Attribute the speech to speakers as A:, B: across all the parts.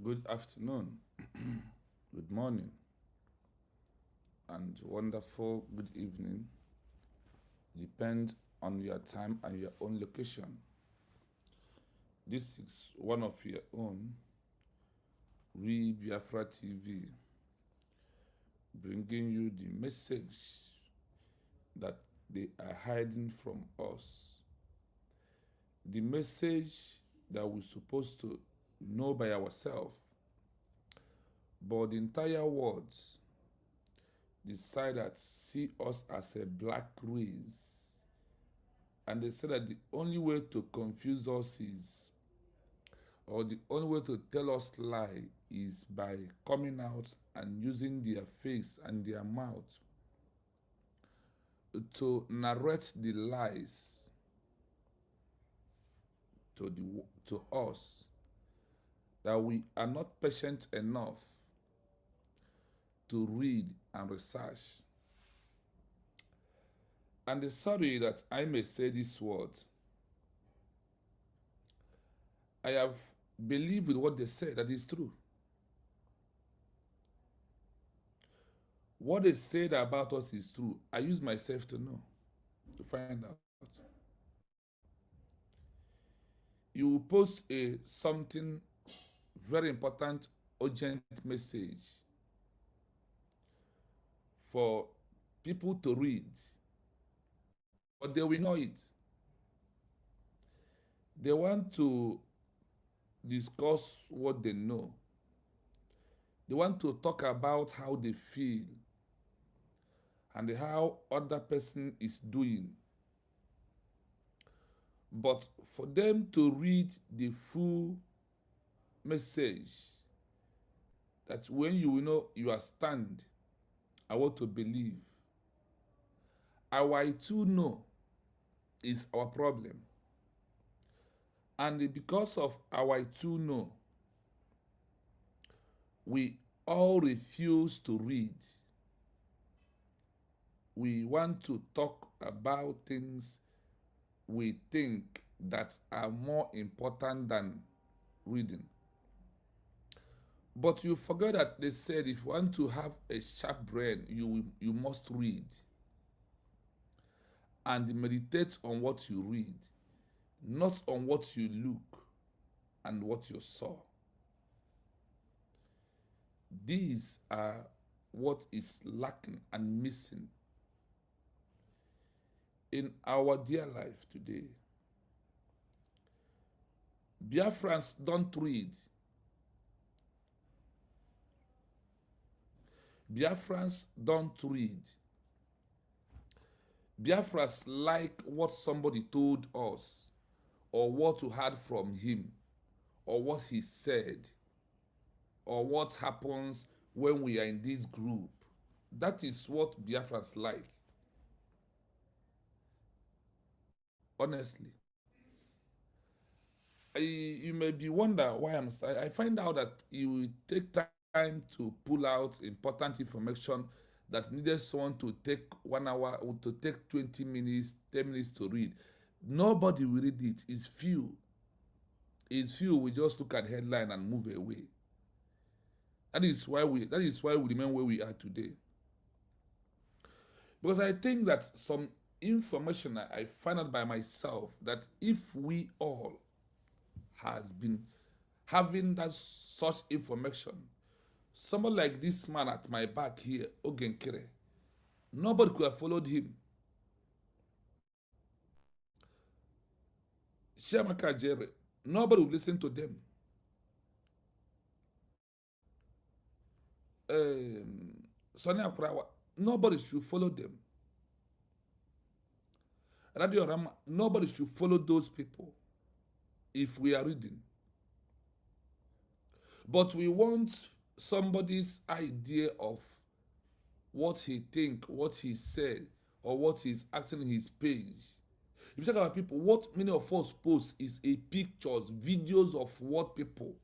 A: Good afternoon, good morning, and wonderful good evening. Depends on your time and your own location. This is one of your own, Biafra TV, bringing you the message that they are hiding from us. The message that we're supposed to know by ourselves, but the entire world decide that see us as a black race, and they say that the only way to confuse us is, or the only way to tell us lie is by coming out and using their face and their mouth to narrate the lies to us, that we are not patient enough to read and research. And sorry that I may say this word, I have believed with what they say that is true. What they said about us is true. I use myself to know, to find out. You will post something very important, urgent message for people to read, but they will know it. They want to discuss what they know. They want to talk about how they feel and how other person is doing. But for them to read the full message, that when you will know you are stand, I want to believe. Our I too know is our problem. And because of our I too know, we all refuse to read. We want to talk about things we think that are more important than reading. But you forget that they said if you want to have a sharp brain, you must read and meditate on what you read, not on what you look and what you saw. These are what is lacking and missing in our dear life today. Biafrans don't read. Biafrans don't read. Biafrans like what somebody told us, or what we heard from him, or what he said, or what happens when we are in this group. That is what Biafrans like. Honestly. You may be wonder why I find out that you take time to pull out important information that needed someone to take 1 hour or to take 20 minutes, 10 minutes to read. Nobody will read it. It's few. It's few. We just look at headline and move away. That is why we remain where we are today. Because I think that some information I find out by myself, that if we all has been having that such information, someone like this man at my back here, Ogenkere, nobody could have followed him. Shiamaka Jere, nobody would listen to them. Sonia Kurawa, nobody should follow them. Radio Rama, nobody should follow those people if we are reading. But we want somebody's idea of what he think, what he said, or what he's acting in his page. If you talk about people, what many of us post is a pictures, videos of what people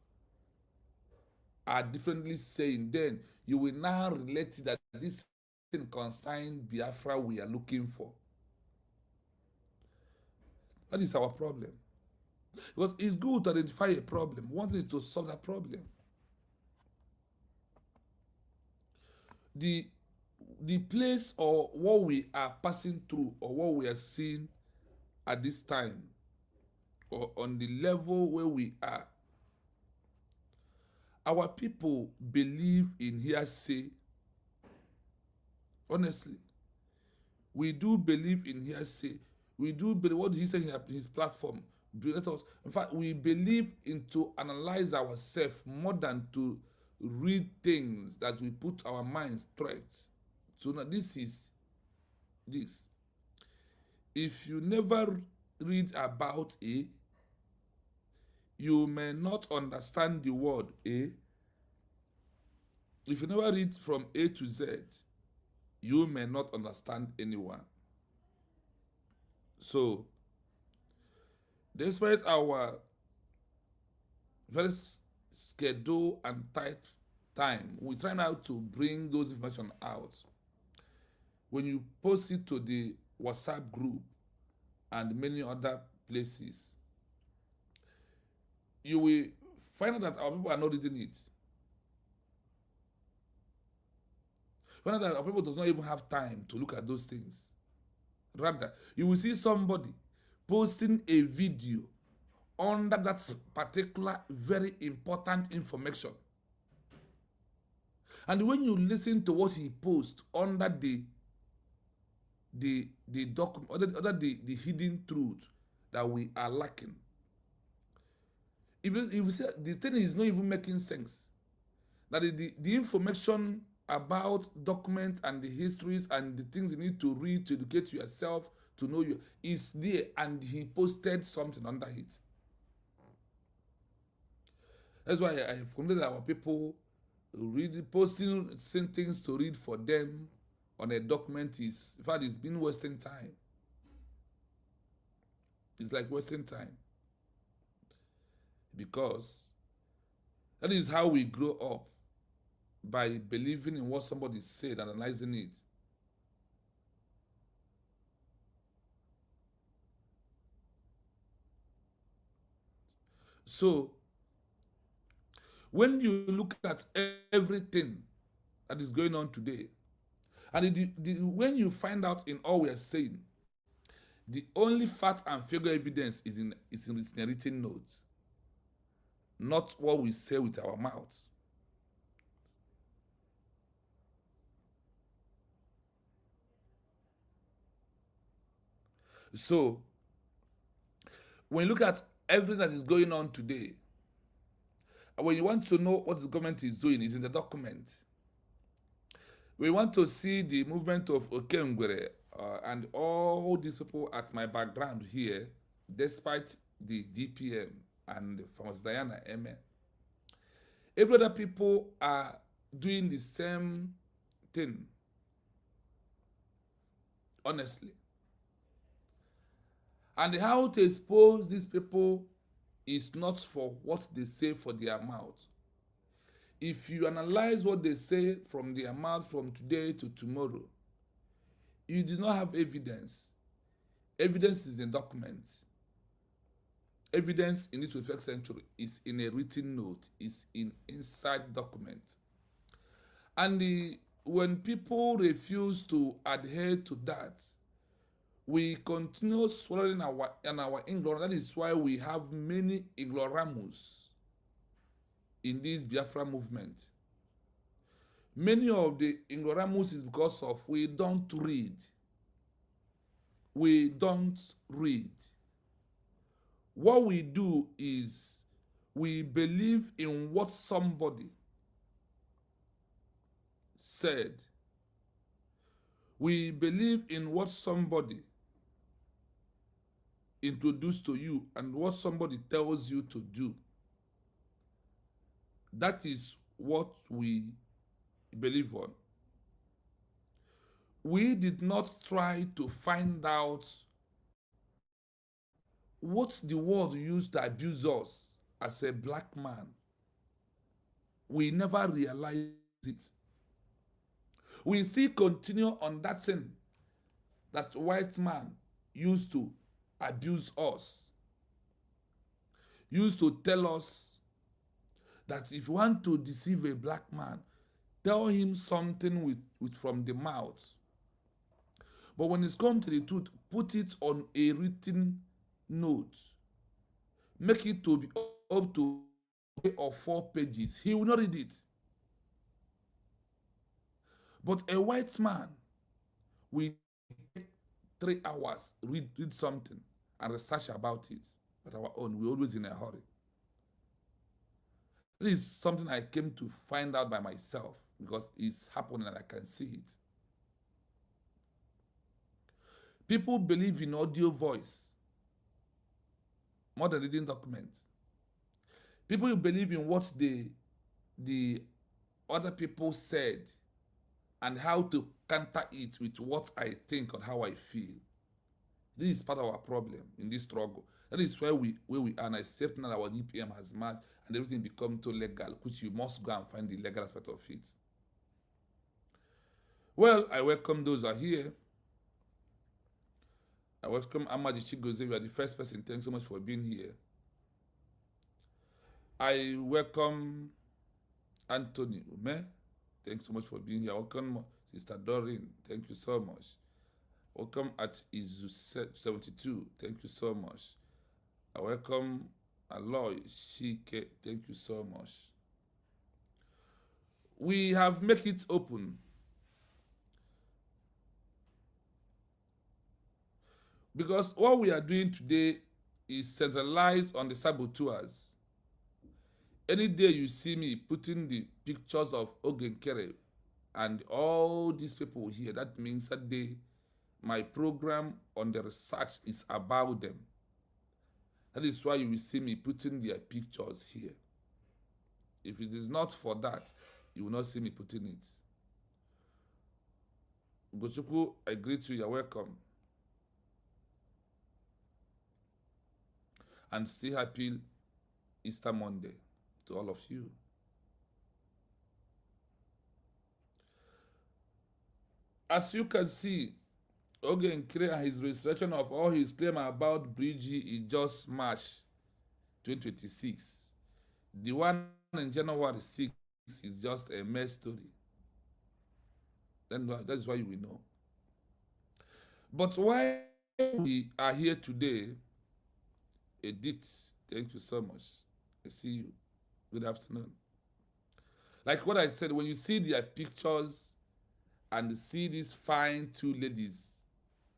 A: are differently saying. Then you will now relate that this thing concerns Biafra we are looking for. That is our problem. Because it's good to identify a problem. One thing is to solve that problem. the place or what we are passing through or what we are seeing at this time or on the level where we are, our people believe in hearsay. Honestly, we do believe in hearsay. We do believe what he said in his platform. Let us, in fact, we believe in to analyze ourselves more than to read things that we put our minds threat. So now this is this. If you never read about A, you may not understand the word A. If you never read from A to Z, you may not understand anyone. So, despite our very schedule and tight time, we try now to bring those information out. When you post it to the WhatsApp group and many other places, you will find out that our people are not reading it. Find out that our people does not even have time to look at those things. Rather, you will see somebody posting a video under that particular very important information. And when you listen to what he posts under the document, under the hidden truth that we are lacking, if you see the thing is not even making sense, that the information about document and the histories and the things you need to read to educate yourself to know you is there, and he posted something under it. That's why I have concluded that our people posting same things to read for them on a document is, in fact, it's been wasting time. It's like wasting time. Because that is how we grow up, by believing in what somebody said and analyzing it. So, when you look at everything that is going on today, and when you find out in all we are saying, the only fact and figure evidence is in a written note, not what we say with our mouth. So, when you look at everything that is going on today, when you want to know what the government is doing, is in the document. We want to see the movement of Okengwere and all these people at my background here, despite the DPM and Farmers Diana Eme. Every other people are doing the same thing, honestly. And how to expose these people is not for what they say for their mouth. If you analyze what they say from their mouth from today to tomorrow, you do not have evidence. Evidence is in documents. Evidence in this 21st century is in a written note, is in inside document. And when people refuse to adhere to that, we continue swallowing our ignorance. That is why we have many ignoramus in this Biafra movement. Many of the ignoramus is because of we don't read. We don't read. What we do is we believe in what somebody said. We believe in what somebody introduced to you and what somebody tells you to do. That is what we believe on. We did not try to find out what the world used to abuse us as a black man. We never realized it. We still continue on that thing that white man used to abuse us, used to tell us that if you want to deceive a black man, tell him something with from the mouth. But when it's come to the truth, put it on a written note. Make it to be up to 3 or 4 pages. He will not read it. But a white man will take 3 hours, read something, and research about it. But our own, we're always in a hurry. This is something I came to find out by myself because it's happening and I can see it. People believe in audio voice more than reading documents. People believe in what the other people said and how to counter it with what I think or how I feel. This is part of our problem in this struggle. That is where we are, and except now our DPM has merged and everything become too legal, which you must go and find the legal aspect of it. Well, I welcome those who are here. I welcome Amadi Chigoze. You are the first person. Thanks so much for being here. I welcome Anthony Ume. Thanks so much for being here. Welcome Sister Doreen. Thank you so much. Welcome at Izu72. Thank you so much. I welcome Aloy Shike. Thank you so much. We have made it open. Because what we are doing today is centralized on the saboteurs. Any day you see me putting the pictures of Ogenkere and all these people here, that means that my program on the research is about them. That is why you will see me putting their pictures here. If it is not for that, you will not see me putting it. Gochuku, I greet you, you're welcome. And stay happy Easter Monday to all of you. As you can see, Ogenkere and his restoration of all his claim about Brgie is just March 2026. The one in January 6 is just a mere story. Then that's why you will know. But why we are here today, Edith, thank you so much. I see you. Good afternoon. Like what I said, when you see their pictures and see these fine 2 ladies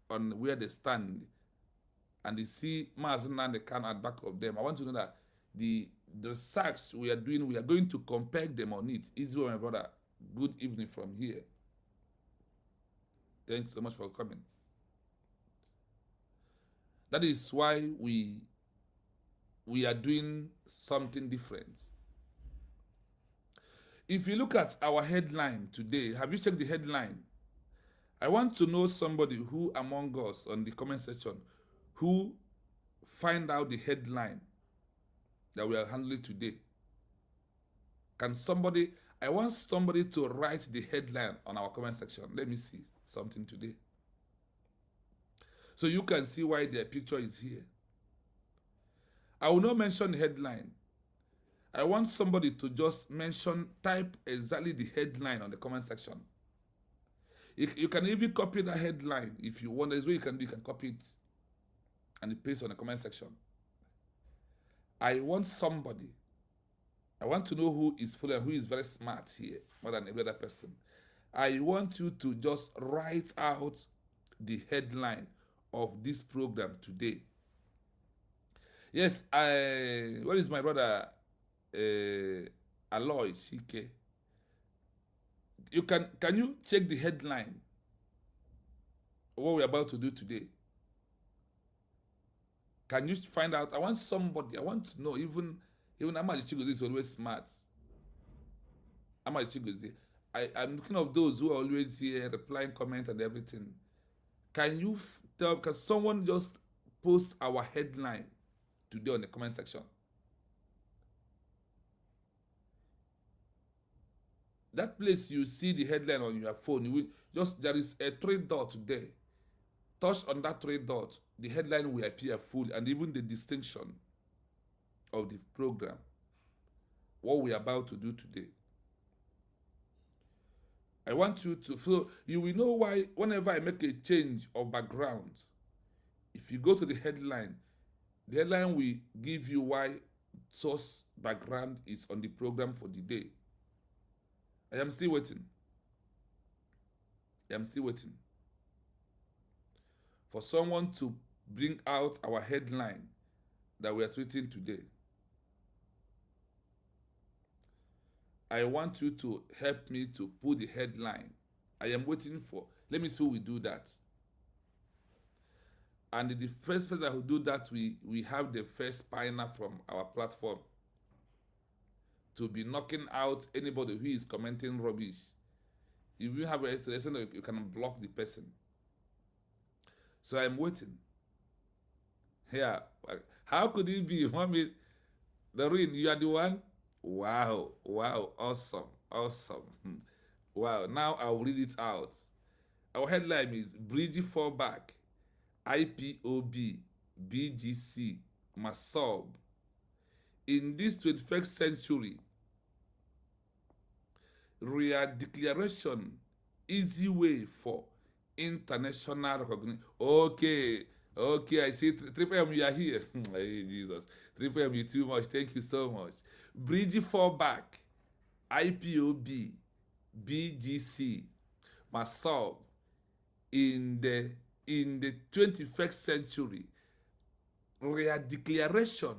A: on where they stand, and you see Mazin and the can at back of them, I want to know that the research we are doing, we are going to compare them on it. Easyway, my brother, good evening from here. Thanks so much for coming. That is why we are doing something different. If you look at our headline today, have you checked the headline? I want to know somebody who among us on the comment section who find out the headline that we are handling today. Can somebody, I want somebody to write the headline on our comment section. Let me see something today. So you can see why their picture is here. I will not mention the headline. I want somebody to just type exactly the headline on the comment section. You can even copy that headline if you want. There's way you can do. You can copy it and paste on the comment section. I want somebody. I want to know who is full and who is very smart here more than every other person. I want you to just write out the headline of this program today. Yes, what is my brother Aloy Shike? Can you check the headline of what we're about to do today? Can you find out? I want somebody, I want to know, even Amadi Chigoze is always smart. Amadi Chigoze. I'm looking of those who are always here, replying, comment and everything. Can someone just post our headline today on the comment section? That place you see the headline on your phone, there is a 3 dot there. Touch on that 3 dots, the headline will appear full and even the distinction of the program, what we are about to do today. I want you to feel, you will know why whenever I make a change of background, if you go to the headline will give you why source background is on the program for the day. I am still waiting. I am still waiting for someone to bring out our headline that we are treating today. I want you to help me to put the headline. I am waiting for, let me see who will do that. And the first person who do that, we have the first pioneer from our platform to be knocking out anybody who is commenting rubbish. If you have a lesson, you can block the person. So I'm waiting. Yeah. How could it be? Mommy, Doreen, you are the one? Wow. Wow. Awesome. Awesome. Wow. Now I'll read it out. Our headline is Brgie Fallback, Ipob, BGC, Massob. In this 21st century, re-declaration, Easyway for international recognition. Okay, I see. 3PM, you are here. Hey, Jesus. 3PM, you too much. Thank you so much. Brgie Fallback, Ipob, BGC, Massob. In the 21st century, re-declaration,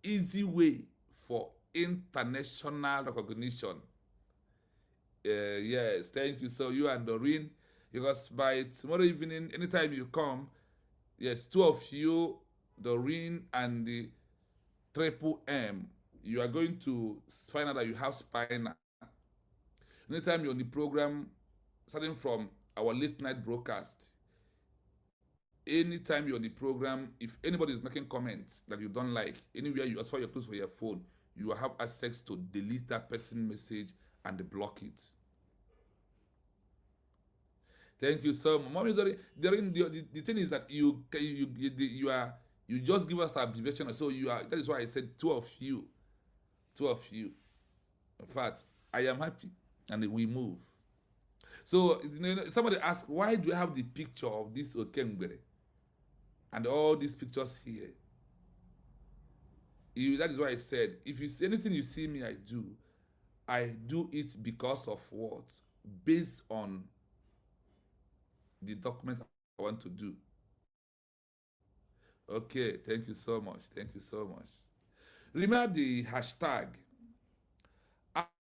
A: Easyway for international recognition. Yes, thank you. So you and Doreen, because by tomorrow evening, anytime you come, yes, two of you, Doreen and the Triple M, you are going to find out that you have spina. Anytime you're on the program, starting from our late night broadcast, anytime you're on the program, if anybody is making comments that you don't like, anywhere you ask for your close for your phone, you will have access to delete that person's message and block it. Thank you so much. Mommy, the thing is that you just give us abbreviation. So that is why I said two of you. In fact, I am happy, and we move. So somebody asked, why do you have the picture of this Okengwere and all these pictures here? That is why I said, if you see anything you see me, I do it because of what? Based on the document I want to do. Okay, thank you so much. Thank you so much. Remember the hashtag.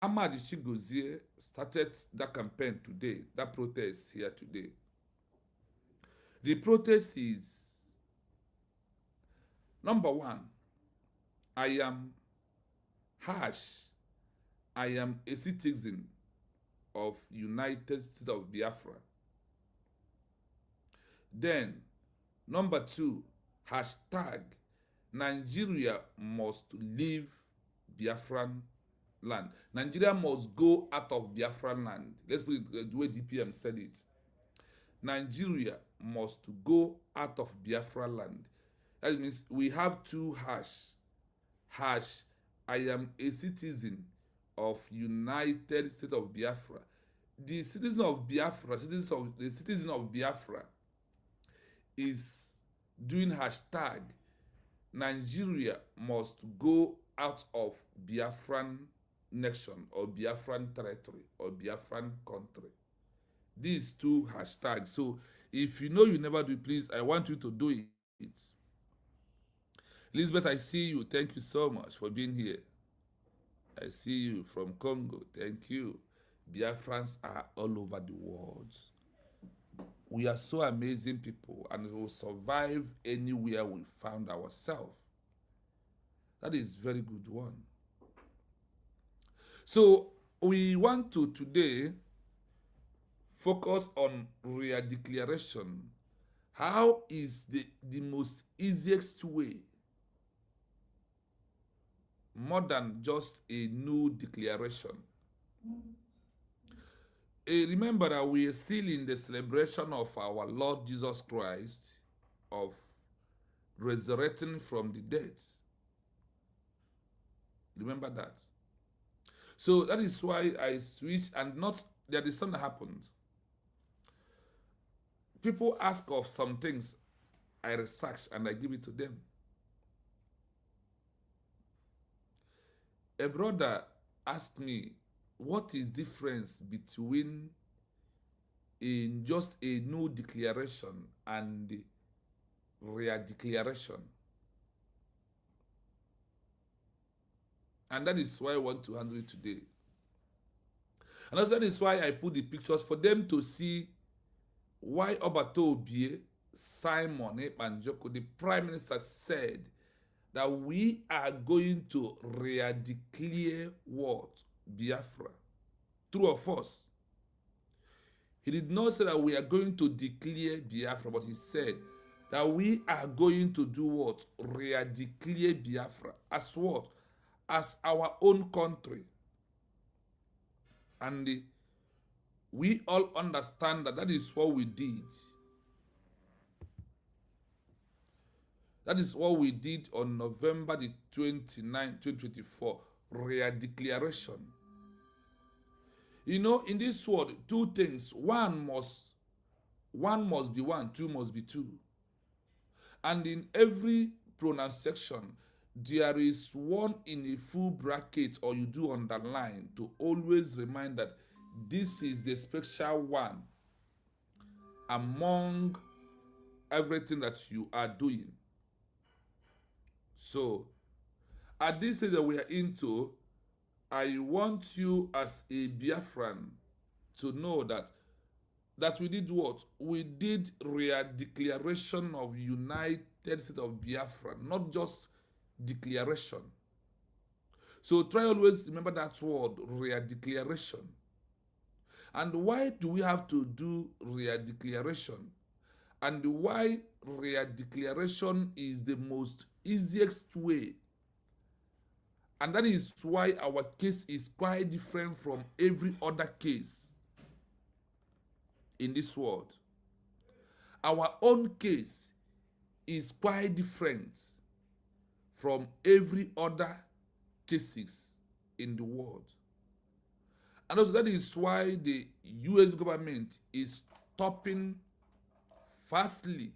A: Ahmad Chigozie started that campaign today, that protest here today. The protest is, number one, I am a citizen of United States of Biafra. Then, number two, hashtag Nigeria must leave Biafran land. Nigeria must go out of Biafran land. Let's put it the way DPM said it. Nigeria must go out of Biafra land. That means we have two hash. I am a citizen of United States of Biafra. The citizen of Biafra is doing hashtag Nigeria must go out of Biafran nation or Biafran territory or Biafran country. These two hashtags. So if you know you never do, please, I want you to do it. Elizabeth, I see you. Thank you so much for being here. I see you from Congo. Thank you. Biafrans are all over the world. We are so amazing people, and we will survive anywhere we found ourselves. That is very good one. So we want to today focus on re-declaration. How is the most easiest way, more than just a new declaration? Remember that we are still in the celebration of our Lord Jesus Christ, of resurrecting from the dead. Remember that. So that is why I switched, and not there is something that happened. People ask of some things, I research and I give it to them. A brother asked me, what is difference between in just a new declaration and re-declaration? And that is why I want to handle it today. And also that is why I put the pictures for them to see why Obato Obie, Simon Ekpanjoko, the Prime Minister, said that we are going to re-declare what? Biafra. True or false? He did not say that we are going to declare Biafra, but he said that we are going to do what? Re-declare Biafra. As what? As our own country. And we all understand that that is what we did. That is what we did on November the 29th, 2024, re-declaration. You know, in this world, two things. One must be one, two must be two. And in every pronunciation, there is one in a full bracket or you do underline to always remind that this is the special one among everything that you are doing. So, at this stage that we are into, I want you as a Biafran to know that we did what? We did re-declaration of United States of Biafra, not just declaration. So try always remember that word, re-declaration. And why do we have to do re-declaration? And why re-declaration is the most easiest way. And that is why our case is quite different from every other case in this world. Our own case is quite different from every other cases in the world. And also that is why the US government is stopping fastly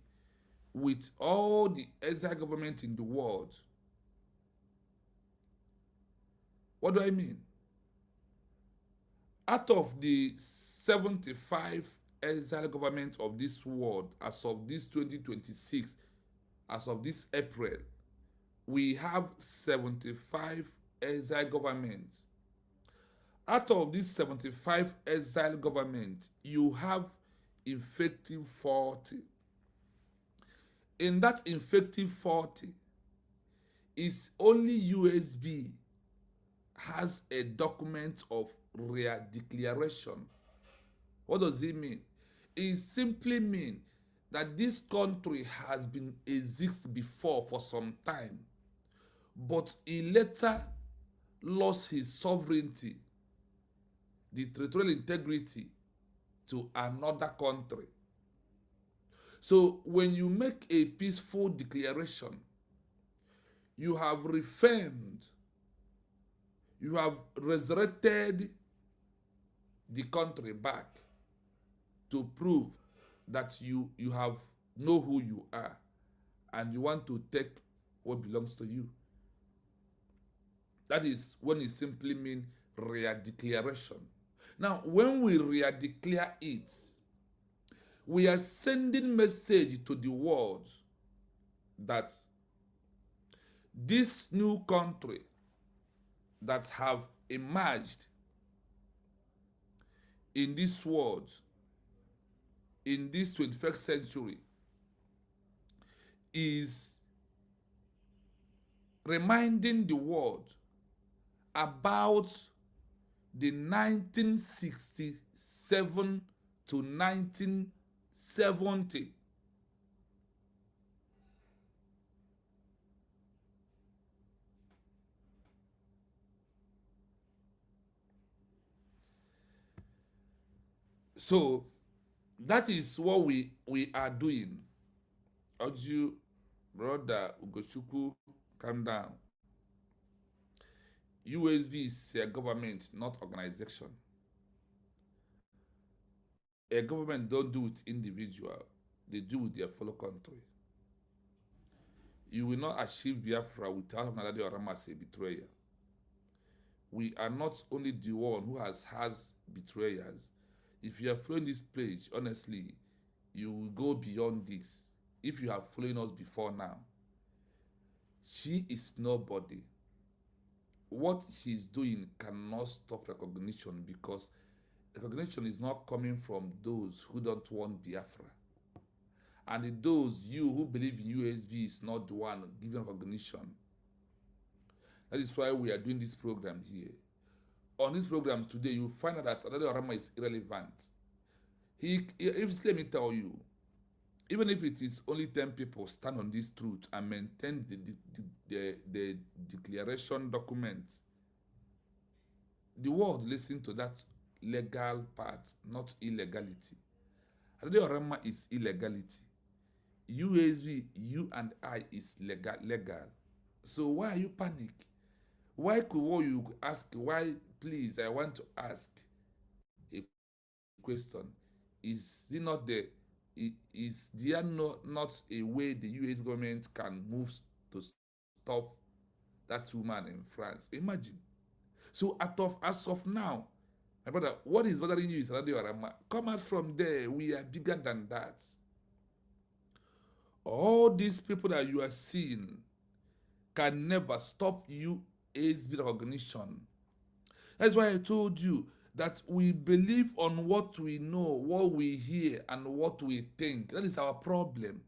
A: with all the exile government in the world. What do I mean? Out of the 75 exile government of this world as of this 2026, as of this April, we have 75 exile governments. Out of these 75 exile government, you have effective 40. In that effective 40, it's only USB has a document of re-declaration. What does it mean? It simply means that this country has been exist before for some time, but he later lost his sovereignty, the territorial integrity, to another country. So when you make a peaceful declaration, you have reaffirmed, you have resurrected the country back to prove that you have know who you are and you want to take what belongs to you. That is when it simply means re-declaration. Now, when we re-declare it, we are sending message to the world that this new country that have emerged in this world, in this 21st century, is reminding the world about the 1967 to 1970 So that is what we are doing. Oju, brother Ugochukwu, calm down. USB is a government, not organization. A government don't do with individual, they do with their fellow country. You will not achieve Biafra without Naladi Orama as a betrayer. We are not only the one who has betrayers. If you are following this page, honestly, you will go beyond this. If you have followed us before now, she is nobody. What she's doing cannot stop recognition, because recognition is not coming from those who don't want Biafra. And those you who believe in USB is not the one giving recognition. That is why we are doing this program here. On this program today, you find out that Adade Orama is irrelevant. Let me tell you, even if it is only 10 people stand on this truth and maintain the declaration document, the world listen to that legal part, not illegality. Adade Orama is illegality. USB, you and I is legal. So why are you panic? Why could you ask? Why, please, I want to ask a question. Is there not a way the US government can move to stop that woman in France? Imagine. So as of now, my brother, what is bothering you is Adade Orama. Come out from there. We are bigger than that. All these people that you are seeing can never stop you as recognition. That's why I told you that we believe on what we know, what we hear, and what we think. That is our problem.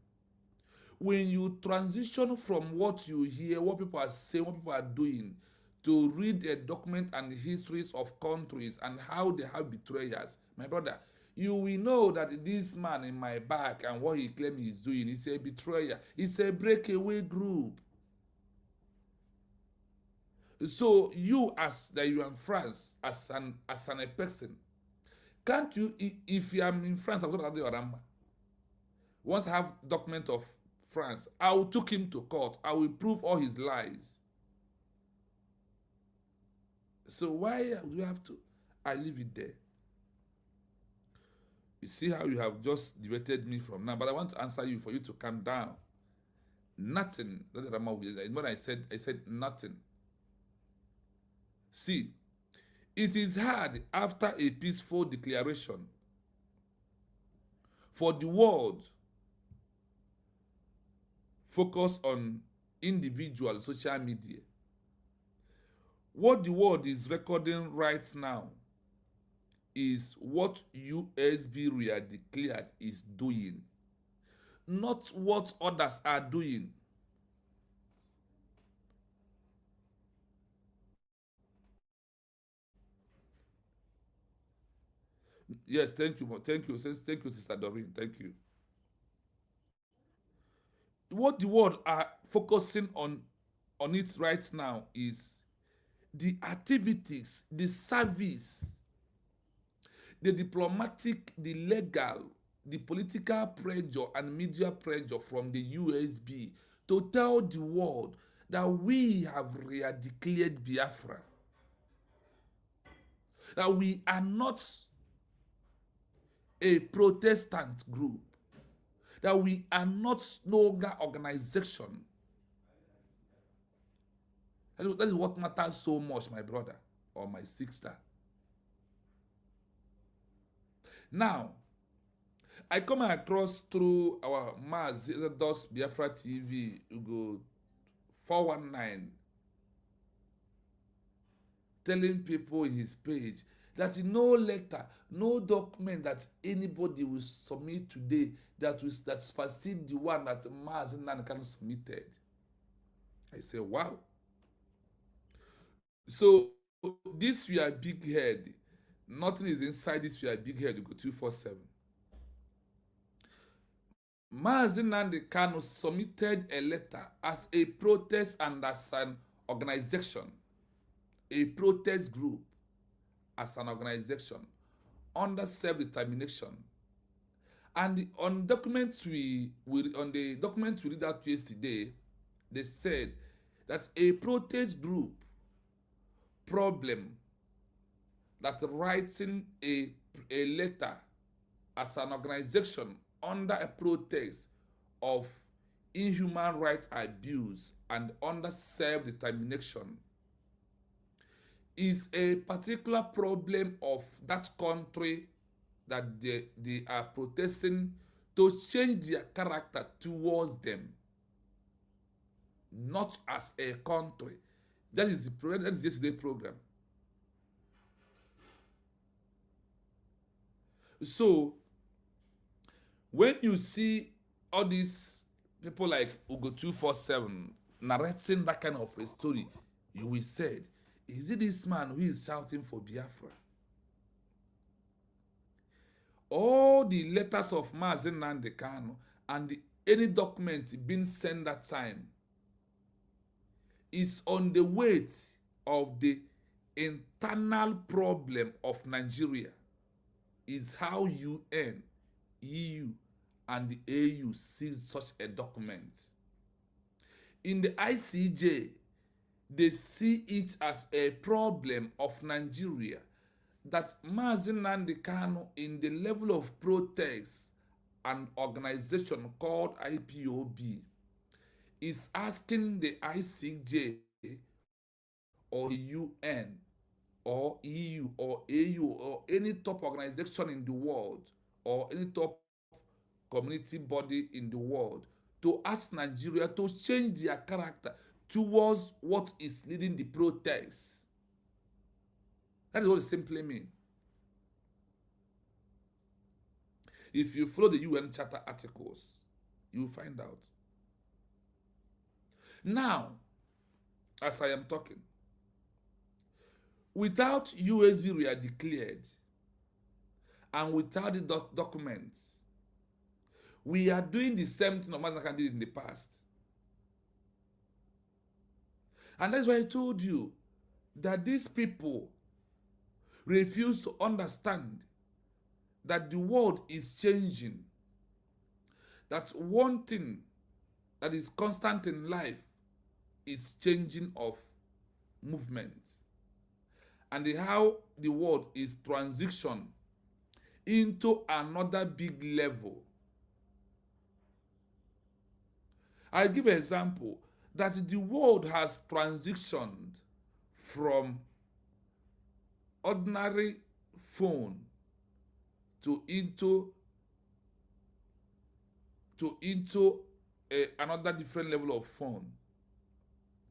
A: When you transition from what you hear, what people are saying, what people are doing, to read a document and histories of countries and how they have betrayers, my brother, you will know that this man in my back and what he claims he's doing is a betrayer. It's a breakaway group. So you, as that you are in France, as a person, can't you? If you are in France, I'm talking about Orama. Once I have document of France, I will take him to court. I will prove all his lies. So why do you have to? I leave it there. You see how you have just diverted me from now, but I want to answer you for you to calm down. Nothing. When I said nothing. See, it is hard after a peaceful declaration for the world focus on individual social media. What the world is recording right now is what USB declared is doing, not what others are doing. Yes, thank you, Sister Doreen, thank you. What the world are focusing on it right now is the activities, the service, the diplomatic, the legal, the political pressure and media pressure from the USB to tell the world that we have declared Biafra. That we are not a Protestant group. That we are not no longer organization. That is what matters so much, my brother or my sister. Now, I come across through our Massob Biafra TV, Ugo 419, telling people in his page that no letter, no document that anybody will submit today that supersede the one that Massob submitted. I say, wow. So this we are big head. Nothing is inside this we are big head. You go 247. Mazi Kanu submitted a letter as a protest and as an organization, a protest group, as an organization under self-determination. And on the document we read out yesterday, they said that a protest group problem that writing a letter as an organization under a pretext of inhuman rights abuse and under self-determination is a particular problem of that country that they are protesting to change their character towards them, not as a country. That is the program. That is yesterday's program. So when you see all these people like Ugo 247 narrating that kind of a story, you will say, is it this man who is shouting for Biafra? All the letters of Mazi Nnamdi Kanu and any document being sent that time is on the weight of the internal problem of Nigeria. Is how UN, EU, and the AU sees such a document. In the ICJ, they see it as a problem of Nigeria that Mazi Nnamdi Kanu, in the level of protest and organization called IPOB, is asking the ICJ or the UN or EU or AU or any top organization in the world or any top community body in the world to ask Nigeria to change their character towards what is leading the protests. That is what it simply means. If you follow the UN Charter articles, you will find out. Now, as I am talking, without USB RIA declared and without the documents, we are doing the same thing Mazi Nnamdi Kanu did in the past. And that's why I told you that these people refuse to understand that the world is changing. That one thing that is constant in life is changing of movement. And how the world is transition into another big level. I'll give an example that the world has transitioned from ordinary phone to into another different level of phone,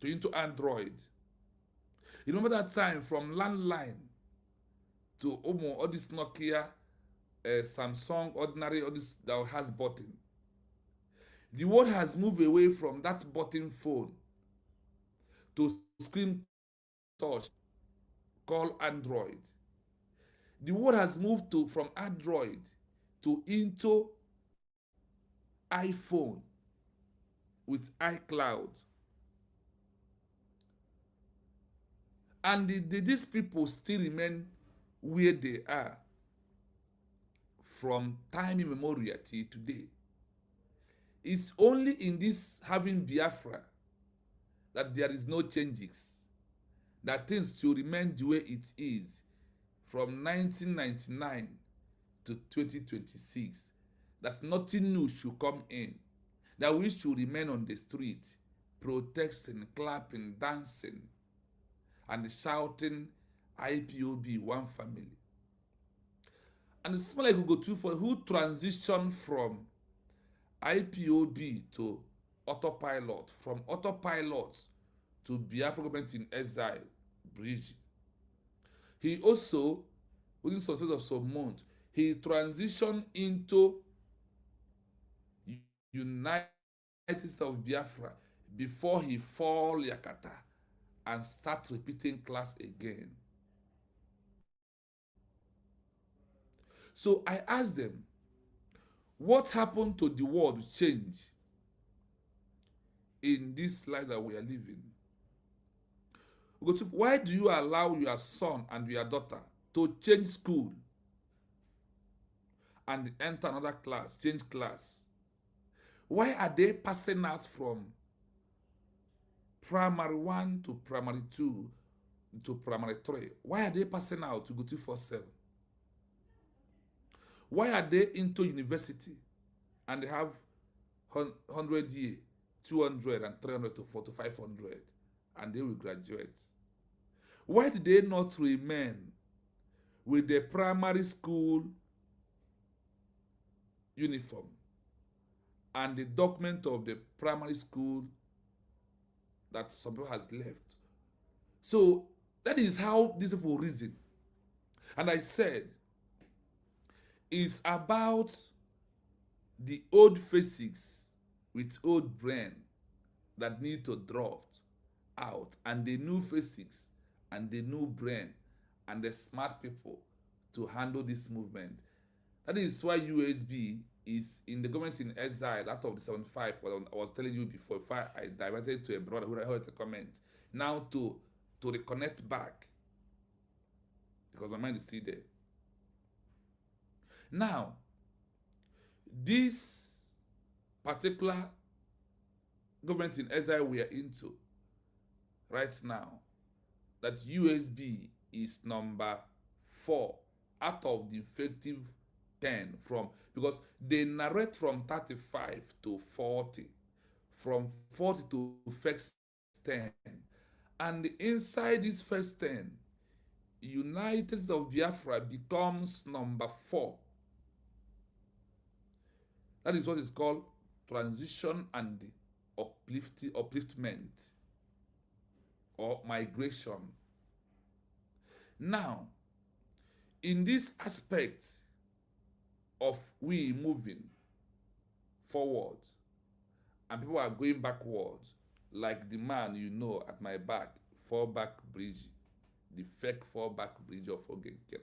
A: into Android. You remember that time from landline to all this Nokia, Samsung, ordinary, all this that has button. The world has moved away from that button phone to screen touch called Android. The world has moved from Android to into iPhone with iCloud. And these people still remain where they are from time immemorial till today. It's only in this having Biafra that there is no changes, that things still remain the way it is from 1999 to 2026, that nothing new should come in, that we should remain on the street protesting, clapping, dancing, and shouting IPOB, one family. And it's like we go to for who transitioned from IPOB to autopilot, from autopilot to Biafra government in exile, Brgie. He also, within some space of some months, he transitioned into United States of Biafra before he fall Yakata and start repeating class again. So I asked them, what happened to the world change in this life that we are living? Why do you allow your son and your daughter to change school and enter another class, change class? Why are they passing out from primary 1 to primary 2 to primary 3? Why are they passing out to go 247? Why are they into university and they have 100 year, 200 and 300 to 4 to 500 and they will graduate? Why did they not remain with the primary school uniform and the document of the primary school that some people has left? So that is how these people reason. And I said, it's about the old physics with old brain that need to drop out, and the new physics and the new brain and the smart people to handle this movement. That is why USB is in the government in exile out of the 75. Well, I was telling you before I diverted to a brother who heard the comment. Now to reconnect back because my mind is still there. Now, this particular government in exile we are into right now, that USB is number 4 out of the effective 10 from, because they narrate from 35 to 40, from 40 to first 10. And inside this first 10, United States of Biafra becomes number 4. That is what is called transition and upliftment or migration. Now, in this aspect of we moving forward and people are going backwards, like the man you know at my back, Fallback Brgie, the fake Fallback Brgie of Ogenkel.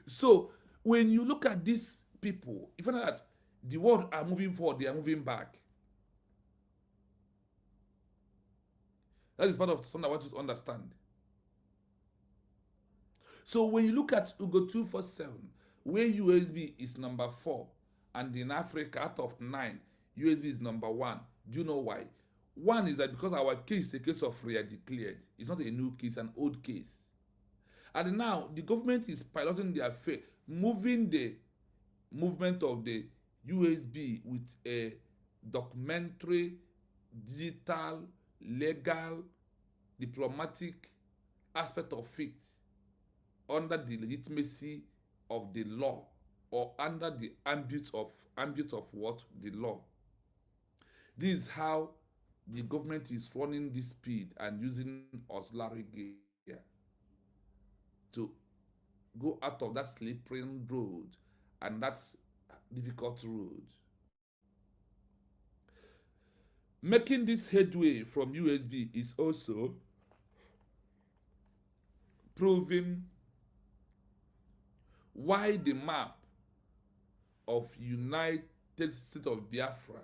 A: So when you look at these people, you find out that the world are moving forward, they are moving back. That is part of something I want you to understand. So when you look at Ugo 247, where USB is number 4, and in Africa, out of 9, USB is number 1. Do you know why? One is that because our case is a case of re-declared. It's not a new case, an old case. And now the government is piloting their affair, moving the movement of the USB with a documentary, digital, legal, diplomatic aspect of it under the legitimacy of the law, or under the ambit of what? The law. This is how the government is running this speed and using auxiliary gear to go out of that slippery road and that's difficult road. Making this headway from USB is also proving why the map of United States of Biafra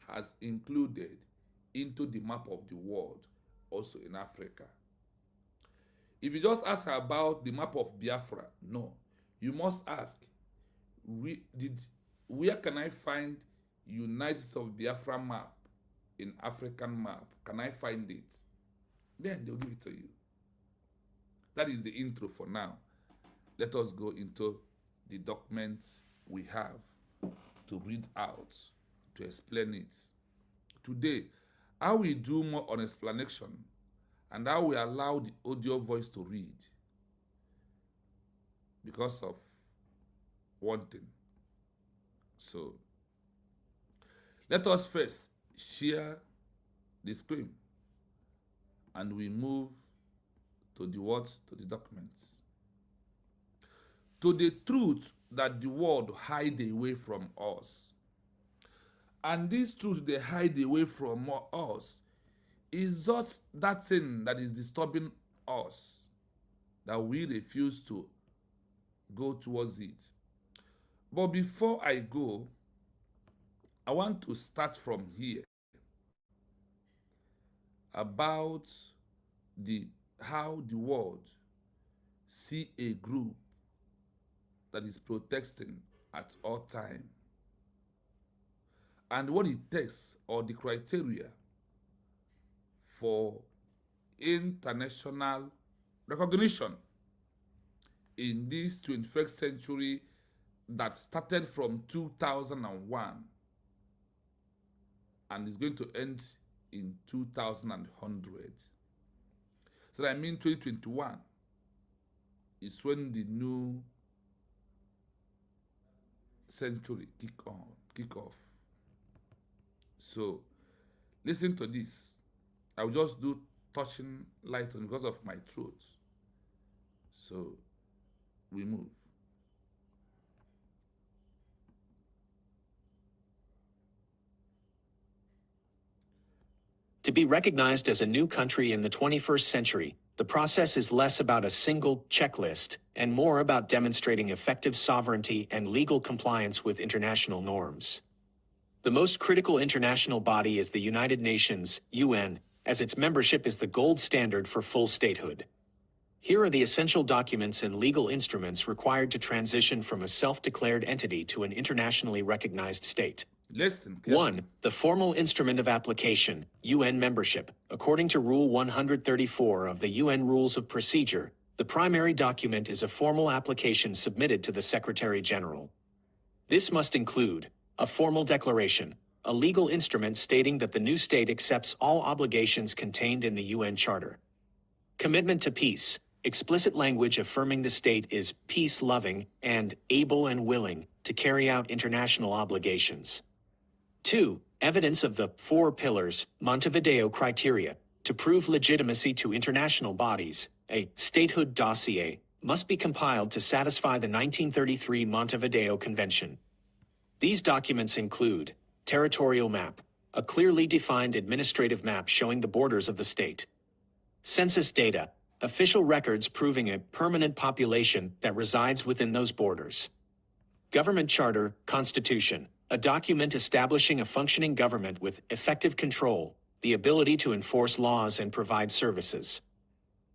A: has included into the map of the world, also in Africa. If you just ask about the map of Biafra, no. You must ask, where can I find United States of Biafra map in African map? Can I find it? Then they'll give it to you. That is the intro for now. Let us go into the documents we have to read out, to explain it. Today, I will do more on explanation and I will allow the audio voice to read because of one thing. So, let us first share the screen and we move to the words, to the documents. To the truth that the world hide away from us. And this truth they hide away from us is not that thing that is disturbing us, that we refuse to go towards it. But before I go, I want to start from here about how the world see a group that is protesting at all time, and what it takes, or the criteria for international recognition in this 21st century that started from 2001 and is going to end in 2100. So that means 2021 is when the new century kick off. So listen to this. I'll just do touching light on because of my throat. So we move.
B: To be recognized as a new country in the 21st century, the process is less about a single checklist and more about demonstrating effective sovereignty and legal compliance with international norms. The most critical international body is the United Nations, UN, as its membership is the gold standard for full statehood. Here are the essential documents and legal instruments required to transition from a self-declared entity to an internationally recognized state.
A: Listen.
B: 1. The formal instrument of application, UN membership. According to Rule 134 of the UN Rules of Procedure, the primary document is a formal application submitted to the Secretary General. This must include a formal declaration, a legal instrument stating that the new state accepts all obligations contained in the UN Charter. Commitment to peace, explicit language affirming the state is peace-loving and able and willing to carry out international obligations. 2. Evidence of the 4 pillars, Montevideo criteria, to prove legitimacy to international bodies. A statehood dossier must be compiled to satisfy the 1933 Montevideo Convention. These documents include territorial map, a clearly defined administrative map showing the borders of the state. Census data, official records proving a permanent population that resides within those borders. Government charter, constitution, a document establishing a functioning government with effective control, the ability to enforce laws and provide services.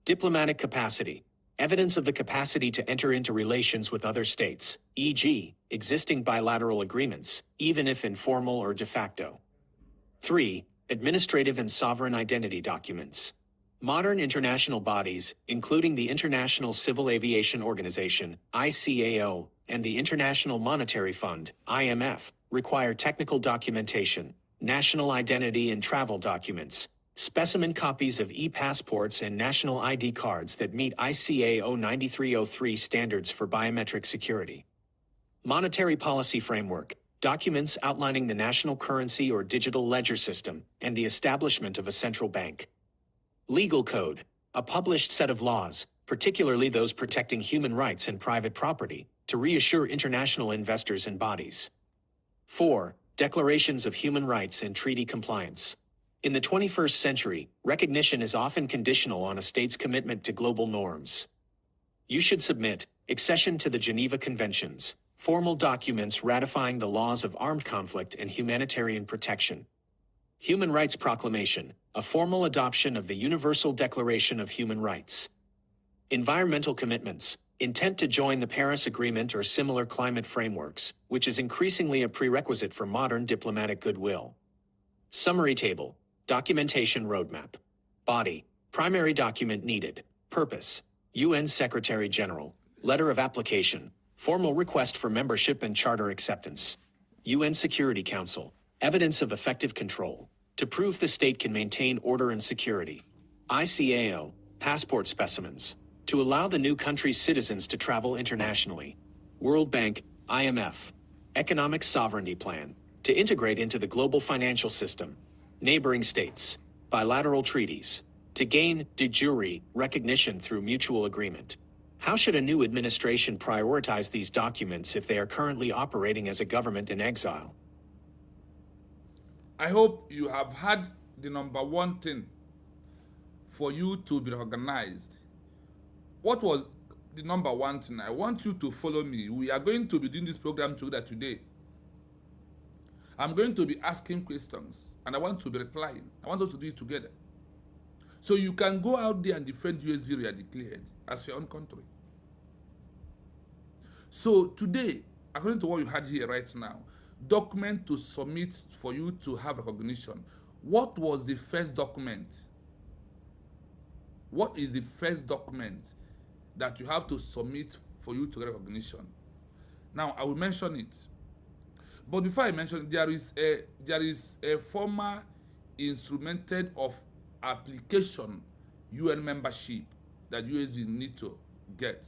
B: Diplomatic capacity, evidence of the capacity to enter into relations with other states, e.g., existing bilateral agreements, even if informal or de facto. 3. Administrative and sovereign identity documents. Modern international bodies, including the International Civil Aviation Organization, ICAO, and the International Monetary Fund, IMF, require technical documentation, national identity and travel documents, specimen copies of e-passports and national ID cards that meet ICAO 9303 standards for biometric security. Monetary policy framework, documents outlining the national currency or digital ledger system, and the establishment of a central bank. Legal code, a published set of laws, particularly those protecting human rights and private property, to reassure international investors and bodies. 4. Declarations of human rights and treaty compliance. In the 21st century, recognition is often conditional on a state's commitment to global norms. You should submit accession to the Geneva Conventions, formal documents ratifying the laws of armed conflict and humanitarian protection. Human Rights Proclamation, a formal adoption of the Universal Declaration of Human Rights. Environmental commitments, intent to join the Paris Agreement or similar climate frameworks, which is increasingly a prerequisite for modern diplomatic goodwill. Summary table, documentation roadmap. Body, primary document needed. Purpose, UN Secretary General. Letter of application, formal request for membership and charter acceptance. UN Security Council, evidence of effective control, to prove the state can maintain order and security. ICAO, passport specimens, to allow the new country's citizens to travel internationally. World Bank, IMF, economic sovereignty plan, to integrate into the global financial system. Neighboring states, bilateral treaties, to gain de jure recognition through mutual agreement. How should a new administration prioritize these documents if they are currently operating as a government in exile?
A: I hope you have had the number one thing for you to be organized. What was the number one thing? I want you to follow me. We are going to be doing this program together today. I'm going to be asking questions and I want to be replying. I want us to do it together. So you can go out there and defend USB we are declared as your own country. So today, according to what you had here right now, document to submit for you to have recognition. What was the first document? What is the first document that you have to submit for you to get recognition. Now, I will mention it. But before I mention it, there is a formal instrumented of application UN membership that USB need to get.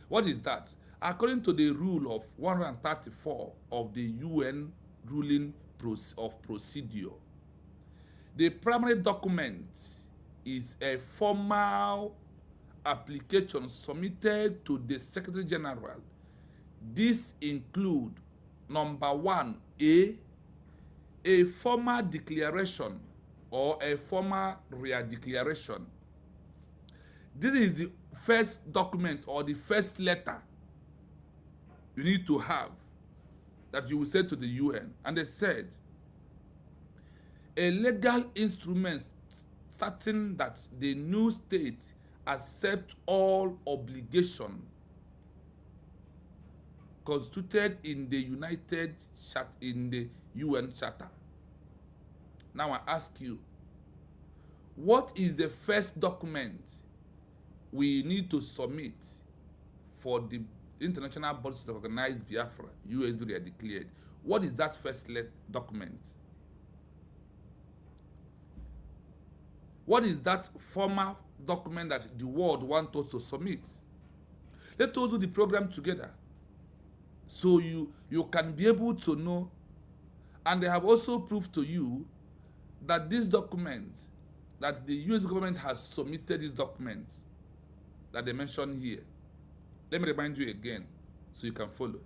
A: What is that? According to the rule of 134 of the UN ruling of procedure, the primary document is a formal application submitted to the Secretary General. This include number 1, a formal declaration or a formal re-declaration. This is the first document or the first letter you need to have that you will send to the UN. And they said, a legal instrument stating that the new state accept all obligation constituted in the UN Charter. Now I ask you, what is the first document we need to submit for the international bodies to recognize Biafra, USB they are declared? What is that first document? What is that formal document that the world wants us to submit? Let us do the program together so you can be able to know. And they have also proved to you that this document, that the US government has submitted this document that they mentioned here. Let me remind you again so you can follow.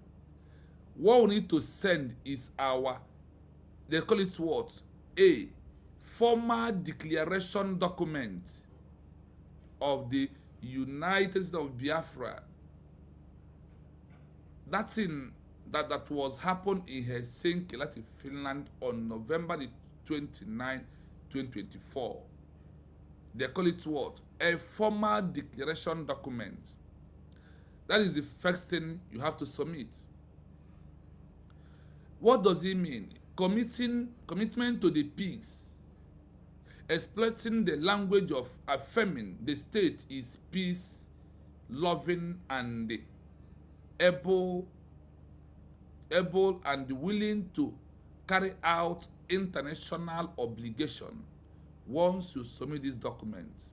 A: What we need to send is they call it what? A formal declaration document of the United States of Biafra. That was happened in Helsinki, Finland on November the 29, 2024. They call it what? A formal declaration document. That is the first thing you have to submit. What does it mean? Commitment to the peace, exploiting the language of affirming the state is peace, loving, and able and willing to carry out international obligation once you submit this document.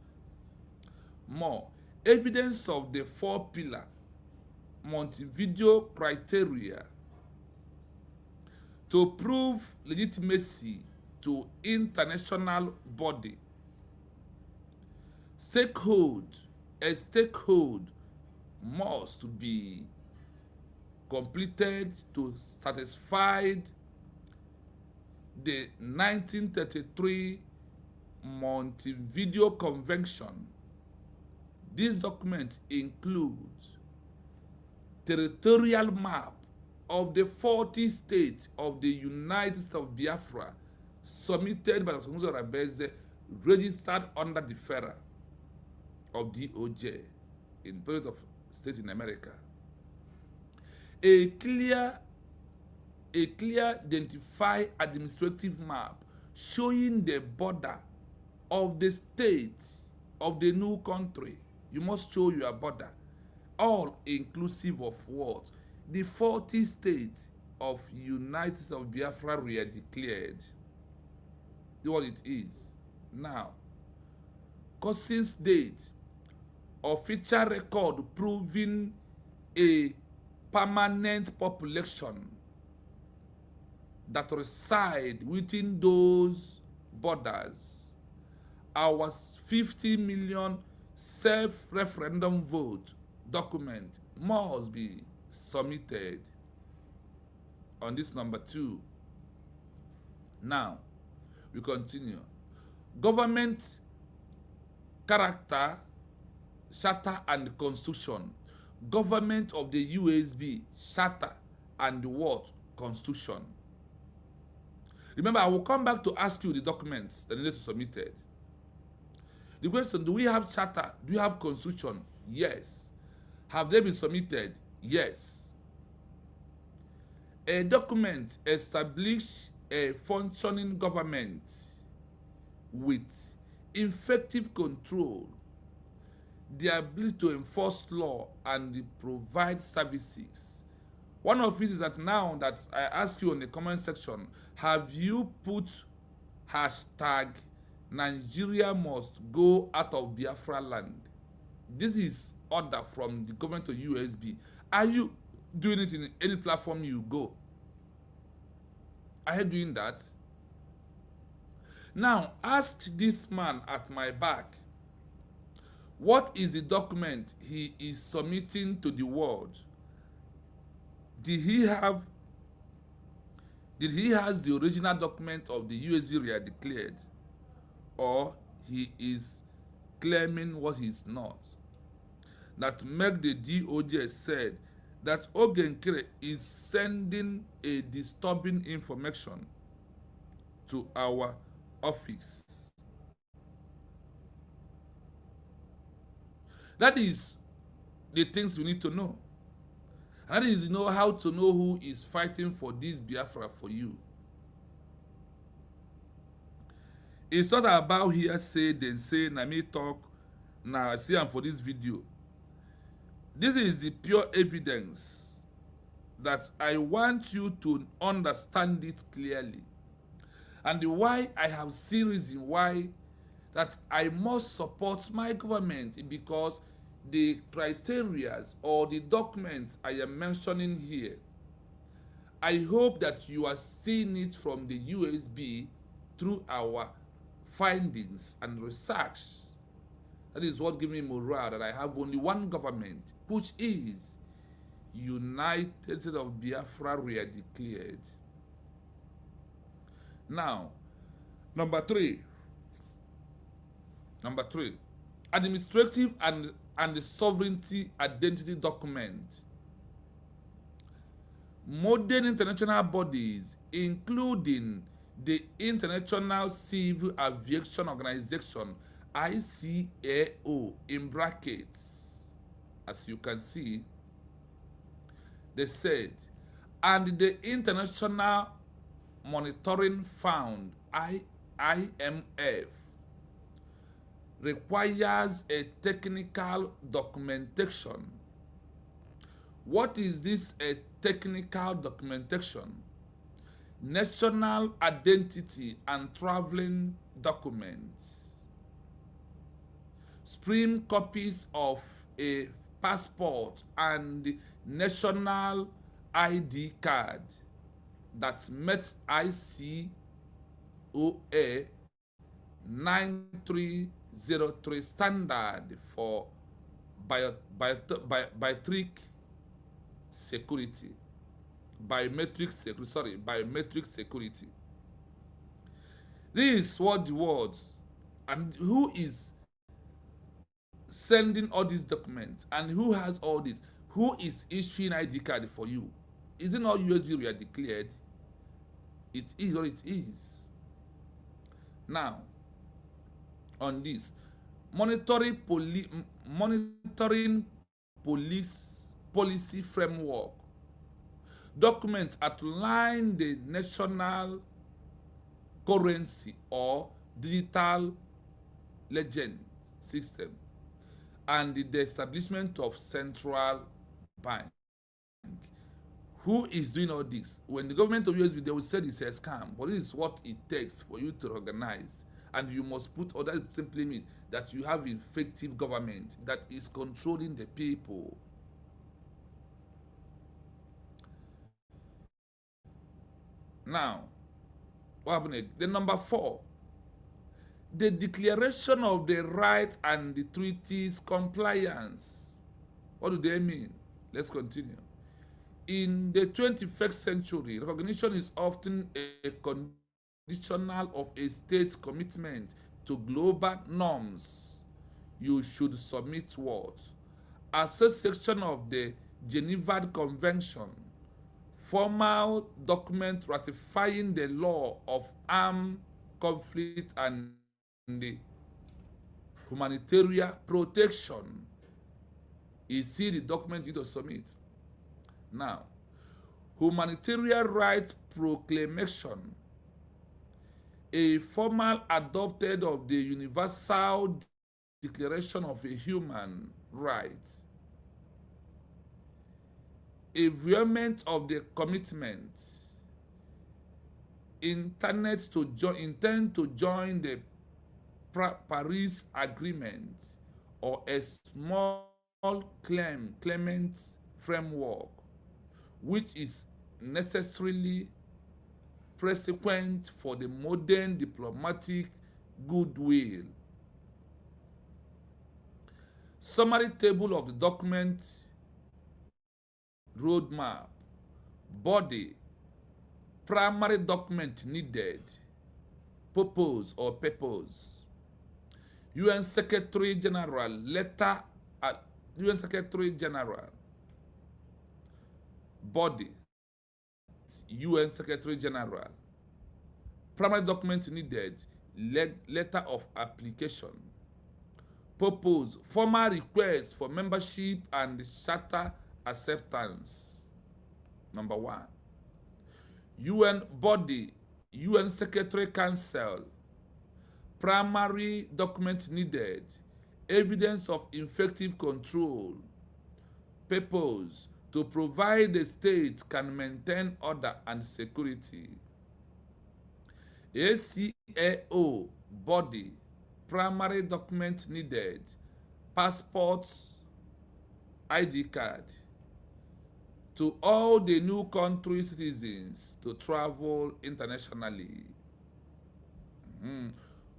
A: More, evidence of the 4-pillar Montevideo criteria to prove legitimacy to international body. A stakehold must be completed to satisfy the 1933 Montevideo Convention. This document includes territorial map of the 40 states of the United States of Biafra submitted by Dr. Musa Rabeze, registered under the FERA of DOJ in President of State in America. A clear identified administrative map showing the border of the state of the new country. You must show your border, all inclusive of what? The 40 states of United States of Biafra were declared. Do what it is. Now, causing date, official record proving a permanent population that reside within those borders. Our 50 million self-referendum vote document must be submitted on this number 2. Now, we continue. Government character, charter, and constitution. Government of the USB, charter, and what? Constitution. Remember, I will come back to ask you the documents that needed to be submitted. The question, do we have charter? Do we have constitution? Yes. Have they been submitted? Yes. A document establishes a functioning government with effective control. the ability to enforce law and provide services. One of it is that now that I ask you in the comment section, have you put hashtag Nigeria must go out of Biafra land? This is order from the government of USB. Are you doing it in any platform you go? Are you doing that? Now, ask this man at my back, what is the document he is submitting to the world? Did he has the original document of the USB re-declared, or he is claiming what he's not? That make the DOJ said that Ogenkere is sending a disturbing information to our office. That is the things we need to know. And that is how to know who is fighting for this Biafra for you. It's not about hearsay, then say, na me talk, now I see am for this video. This is the pure evidence that I want you to understand it clearly. And why I have seen reason why that I must support my government, because the criteria or the documents I am mentioning here, I hope that you are seeing it from the USB through our findings and research. That is what gives me morale that I have only one government, which is United States of Biafra re-declared. Now, number three, administrative and the sovereignty identity document. Modern international bodies, including the International Civil Aviation Organization, ICAO, in brackets, as you can see, they said, and the International Monitoring Fund, IMF, requires a technical documentation. What is this a technical documentation? National identity and traveling documents. Supreme copies of a passport and national ID card that met ICOA 9303 standard for biometric security. Biometric security. This is what the words, and who is sending all these documents, and who has all this? Who is issuing ID card for you? Is it not USB we are declared? It is what it is. Now, on this, monitoring policy framework. Documents outline the national currency or digital legend system and the establishment of central bank. Who is doing all this? When the government of USB, they will say it's a scam, but this is what it takes for you to organize. And you must put, or that simply means that you have effective government that is controlling the people. Now, what happened? Then number 4, the declaration of the right and the treaties compliance. What do they mean? Let's continue. In the 21st century, recognition is often a conditional of a state's commitment to global norms. You should submit what? As a section of the Geneva Convention, formal document ratifying the law of armed conflict and the humanitarian protection. You see the document you need to submit. Now, humanitarian rights proclamation, a formal adopted of the Universal Declaration of a Human Right, environment of the commitment, intend to join the Paris Agreement or a small climate framework, which is necessarily precedent for the modern diplomatic goodwill. Summary table of the document roadmap, body, primary document needed, purpose or purpose. UN Secretary General, letter at UN Secretary General, body, UN Secretary General. Primary document needed, letter of application. Purpose, formal request for membership and charter acceptance. Number 1. UN body, UN Secretary Council. Primary document needed, evidence of effective control. Purpose, to provide the state can maintain order and security. ACAO body, primary document needed, passport, ID card. To all the new country citizens to travel internationally.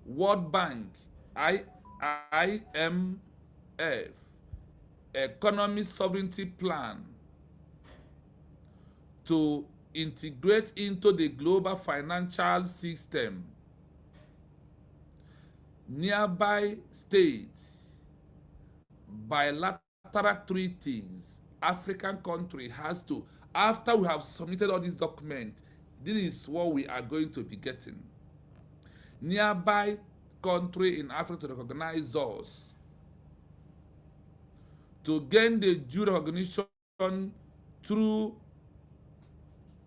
A: World Bank, IMF, Economic Sovereignty Plan to integrate into the global financial system. Nearby states, bilateral treaties. African country has to, after we have submitted all these documents, this is what we are going to be getting. Nearby country in Africa to recognize us, to gain the due recognition through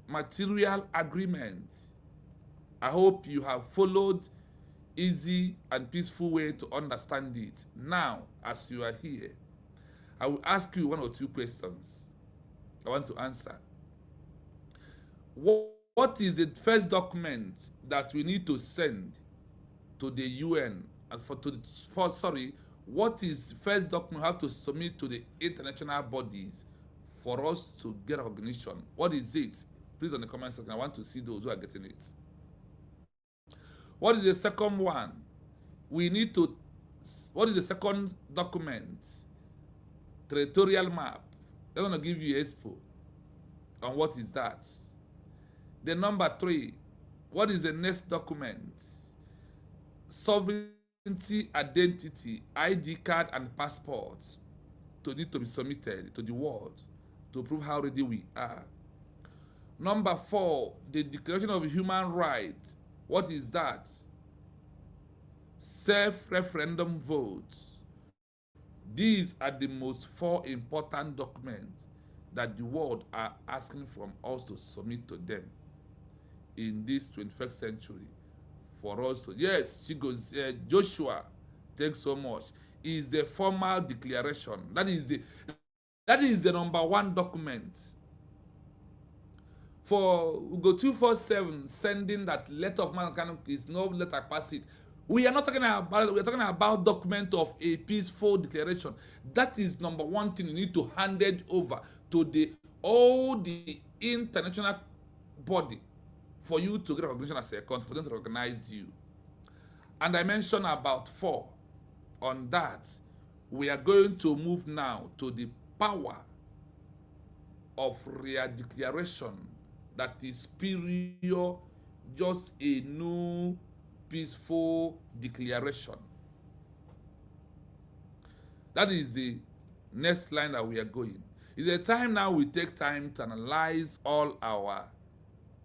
A: material agreement. I hope you have followed easy and peaceful way to understand it. Now, as you are here, I will ask you 1 or 2 questions I want to answer. What is the first document that we need to send to the UN? And what is the first document we have to submit to the international bodies for us to get recognition? What is it? Please on the comment section. I want to see those who are getting it. What is the second one? What is the second document? Territorial map. They're going to give you expo on what is that. Then number 3, what is the next document? Sovereignty, identity, ID card, and passports to need to be submitted to the world to prove how ready we are. Number 4, the Declaration of Human Rights. What is that? Self-referendum votes. These are the most 4 important documents that the world are asking from us to submit to them in this 21st century. For us to, yes, she goes, Joshua, thanks so much, is the formal declaration. That is the number 1 document. For Ugo 247 sending that letter of man is no letter pass it. We are not talking about, we are talking about document of a peaceful declaration. That is number 1 thing you need to hand it over to all the international body for you to get recognition as a country, for them to recognize you. And I mentioned about 4 on that. We are going to move now to the power of real declaration that is superior, just a new peaceful declaration. That is the next line that we are going. It's a time now we take time to analyze all our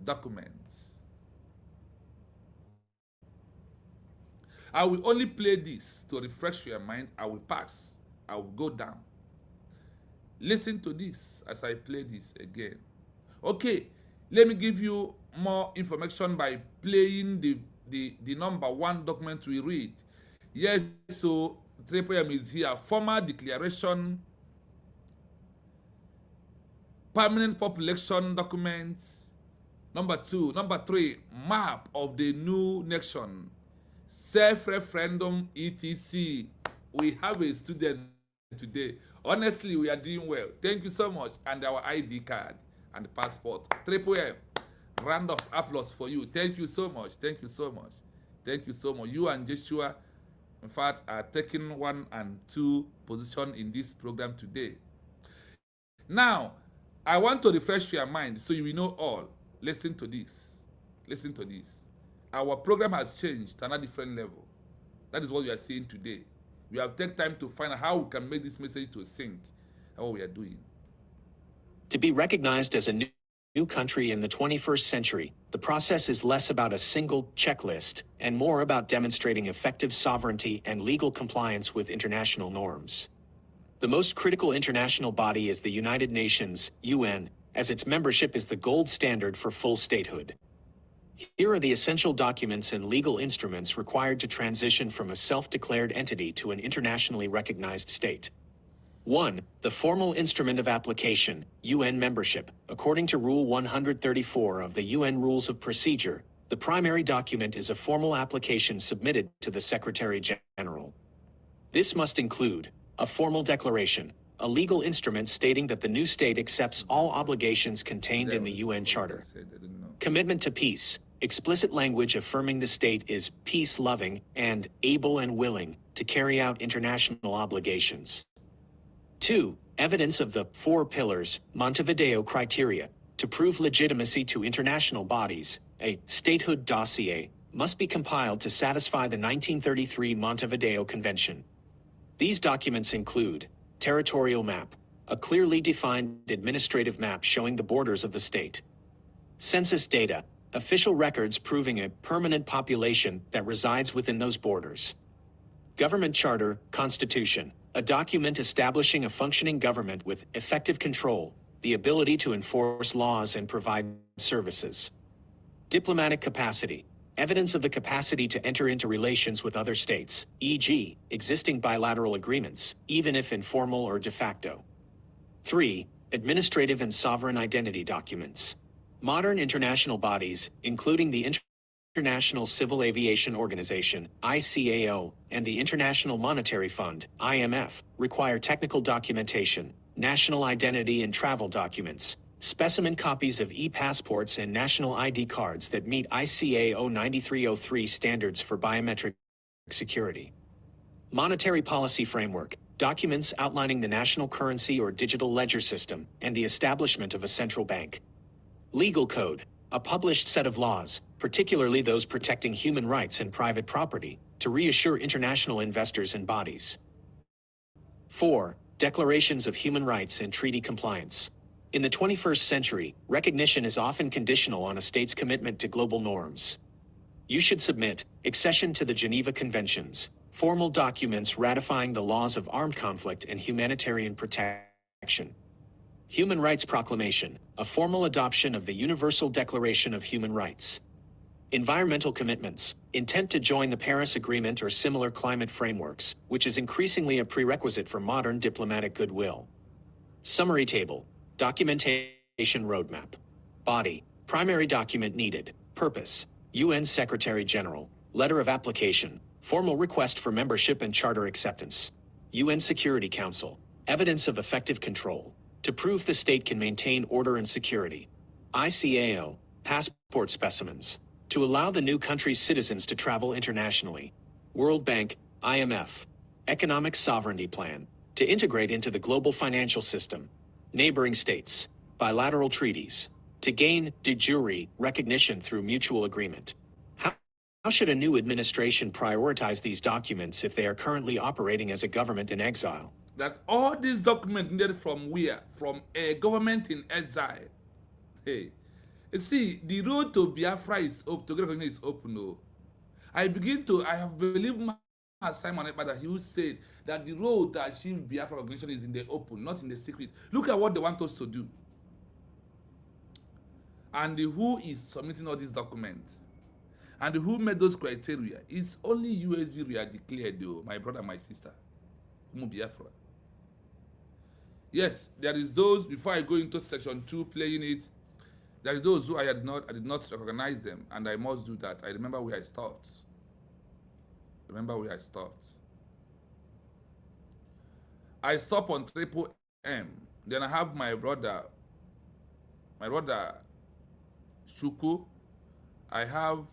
A: documents. I will only play this to refresh your mind. I will pass. I will go down. Listen to this as I play this again. Okay, let me give you more information by playing the number 1 document we read. Yes, so 3PM is here. Formal declaration, permanent population documents. Number 2. Number 3, map of the new nation. Self-referendum, etc. We have a student today. Honestly, we are doing well. Thank you so much. And our ID card and the passport. 3PM. Round of applause for you. Thank you so much. Thank you so much. Thank you so much. You and Joshua, in fact, are taking 1 and 2 position in this program today. Now, I want to refresh your mind so you will know all. Listen to this. Listen to this. Our program has changed to another different level. That is what we are seeing today. We have taken time to find out how we can make this message to sync what we are doing.
B: To be recognized as a new country in the 21st century, the process is less about a single checklist and more about demonstrating effective sovereignty and legal compliance with international norms. The most critical international body is the United Nations, UN, as its membership is the gold standard for full statehood. Here are the essential documents and legal instruments required to transition from a self-declared entity to an internationally recognized state. 1. The formal instrument of application, UN membership. According to Rule 134 of the UN Rules of Procedure, the primary document is a formal application submitted to the Secretary General. This must include a formal declaration, a legal instrument stating that the new state accepts all obligations contained in the UN Charter. Commitment to peace, explicit language affirming the state is peace-loving and able and willing to carry out international obligations. 2. Evidence of the 4 pillars, Montevideo criteria, to prove legitimacy to international bodies. A statehood dossier must be compiled to satisfy the 1933 Montevideo Convention. These documents include territorial map, a clearly defined administrative map showing the borders of the state. Census data, official records proving a permanent population that resides within those borders. Government charter, constitution, a document establishing a functioning government with effective control, the ability to enforce laws and provide services. Diplomatic capacity, evidence of the capacity to enter into relations with other states, e.g., existing bilateral agreements, even if informal or de facto. 3. Administrative and sovereign identity documents. Modern international bodies, including the International Civil Aviation Organization, ICAO, and the International Monetary Fund, IMF, require technical documentation, national identity and travel documents, specimen copies of e-passports and national ID cards that meet ICAO 9303 standards for biometric security. Monetary policy framework, documents outlining the national currency or digital ledger system and the establishment of a central bank. Legal code, a published set of laws, particularly those protecting human rights and private property, to reassure international investors and bodies. 4. Declarations of human rights and treaty compliance. In the 21st century, recognition is often conditional on a state's commitment to global norms. You should submit accession to the Geneva Conventions, formal documents ratifying the laws of armed conflict and humanitarian protection. Human Rights Proclamation, a formal adoption of the Universal Declaration of Human Rights. Environmental commitments, intent to join the Paris Agreement or similar climate frameworks, which is increasingly a prerequisite for modern diplomatic goodwill. Summary table, documentation roadmap. Body, primary document needed. Purpose, UN Secretary General, letter of application, formal request for membership and charter acceptance. UN Security Council, evidence of effective control, to prove the state can maintain order and security. ICAO, passport specimens, to allow the new country's citizens to travel internationally. World Bank, IMF, economic sovereignty plan, to integrate into the global financial system. Neighboring states, bilateral treaties, to gain de jure recognition through mutual agreement. How should a new administration prioritize these documents if they are currently operating as a government in exile?
A: That all these documents needed from where? From a government in exile. Hey, you see, the road to Biafra is open, to recognition is open. No, I have believed Simon that he said that the road to achieve Biafra recognition is in the open, not in the secret. Look at what they want us to do. And who is submitting all these documents? And who made those criteria? It's only USB we are declared, though, my brother, my sister. Biafra. Yes, there is those, before I go into section 2 playing it, there is those who I did not recognize them, and I must do that. I remember where I stopped. I stop on triple M. Then I have my brother Shuku. I have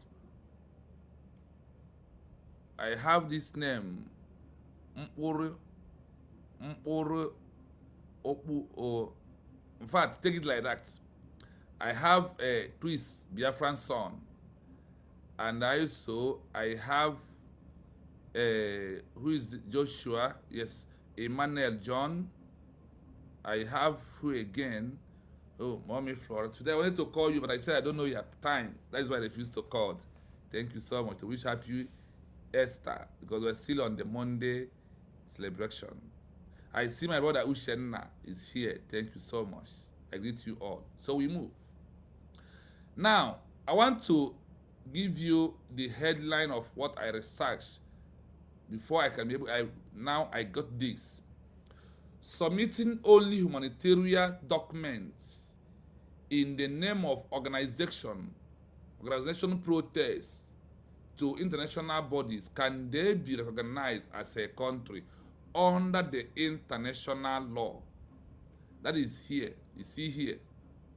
A: this name, Mpuru Opu, or in fact, take it like that. I have a Twist Biafran son, and I have who is Joshua? Yes, Emmanuel John. I have who again? Oh, Mommy Flora. Today I wanted to call you, but I said I don't know your time. That's why I refused to call. Thank you so much. To wish happy Esther, because we're still on the Monday celebration. I see my brother Ushenna is here. Thank you so much. I greet you all. So we move. Now, I want to give you the headline of what I researched before I can be able. Now I got this. Submitting only humanitarian documents in the name of organization protests to international bodies, can they be recognized as a country under the international law? That is here. You see here.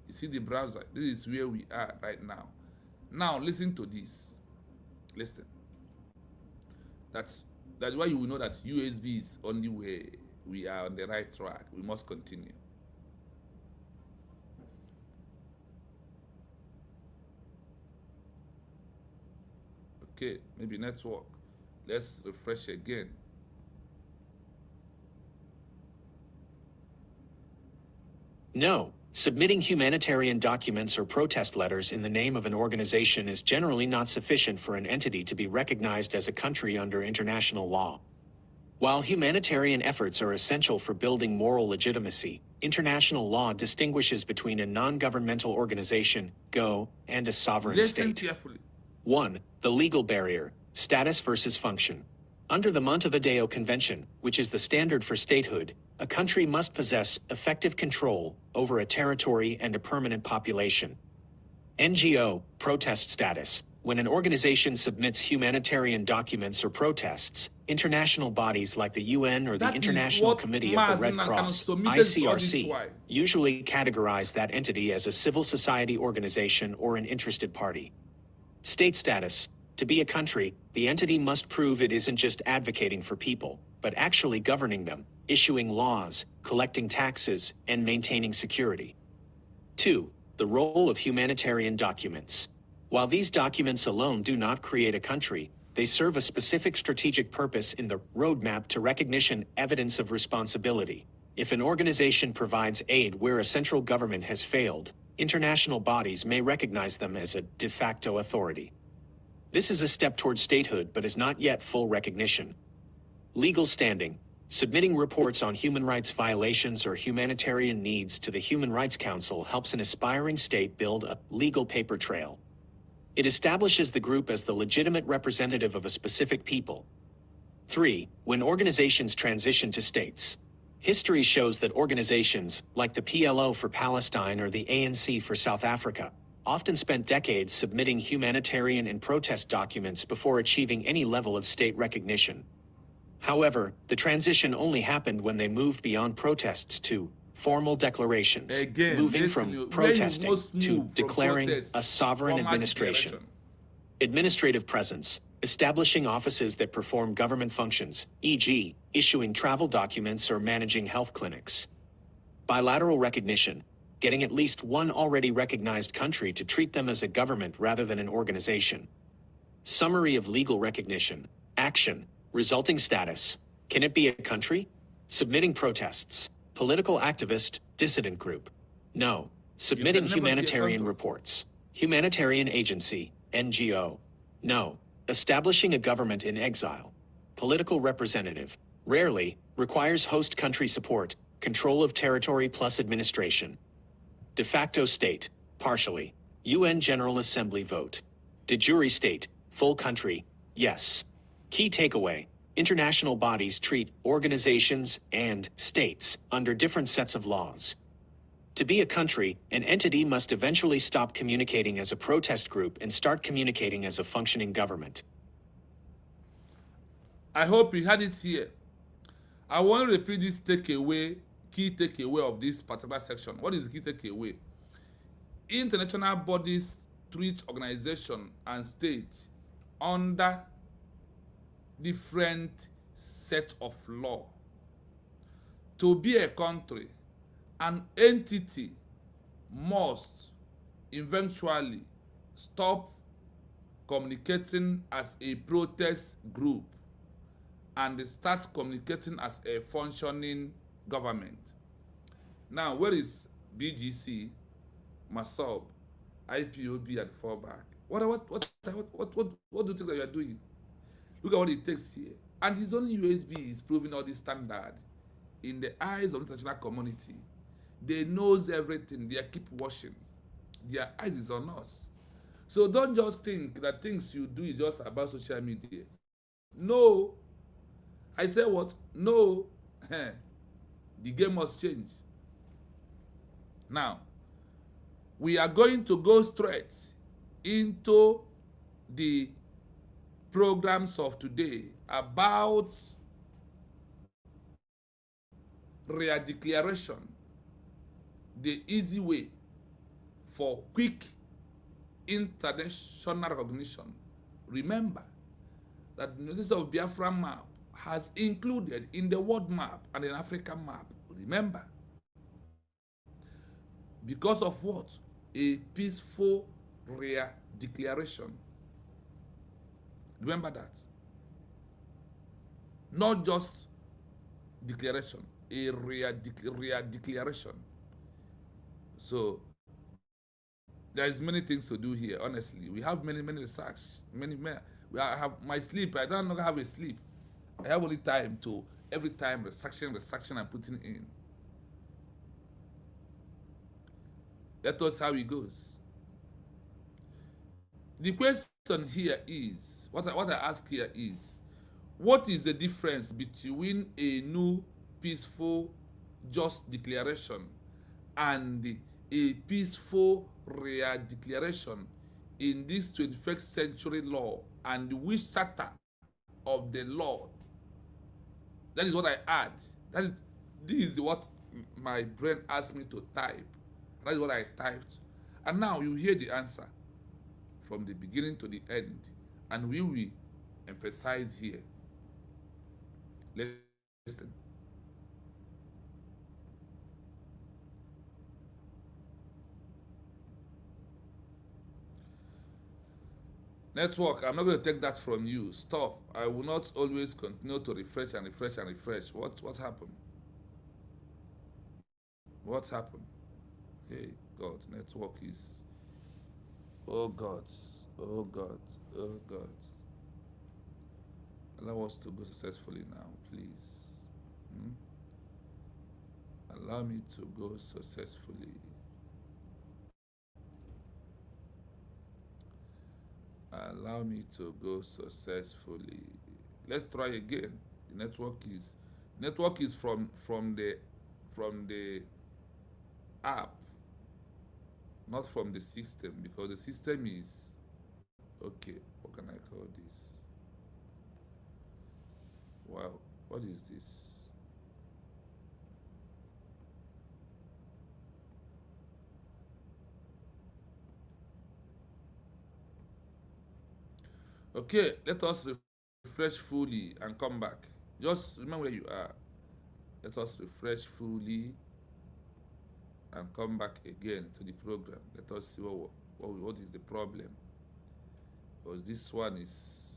A: You see the browser. This is where we are right now. Now listen to this. Listen. That's why you will know that USB is only way we are on the right track. We must continue. Okay, maybe network. Let's refresh again.
B: No, submitting humanitarian documents or protest letters in the name of an organization is generally not sufficient for an entity to be recognized as a country under international law. While humanitarian efforts are essential for building moral legitimacy, international law distinguishes between a non-governmental organization, GO, and a sovereign
A: Listen
B: state.
A: carefully.
B: 1. The legal barrier, status versus function. Under the Montevideo Convention, which is the standard for statehood, a country must possess effective control over a territory and a permanent population. NGO, protest status. When an organization submits humanitarian documents or protests, international bodies like the UN or the International Committee of the Red Cross, ICRC, usually categorize that entity as a civil society organization or an interested party. State status. To be a country, the entity must prove it isn't just advocating for people, but actually governing them, issuing laws, collecting taxes, and maintaining security. 2. The role of humanitarian documents. While these documents alone do not create a country, they serve a specific strategic purpose in the roadmap to recognition, evidence of responsibility. If an organization provides aid where a central government has failed, international bodies may recognize them as a de facto authority. This is a step toward statehood but is not yet full recognition. Legal standing. Submitting reports on human rights violations or humanitarian needs to the Human Rights Council helps an aspiring state build a legal paper trail. It establishes the group as the legitimate representative of a specific people. 3. When organizations transition to states. History shows that organizations, like the PLO for Palestine or the ANC for South Africa, often spent decades submitting humanitarian and protest documents before achieving any level of state recognition. However, the transition only happened when they moved beyond protests to formal declarations, moving from protesting to declaring a sovereign administration. Administrative presence, establishing offices that perform government functions, e.g., issuing travel documents or managing health clinics. Bilateral recognition, getting at least one already recognized country to treat them as a government rather than an organization. Summary of legal recognition. Action. Resulting status. Can it be a country? Submitting protests. Political activist, dissident group. No. Submitting humanitarian reports. Humanitarian agency, NGO. No. Establishing a government in exile. Political representative. Rarely. Requires host country support. Control of territory plus administration. De facto state. Partially. UN General Assembly vote. De jure state. Full country. Yes. Key takeaway. International bodies treat organizations and states under different sets of laws. To be a country, an entity must eventually stop communicating as a protest group and start communicating as a functioning government.
A: I hope you had it here. I want to repeat this takeaway, key takeaway of this particular section. What is the key takeaway? International bodies treat organization and states under different set of law. To be a country, an entity must eventually stop communicating as a protest group and start communicating as a functioning government. Now, where is BGC, Massob, Ipob, and Fallback? What do you think that you are doing? Look at what it takes here. And his only USB is proving all this standard in the eyes of the international community. They knows everything. They keep watching. Their eyes is on us. So don't just think that things you do is just about social media. No. I say what? No. The game must change. Now, we are going to go straight into the programs of today about re-declaration, the easy way for quick international recognition. Remember that the University of Biafra map has included in the world map and an African map. Remember, because of what? A peaceful re-declaration. Remember that. Not just declaration, a re-declaration. So there is many things to do here. Honestly, we have many research, many. I have my sleep. I don't have a sleep. I have only time to every time researching and putting in. Let us see how it goes. The question here is, what I ask here is, what is the difference between a new peaceful just declaration and a peaceful re-declaration in this 21st century law, and which chapter of the law? That is what I add. This is what my brain asked me to type. That is what I typed. And now you hear the answer from the beginning to the end. And we will emphasize here. Listen. Network, I'm not going to take that from you. Stop. I will not always continue to refresh and refresh and refresh. What's happened? What's happened? Hey, God, network is... Oh, God. Oh, God. Oh, God. Allow us to go successfully now, please. Allow me to go successfully. Allow me to go successfully. Let's try again. The network is from the app, not from the system, because the system is okay. What can I call this? Wow, what is this? Okay, let us refresh fully and come back. Just remember where you are. Let us refresh fully and come back again to the program. Let us see what is the problem. Because this one is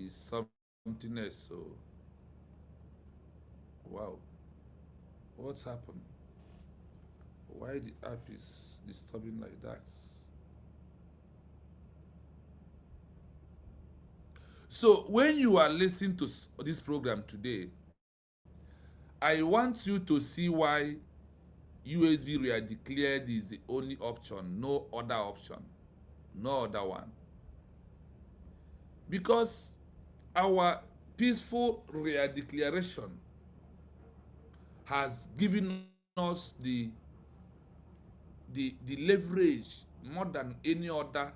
A: something else. So, wow, what's happened? Why the app is disturbing like that? So when you are listening to this program today, I want you to see why USB re-declared is the only option, no other option, no other one. Because our peaceful declaration has given us the leverage more than any other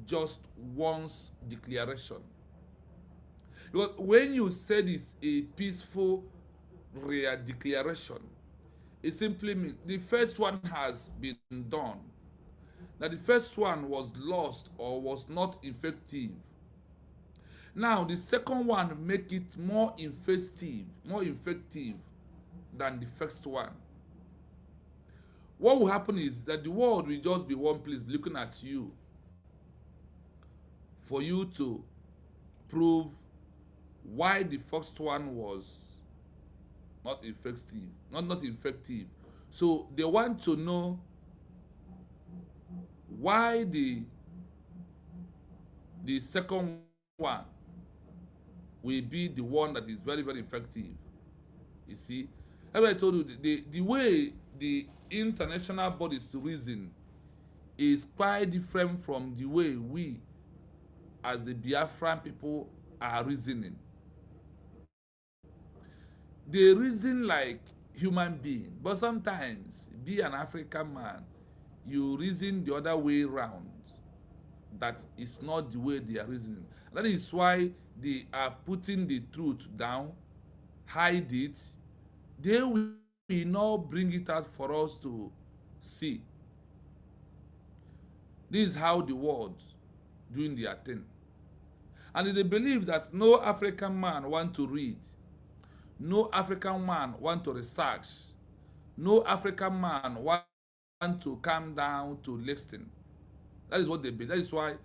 A: just once declaration. Because when you said it's a peaceful declaration, it simply means the first one has been done. Now the first one was lost or was not effective. Now the second one make it more effective than the first one. What will happen is that the world will just be one place looking at you for you to prove why the first one was not effective. Not effective. So they want to know why the second one will be the one that is very, very effective. You see, as I told you, the way the international bodies reason is quite different from the way we, as the Biafran people, are reasoning. They reason like human being, but sometimes, be an African man, you reason the other way around. That is not the way they are reasoning. That is why they are putting the truth down, hide it. They will not bring it out for us to see. This is how the world doing their thing. And they believe that no African man want to read, no African man want to research, no African man want to come down to listen. That is what they believe. That is why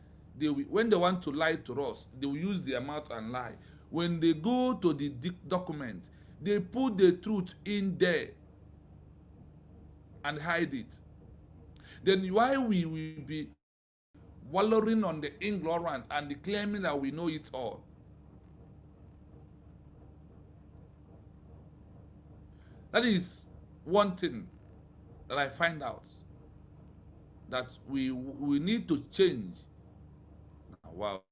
A: when they want to lie to us, they will use their mouth and lie. When they go to the document, they put the truth in there and hide it. Then why we will be wallowing on the ignorance and claiming that we know it all? That is one thing that I find out, that we need to change. Wow,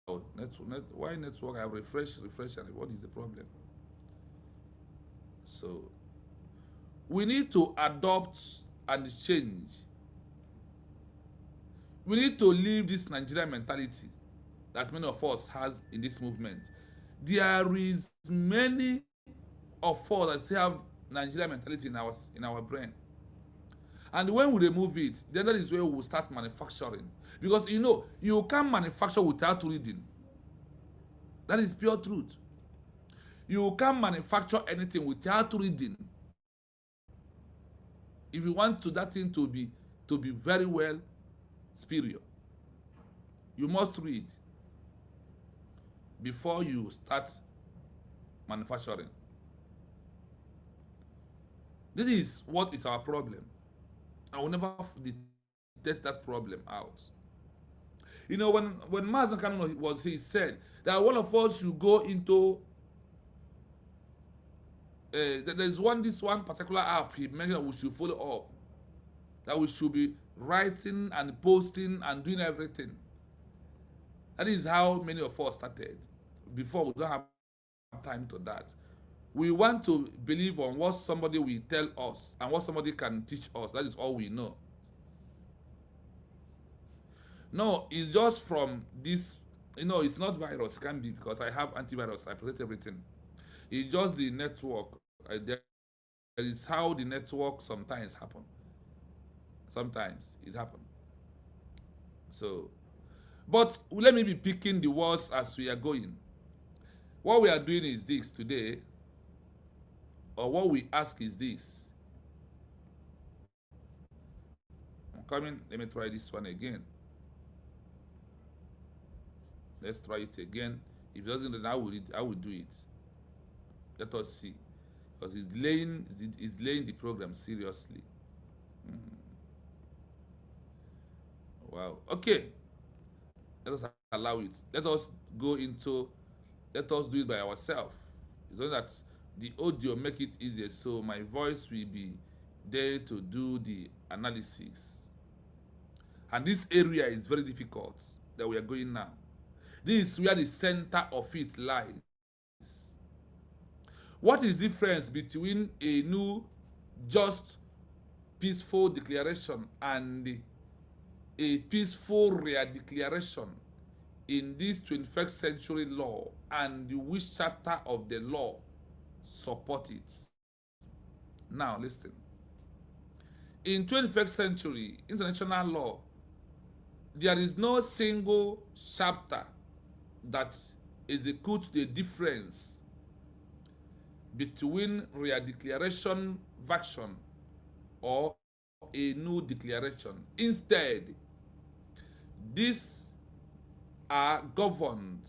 A: why network? I have refresh, and what is the problem? So we need to adopt and change. We need to leave this Nigerian mentality that many of us has in this movement. There is many of us that still have Nigerian mentality in our brain. And when we remove it, then that is where we will start manufacturing. Because you can't manufacture without reading. That is pure truth. You can't manufacture anything without reading. If you want that thing to be very well superior, you must read before you start manufacturing. This is what is our problem. I will never detect that problem out. When Massob was, he said that all of us should go into there's this one particular app he mentioned that we should follow up, that we should be writing and posting and doing everything. That is how many of us started. Before, we don't have time to that. We want to believe on what somebody will tell us and what somebody can teach us. That is all we know. No, it's just from this, it's not virus. It can be because I have antivirus. I protect everything. It's just the network. There is how the network sometimes happen. Sometimes it happens. So, but let me be picking the words as we are going. What we are doing is this today, or what we ask is this. I'm coming. Let me try this one again. Let's try it again. If it doesn't, then I will do it. Let us see. Because it's delaying the program seriously. Wow. Okay. Let us allow it. Let us do it by ourselves. It's not that the audio make it easier, so my voice will be there to do the analysis. And this area is very difficult that we are going now. This is where the center of it lies. What is the difference between a new, just, peaceful declaration and a peaceful re-declaration in this 21st century law, and which chapter of the law support it? Now listen. In 21st century international law, there is no single chapter that executes the difference between re-declaration version or a new declaration. Instead, these are governed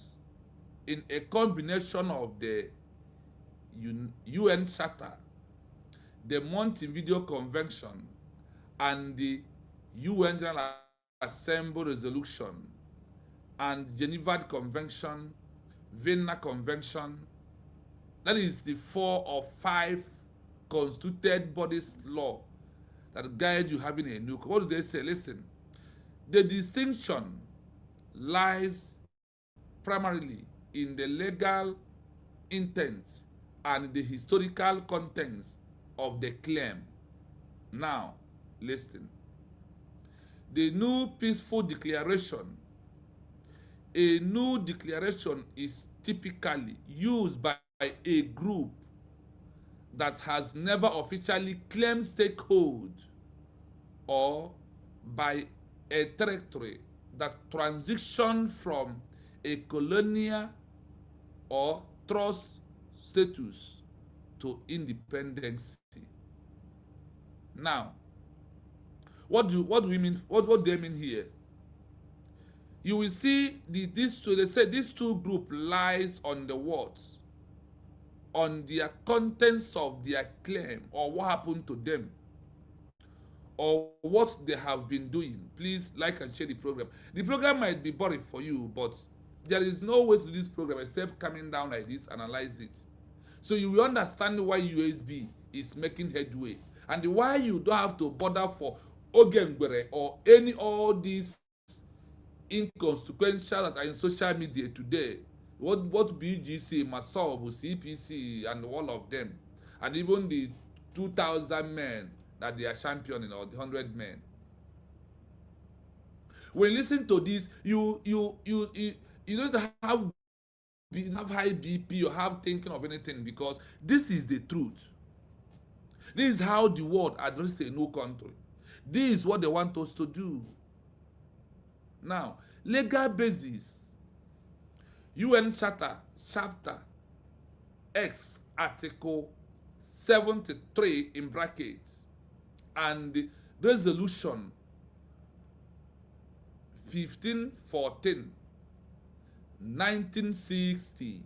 A: in a combination of the UN Charter, the Montevideo Convention, and the UN General Assembly Resolution, and Geneva Convention, Vienna Convention. That is the 4 or 5 constituted bodies law that guide you having a nuke. What do they say? Listen, the distinction lies primarily in the legal intent and the historical contents of the claim. Now, listen. The new peaceful declaration. A new declaration is typically used by a group that has never officially claimed stakehold, or by a territory that transitioned from a colonial or trust status to independence. Now, what do we mean? What do they mean here? You will see they say these two groups lies on the words, on their contents of their claim, or what happened to them, or what they have been doing. Please like and share the program. The program might be boring for you, but there is no way to do this program except coming down like this, analyze it. So you will understand why USB is making headway, and why you don't have to bother for Ogengbere or any all these inconsequential that are in social media today. What BGC, Massob, CPC, and all of them, and even the 2,000 men that they are championing, or the 100 men. When you listen to this, you don't have high BP or have thinking of anything, because this is the truth. This is how the world addresses a new country. This is what they want us to do. Now, legal basis. UN Charter, Chapter X, Article 73 in brackets, and Resolution 1514, 1960.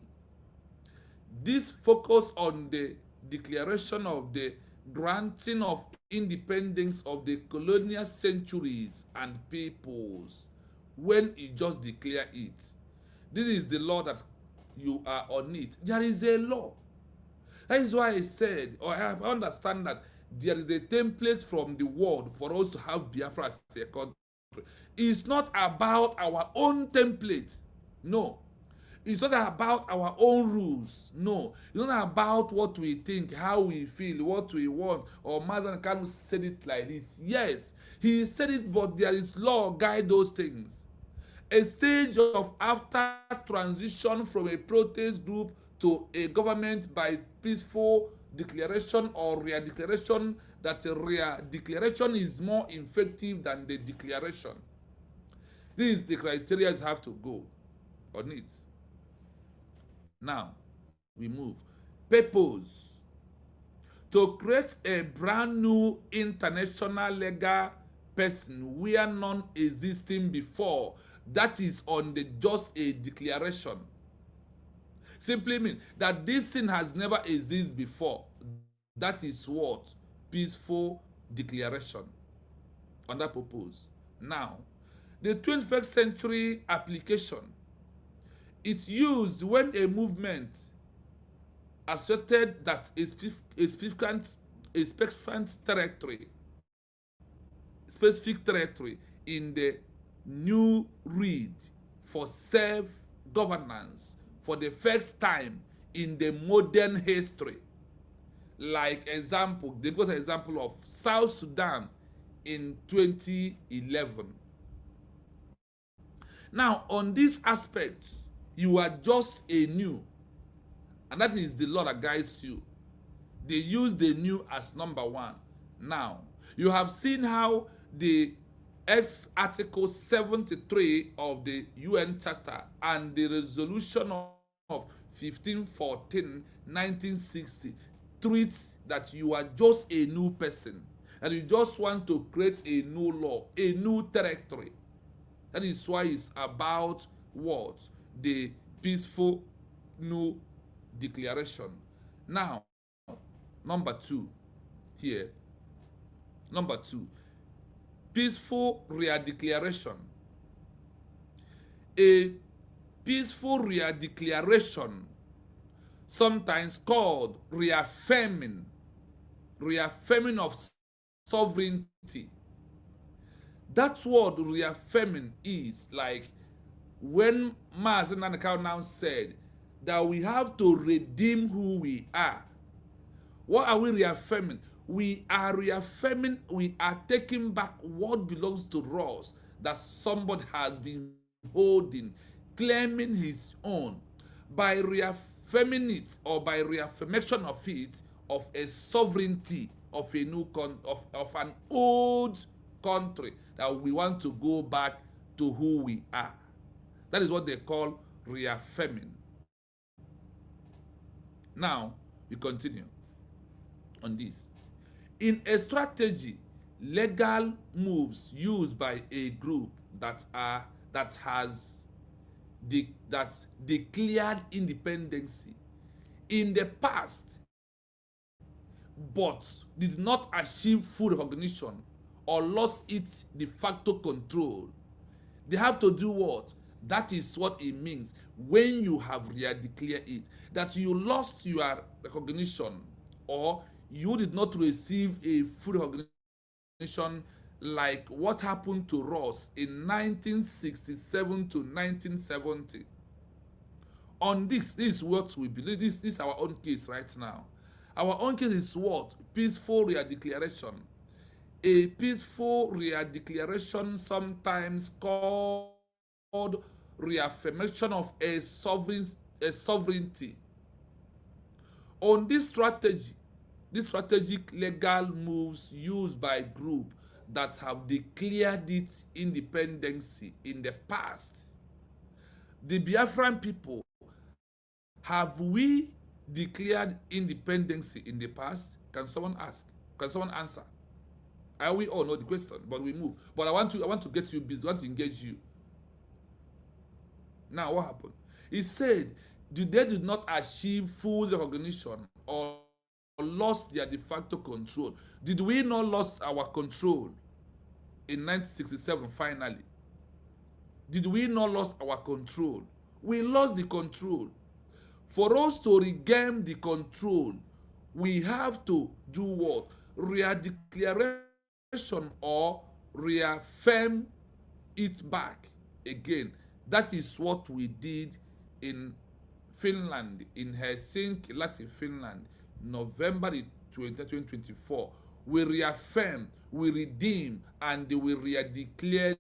A: This focus on the declaration of the granting of independence of the colonial centuries and peoples when you just declare it. This is the law that you are on it. There is a law. That is why I said, or I understand that there is a template from the world for us to have Biafra as a country. It's not about our own template. No. It's not about our own rules. No. It's not about what we think, how we feel, what we want. Or Mazan Kanu said it like this. Yes, he said it, but there is law guide those things. A stage of after transition from a protest group to a government by peaceful declaration or re-declaration, that a re-declaration is more effective than the declaration. This is the criteria you have to go on it. Now, we move. Purpose. To create a brand new international legal person where none existing before. That is on the just a declaration. Simply means that this thing has never existed before. That is what? Peaceful declaration. On that purpose. Now, the 21st century application. It's used when a movement asserted that a specific territory in the new read for self governance for the first time in the modern history. Like example, they got an example of South Sudan in 2011. Now, on this aspect, you are just a new, and that is the law that guides you. They use the new as number one. Now, you have seen how the Article 73 of the UN Charter and the resolution of 1514, 1960 treats that you are just a new person and you just want to create a new law, a new territory. That is why it's about what? The peaceful new declaration. Now, number two here. Number two, peaceful re-declaration. A peaceful re-declaration, sometimes called reaffirming of sovereignty. That word reaffirming is like when Mazen Nanakau now said that we have to redeem who we are. What are we reaffirming? We are reaffirming, we are taking back what belongs to us that somebody has been holding, claiming his own, by reaffirming it or by reaffirmation of it, of a sovereignty of a new of an old country, that we want to go back to who we are. That is what they call reaffirming. Now, we continue on this. In a strategy, legal moves used by a group that has declared independence in the past but did not achieve full recognition or lost its de facto control, they have to do what? That is what it means when you have re-declared it, that you lost your recognition or you did not receive a full recognition, like what happened to us in 1967 to 1970. On this is what we believe. This is our own case right now. Our own case is what? Peaceful re-declaration. A peaceful re-declaration, sometimes called reaffirmation of a sovereignty. On this strategy, these strategic legal moves used by groups that have declared its independence in the past. The Biafran people, have we declared independence in the past? Can someone ask? Can someone answer? I we all know the question, but we move. But I want to get you busy. I want to engage you. Now, what happened? He said, they did not achieve full recognition or lost their de facto control. Did we not lose our control in 1967 finally? Did we not lose our control? We lost the control. For us to regain the control, we have to do what? Re-declaration or reaffirm it back again. That is what we did in Finland, in Helsinki, Latin Finland, November 2024. We reaffirmed, we redeemed, and we re-declared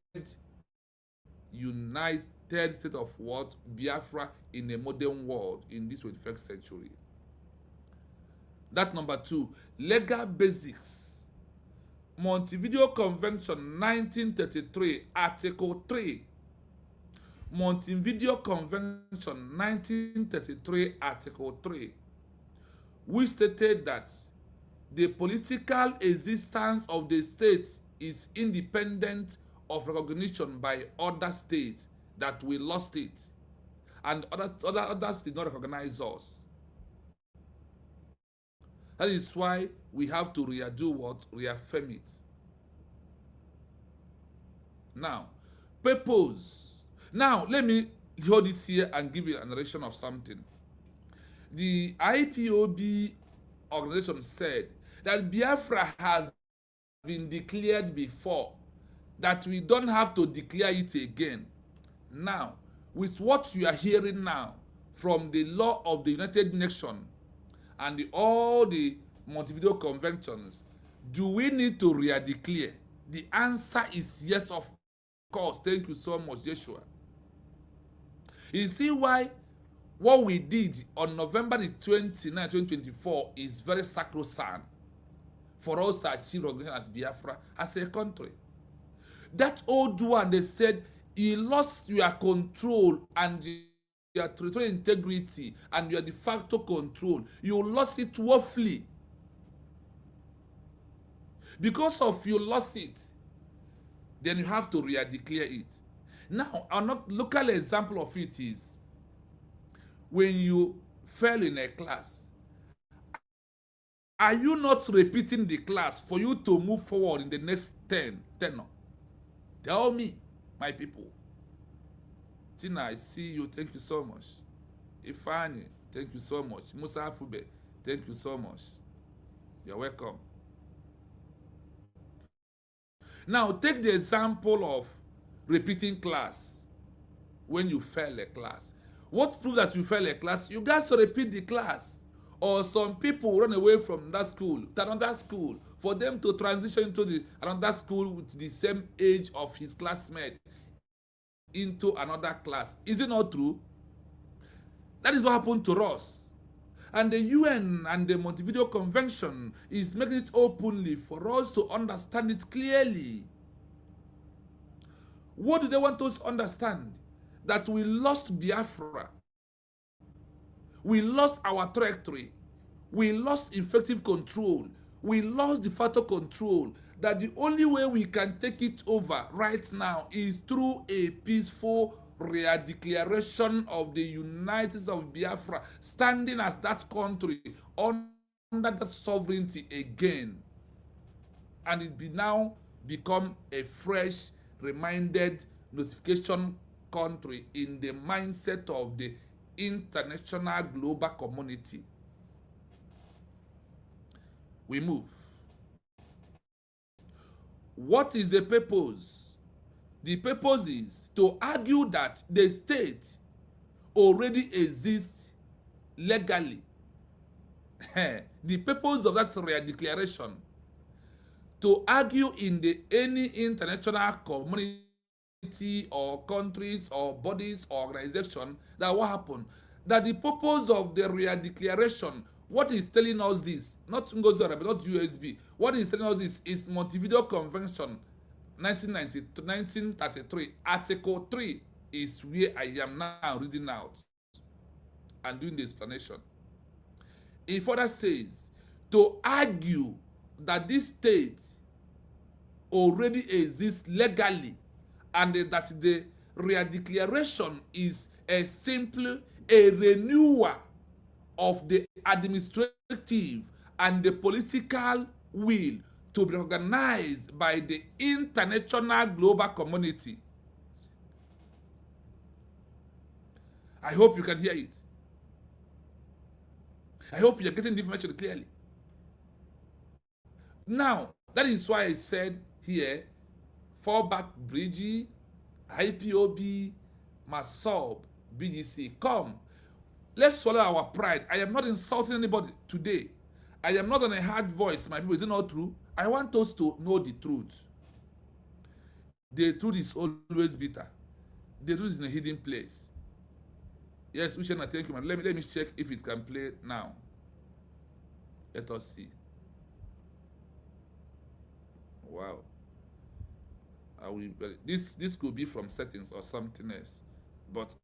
A: United States of what? Biafra in a modern world in this 21st century. That number two, legal basics. Montevideo Convention 1933, Article 3. Montevideo Convention 1933, Article 3, which stated that the political existence of the state is independent of recognition by other states, that we lost it, and others did not recognize us. That is why we have to redo what? Reaffirm it. Now, purpose. Now, let me hold it here and give you a narration of something. The IPOB organization said that Biafra has been declared before, that we don't have to declare it again. Now, with what you are hearing now from the law of the United Nations and all the Montevideo Conventions, do we need to re-declare? The answer is yes, of course. Thank you so much, Joshua. You see why what we did on November the 29th, 2024 is very sacrosanct for us to achieve recognition as Biafra, as a country. That old one, they said, he lost your control and your territorial integrity and your de facto control. You lost it woefully. Because of you lost it, then you have to re-declare it. Now, a local example of it is when you fail in a class. Are you not repeating the class for you to move forward in the next 10? Tell me, my people. Tina, I see you. Thank you so much. Ifani, thank you so much. Musa Afube, thank you so much. You're welcome. Now, take the example of repeating class when you fail a class. What proves that you fail a class? You got to repeat the class. Or some people run away from that school to another school for them to transition into another school with the same age of his classmate into another class. Is it not true? That is what happened to us. And the UN and the Montevideo Convention is making it openly for us to understand it clearly. What do they want us to understand? That we lost Biafra. We lost our trajectory. We lost effective control. We lost de facto control. That the only way we can take it over right now is through a peaceful re-declaration of the United States of Biafra, standing as that country under that sovereignty again. And it now become a fresh, reminded notification country in the mindset of the international global community. We move. What is the purpose? The purpose is to argue that the state already exists legally. The purpose of that re-declaration, to argue in any international community or countries or bodies or organization that what happened, that the purpose of the re-declaration, what is telling us this, not Ngozi but not USB, what is telling us this is Montevideo Convention 1933, Article 3 is where I am now reading out and doing the explanation. It further says, to argue that this state already exists legally and that the re-declaration is a simple renewal of the administrative and the political will to be recognized by the international global community. I hope you can hear it. I hope you're getting the information clearly. Now, that is why I said here, Fallback, Brgie, Ipob, Massob, BGC, come. Let's swallow our pride. I am not insulting anybody today. I am not on a hard voice, my people. Is it not true? I want us to know the truth. The truth is always bitter. The truth is in a hidden place. Yes, Ushena, thank you, man. Let me check if it can play now. Let us see. Wow. This could be from settings or something else. But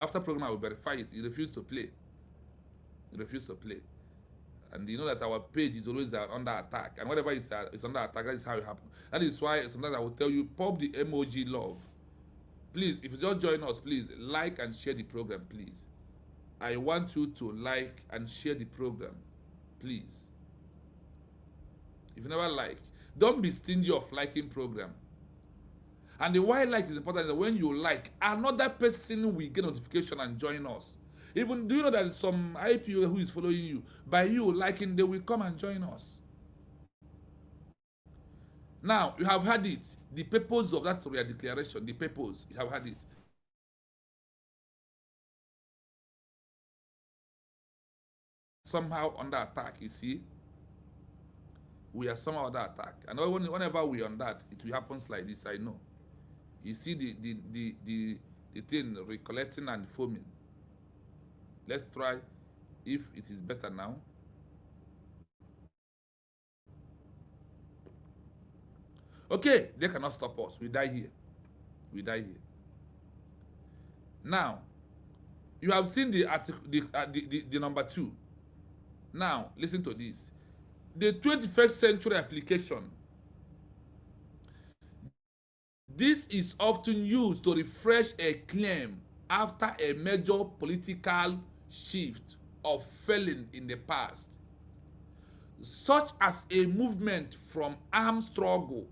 A: after program, I will verify it. It refused to play. It refused to play. And you know that our page is always under attack. And whatever is under attack, that is how it happens. That is why sometimes I will tell you, pop the emoji love. Please, if you just join us, please like and share the program, please. I want you to like and share the program, please. If you never like, don't be stingy of liking program. And the why like is important is that when you like, another person will get notification and join us. Even, do you know that some IPO who is following you, by you liking, they will come and join us. Now, you have had it. The purpose of that declaration, the purpose, you have had it. somehow under attack, you see. We are somehow under attack. And whenever we are on that, it will happen like this, I know. You see the thing recollecting and foaming. Let's try if it is better now. Okay, they cannot stop us. We die here. We die here. Now, you have seen the article, the number 2. Now, listen to this. The 21st century application. This is often used to refresh a claim after a major political shift or failing in the past, such as a movement from armed struggle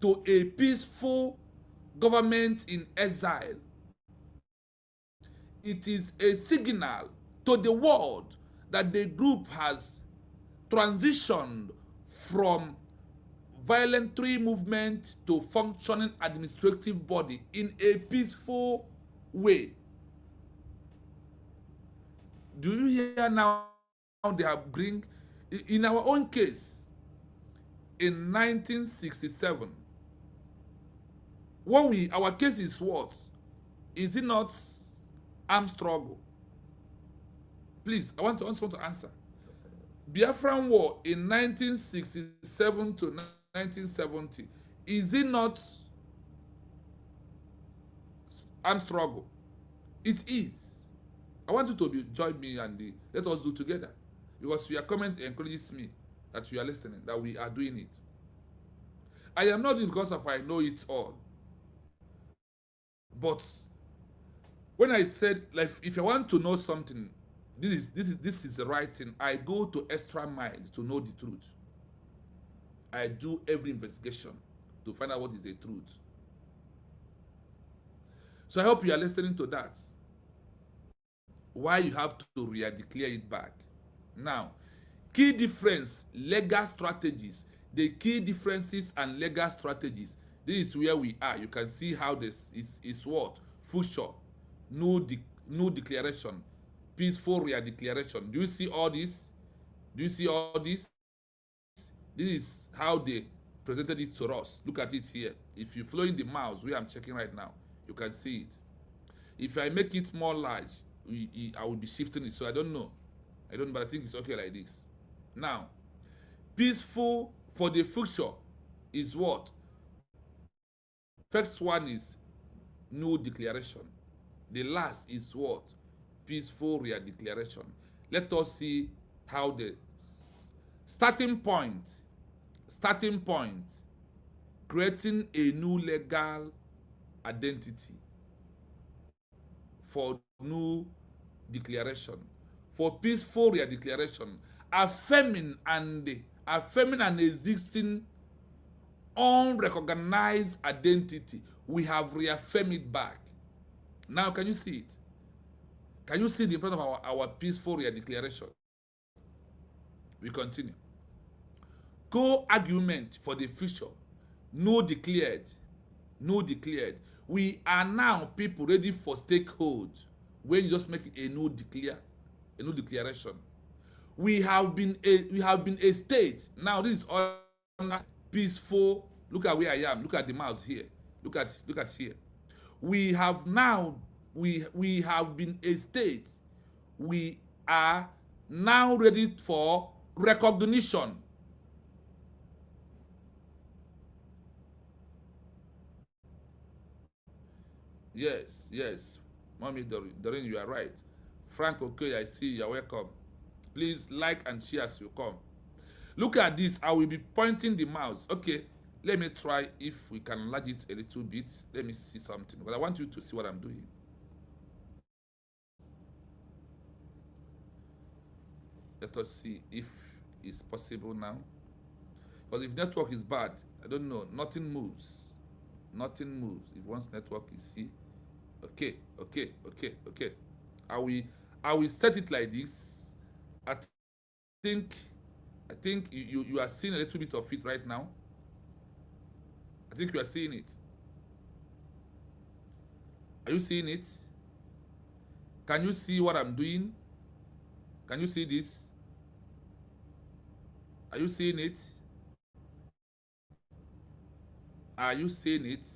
A: to a peaceful government in exile. It is a signal to the world that the group has transitioned from voluntary movement to functioning administrative body in a peaceful way. Do you hear now they have bring, in our own case, in 1967, our case is what? Is it not armed struggle? Please, I want to answer. Biafran War in 1967 to 1970, is it not armed struggle? It is. I want you to join me and let us do together, because your comment encourages me that you are listening, that we are doing it. I am not doing it because of I know it all, but when I said, like, if I want to know something, this is the right thing, I go to extra mile to know the truth. I do every investigation to find out what is the truth. So I hope you are listening to that. Why you have to re-declare it back. Now, key difference, legal strategies. The key differences and legal strategies. This is where we are. You can see how this is what? Future. No declaration. Peaceful re-declaration. Do you see all this? Do you see all this? This is how they presented it to us. Look at it here. If you flow in the mouse, where I'm checking right now, you can see it. If I make it more large, I will be shifting it. So I don't know. But I think it's okay like this. Now, peaceful for the future is what? First one is no declaration. The last is what? Peaceful re-declaration. Let us see how the starting point, creating a new legal identity for new declaration, for peaceful re-declaration, affirming an existing unrecognized identity. We have reaffirmed it back. Now, can you see it? Can you see the importance of our peaceful re-declaration? We continue. Co-argument for the future. No declared. We are now people ready for stakehold when you just make a new declaration. We have been a state. Now this is all peaceful. Look at where I am. Look at the mouse here. Look at here. We have been a state. We are now ready for recognition. Yes. Mommy Doreen, you are right. Frank, okay, I see you. You're welcome. Please like and share as you come. Look at this. I will be pointing the mouse. Okay, let me try if we can enlarge it a little bit. Let me see something, because I want you to see what I'm doing. Let us see if it's possible now. Because if network is bad, I don't know, nothing moves. If one's network is see. Okay. I will set it like this. I think you are seeing a little bit of it right now. I think you are seeing it. Are you seeing it? Can you see what I'm doing? Can you see this? Are you seeing it? Are you seeing it?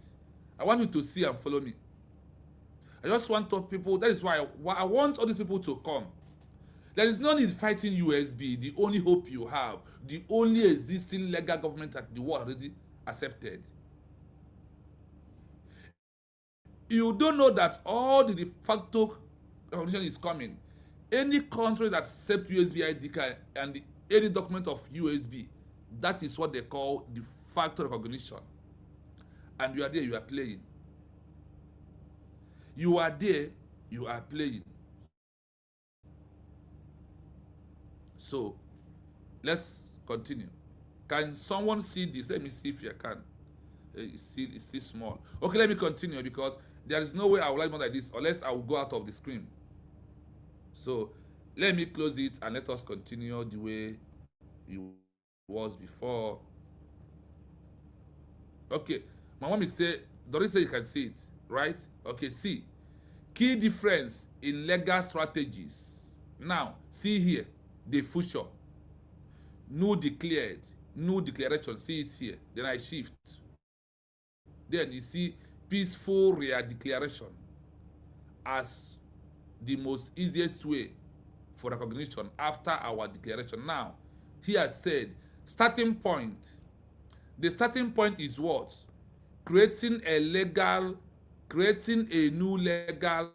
A: I want you to see and follow me. I just want to people, that is why I want all these people to come. There is no need fighting USB, the only hope you have, the only existing legal government that the world already accepted. You don't know that all the de facto recognition is coming. Any country that accepts USB ID card and any document of USB, that is what they call de facto recognition. And you are there, you are playing. You are there, you are playing. So, let's continue. Can someone see this? Let me see if you can. It's still small. Okay, let me continue because there is no way I will like more like this unless I will go out of the screen. So, let me close it and let us continue the way it was before. Okay, my mom is say, Doris say you can see it, right? Okay, see. Key difference in legal strategies. Now, see here, the future. No declared, no declaration, see it here. Then I shift. Then you see peaceful re-declaration as the most easiest way for recognition after our declaration. Now, he has said, starting point. The starting point is what? Creating a new legal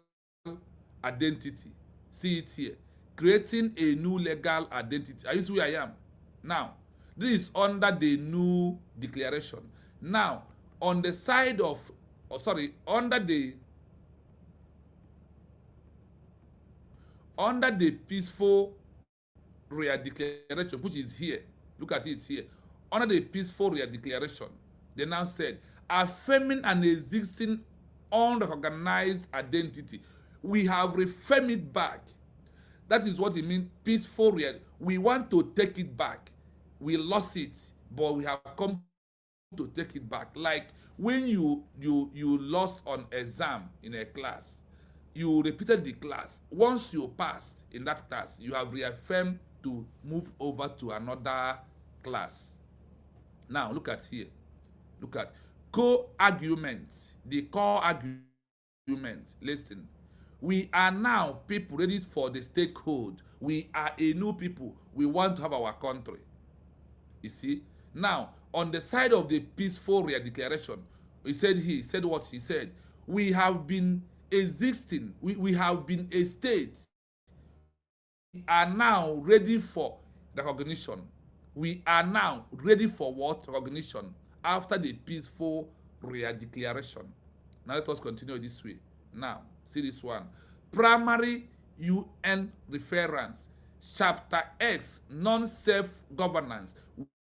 A: identity. See it here. Creating a new legal identity. Are you see where I am? Now, this is under the new declaration. Now, on the side of, under the peaceful re-declaration, which is here. Look at it here. Under the peaceful re-declaration, they now said, affirming an existing unrecognized identity. We have reaffirmed it back. That is what it means, peaceful re. We want to take it back. We lost it, but we have come to take it back. Like when you lost on exam in a class, you repeated the class. Once you passed in that class, you have reaffirmed to move over to another class. Now look at here. Look at co-argument. The core argument. Listen. We are now people ready for the stakehold. We are a new people. We want to have our country. You see? Now, on the side of the peaceful re-declaration, he said what he said. We have been existing. We have been a state. We are now ready for recognition. We are now ready for what? Recognition after the peaceful re-declaration. Now let us continue this way. Now, see this one. Primary UN reference. Chapter X, non-self-governance.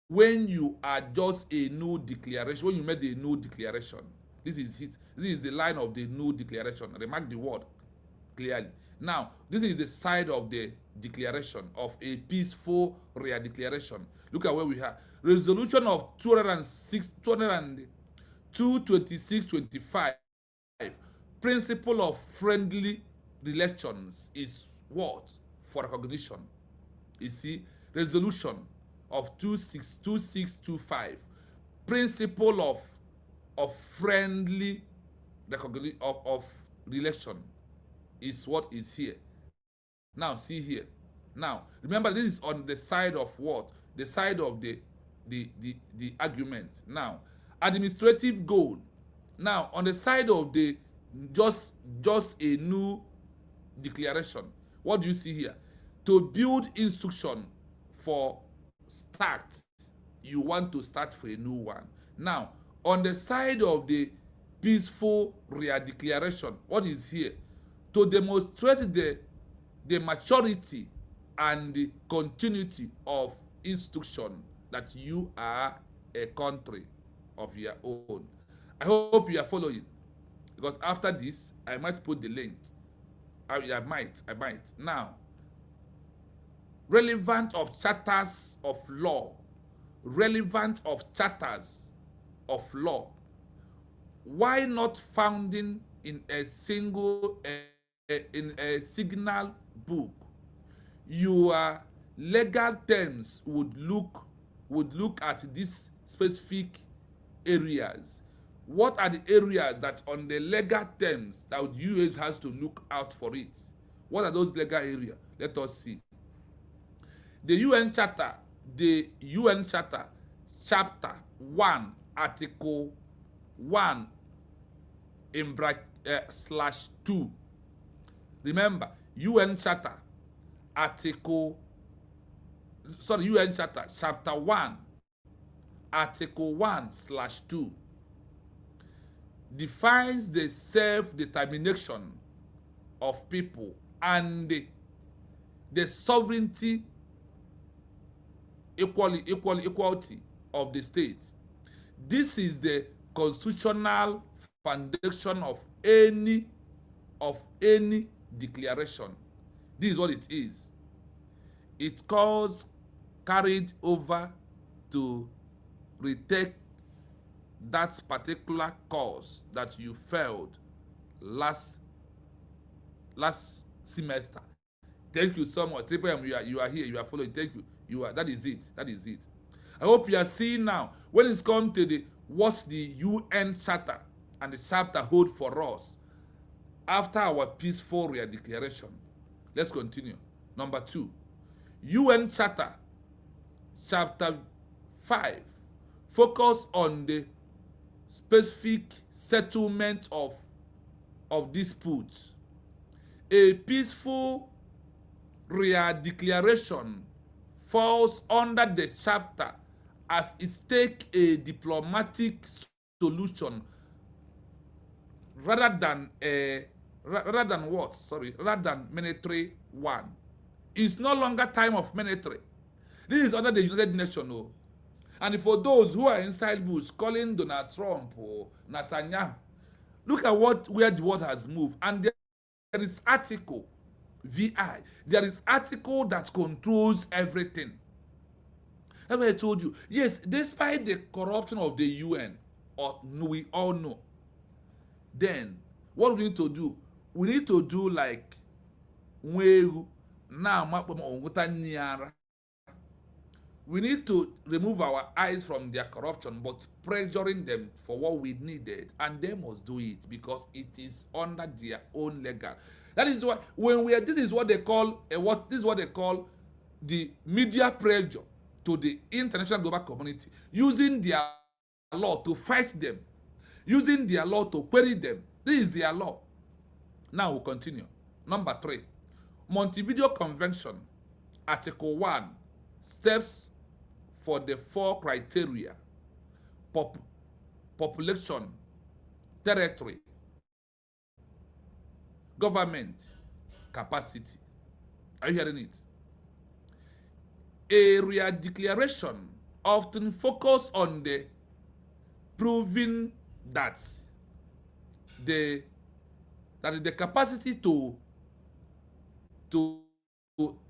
A: When you are just a new declaration, when you made a new declaration. This is it. This is the line of the new declaration. Remark the word clearly. Now, this is the side of the declaration of a peaceful re-declaration. Look at where we have. Resolution of 226-25. Principle of friendly relations is what? For recognition. You see, resolution of 2625. Principle of friendly recognition of relation is what is here. Now see here. Now remember, this is on the side of what? The side of the argument. Now administrative goal. Now on the side of the just a new declaration. What do you see here? To build instruction for start. You want to start for a new one. Now on the side of the peaceful re-declaration, what is here? To demonstrate the maturity and the continuity of instruction that you are a country of your own. I hope you are following, because after this I might put the link. I might. Now, relevant of charters of law. Relevant of charters of law. Why not founding in a single in a signal book? Your legal terms would look would look at these specific areas. What are the areas that on the legal terms that the US has to look out for it? What are those legal areas? Let us see. The UN Charter, Chapter 1, Article 1 in /2. Remember, UN Charter, UN Charter, Chapter 1, Article 1/2 defines the self-determination of people and the sovereignty, equality of the state. This is the constitutional foundation of any declaration. This is what it is. It calls carried over to retake that particular course that you failed last semester. Thank you so much. Triple M, you are here, you are following. Thank you. That is it. I hope you are seeing now when it's come to what the UN Charter and the chapter hold for us after our peaceful declaration. Let's continue. Number 2, UN Charter, Chapter 5, focus on the specific settlement of disputes. A peaceful declaration falls under the chapter as it takes a diplomatic solution rather than military one. It's no longer time of military. This is under the United Nations. And for those who are inside bush calling Donald Trump or Netanyahu, look at where the world has moved. And there is article VI. There is article that controls everything. That's why I told you. Yes, despite the corruption of the UN, we all know. Then what we need to do? We need to do like we need to remove our eyes from their corruption, but pressuring them for what we needed, and they must do it because it is under their own legal. That is why when we are, this is what they call the media pressure to the international global community, using their law to fight them, using their law to query them. This is their law. Now we'll continue. Number 3, Montevideo Convention, Article 1, steps for the 4 criteria: population, territory, government, capacity. Are you hearing it? Area declaration often focus on the proving that the capacity to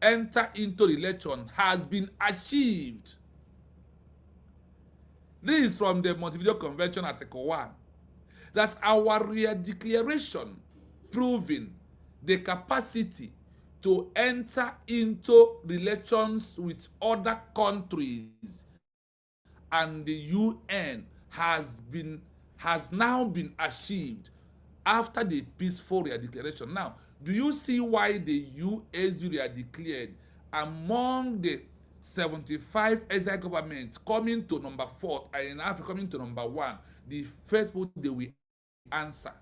A: enter into relation has been achieved. This is from the Montevideo Convention, Article 1. That our real declaration proving the capacity to enter into relations with other countries and the UN has now been achieved after the peaceful declaration. Now, do you see why the US declared among the 75 exile governments coming to number 4 and in Africa coming to number 1, the first people they will answer?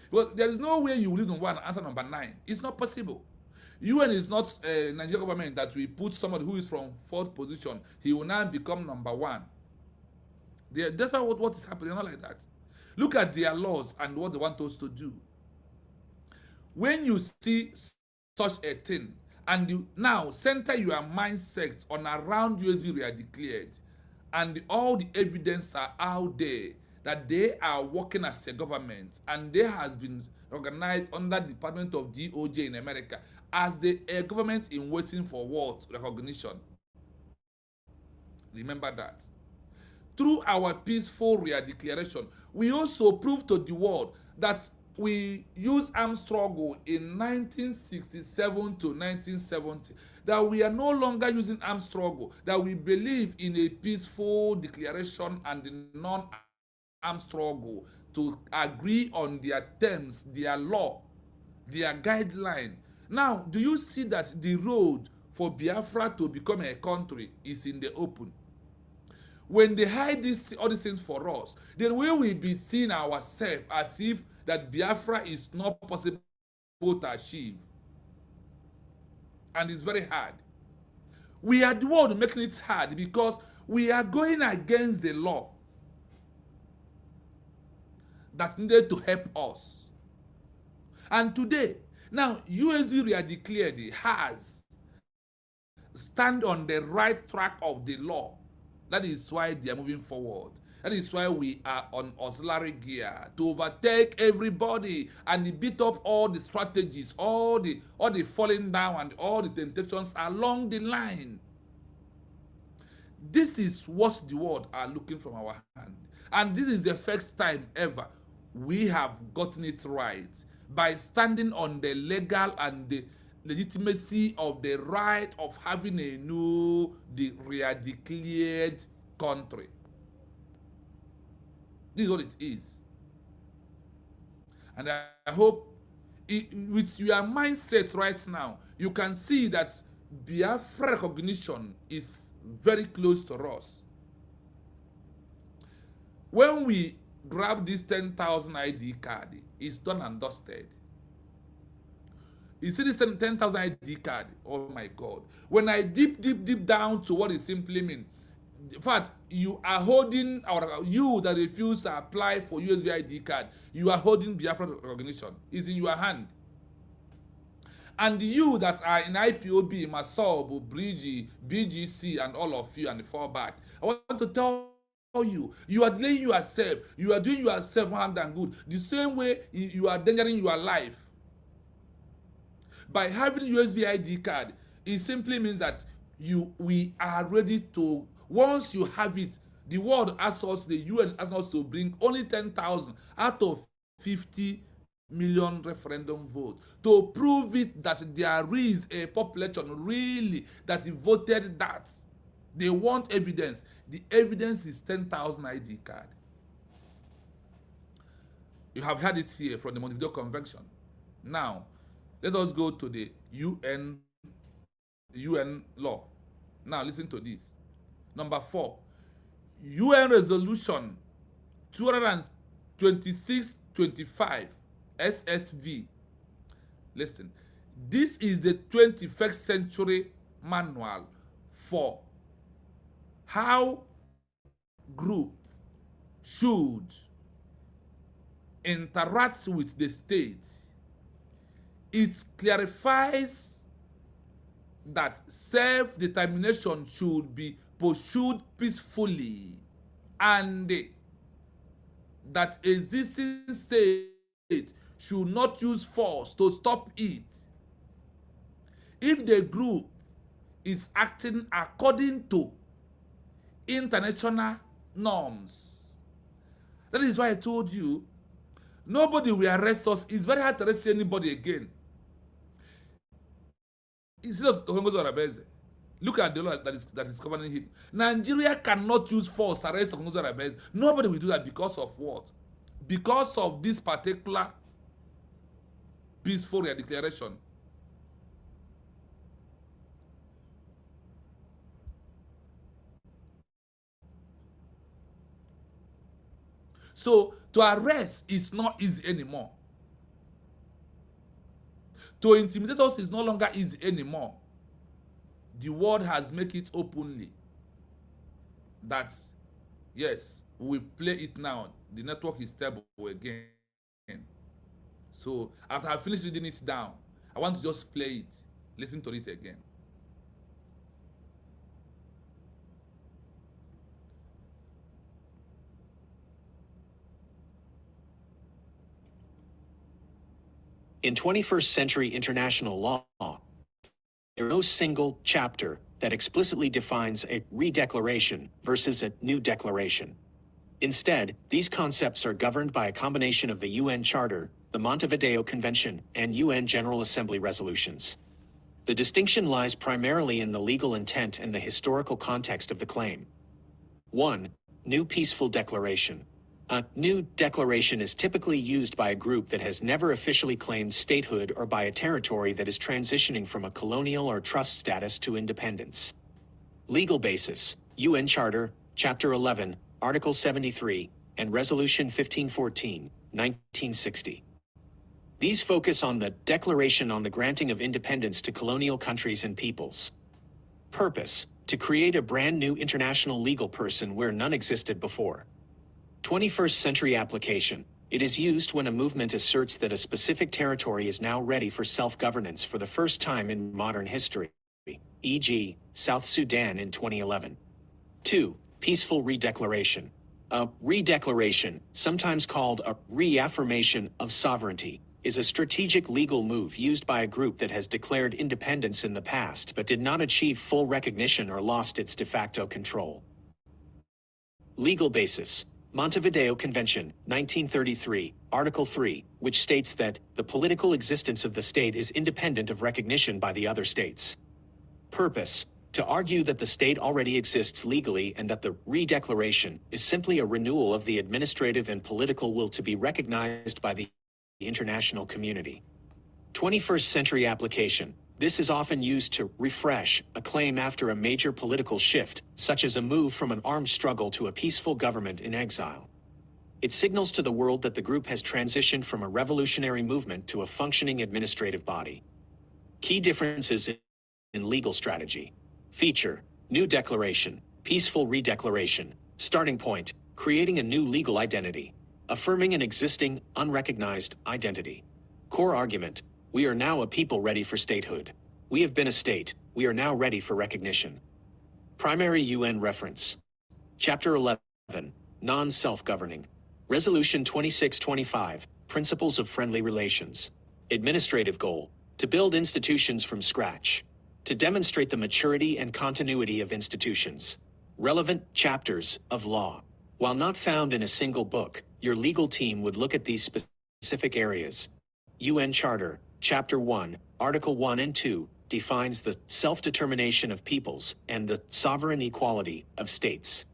A: Well, there is no way you will leave number 1 and answer number 9. It's not possible. UN is not a Nigerian government that will put somebody who is from 4th position. He will now become number 1. That's why what is happening, not like that. Look at their laws and what they want us to do. When you see such a thing, and you now center your mindset on around USB we are declared, and all the evidence are out there that they are working as a government, and they has been organized under the Department of DOJ in America as the government in waiting for what? Recognition. Remember that. Through our peaceful declaration, we also prove to the world that we used armed struggle in 1967 to 1970, that we are no longer using armed struggle, that we believe in a peaceful declaration and the non-armed struggle to agree on their terms, their law, their guideline. Now, do you see that the road for Biafra to become a country is in the open? When they hide all these things for us, then we will be seeing ourselves as if that Biafra is not possible to achieve. And it's very hard. We are the one making it hard because we are going against the law that needed to help us. And today, now USB re-declared has stand on the right track of the law. That is why they are moving forward. That is why we are on auxiliary gear to overtake everybody and beat up all the strategies, all the falling down and all the temptations along the line. This is what the world are looking from our hand. And this is the first time ever we have gotten it right by standing on the legal and the legitimacy of the right of having a new, re-declared country. This is what it is. And I hope with your mindset right now, you can see that Biafra recognition is very close to us. When we grab this 10,000 ID card, it's done and dusted. You see this 10,000 ID card? Oh my God. When I deep down to what it simply means, in fact, you are holding, or you that refuse to apply for USB ID card, you are holding Biafra recognition. It's in your hand. And you that are in Ipob, Massob, Brgie, BGC, and all of you, and the Fallback, I want to tell you, you are delaying yourself. You are doing yourself harm and good. The same way you are endangering your life. By having USB ID card, it simply means that we are ready to, once you have it, the world asks us, the UN asks us to bring only 10,000 out of 50 million referendum votes to prove it that there is a population really that voted that. They want evidence. The evidence is 10,000 ID card. You have had it here from the Montevideo Convention. Now, let us go to the UN law. Now, listen to this. Number 4, UN Resolution 226/25 SSV. Listen, this is the 21st century manual for how group should interact with the state. It clarifies that self-determination should be pursued peacefully and that existing state should not use force to stop it if the group is acting according to international norms. That is why I told you, nobody will arrest us. It's very hard to arrest anybody again. Instead of look at the law that is governing him. Nigeria cannot use force to arrest Okonjo Rebeze. Nobody will do that because of what? Because of this particular peaceful declaration. So to arrest is not easy anymore. To intimidate us is no longer easy anymore. The world has made it openly that, yes, we play it now. The network is stable again. So after I finished reading it down, I want to just play it. Listen to it again.
B: In 21st century international law, there is no single chapter that explicitly defines a re-declaration versus a new declaration. Instead, these concepts are governed by a combination of the UN Charter, the Montevideo Convention, and UN General Assembly resolutions. The distinction lies primarily in the legal intent and the historical context of the claim. 1. New Peaceful Declaration. A new declaration is typically used by a group that has never officially claimed statehood or by a territory that is transitioning from a colonial or trust status to independence. Legal basis: UN Charter, Chapter 11, Article 73, and Resolution 1514, 1960. These focus on the declaration on the granting of independence to colonial countries and peoples. Purpose: to create a brand new international legal person where none existed before. 21st century application. It is used when a movement asserts that a specific territory is now ready for self-governance for the first time in modern history, e.g., South Sudan in 2011. 2. Peaceful Redeclaration. A redeclaration, sometimes called a re-affirmation of sovereignty, is a strategic legal move used by a group that has declared independence in the past but did not achieve full recognition or lost its de facto control. Legal basis: Montevideo Convention, 1933, Article 3, which states that the political existence of the state is independent of recognition by the other states. Purpose: to argue that the state already exists legally and that the redeclaration is simply a renewal of the administrative and political will to be recognized by the international community. 21st century application. This is often used to refresh a claim after a major political shift, such as a move from an armed struggle to a peaceful government in exile. It signals to the world that the group has transitioned from a revolutionary movement to a functioning administrative body. Key differences in legal strategy. Feature: new declaration, peaceful redeclaration. Starting point: creating a new legal identity, affirming an existing, unrecognized identity. Core argument: we are now a people ready for statehood. We have been a state, we are now ready for recognition. Primary UN reference. Chapter 11, Non-Self-Governing. Resolution 2625, Principles of Friendly Relations. Administrative goal: to build institutions from scratch. To demonstrate the maturity and continuity of institutions. Relevant chapters of law. While not found in a single book, your legal team would look at these specific areas. UN Charter, Chapter 1, Article 1 and 2, defines the self-determination of peoples and the sovereign equality of states.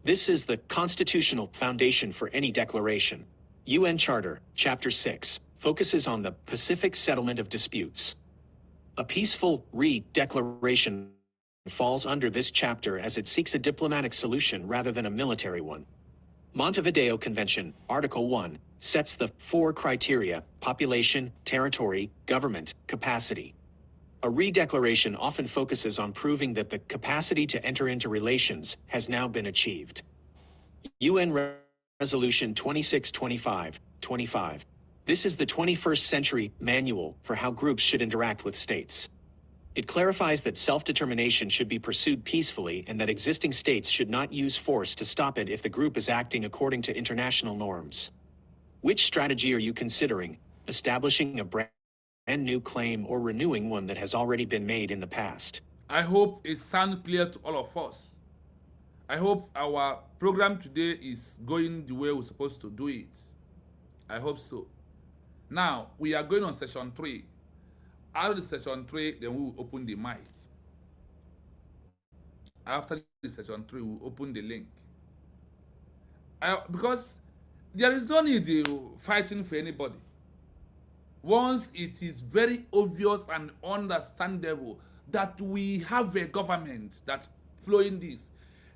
B: This is the constitutional foundation for any declaration. UN Charter, Chapter 6, focuses on the pacific settlement of disputes. A peaceful re-declaration falls under this chapter as it seeks a diplomatic solution rather than a military one. Montevideo Convention, Article 1, sets the 4 criteria: population, territory, government, capacity. A re-declaration often focuses on proving that the capacity to enter into relations has now been achieved. UN Resolution 2625-25. This is the 21st century manual for how groups should interact with states. It clarifies that self-determination should be pursued peacefully and that existing states should not use force to stop it if the group is acting according to international norms. Which strategy are you considering? Establishing a brand new claim or renewing one that has already been made in the past?
A: I hope it sounds clear to all of us. I hope our program today is going the way we're supposed to do it. I hope so. Now, we are going on session 3. After the session 3, then we will open the mic. After the session 3, we will open the link. Because there is no need fighting for anybody. Once it is very obvious and understandable that we have a government that's flowing this.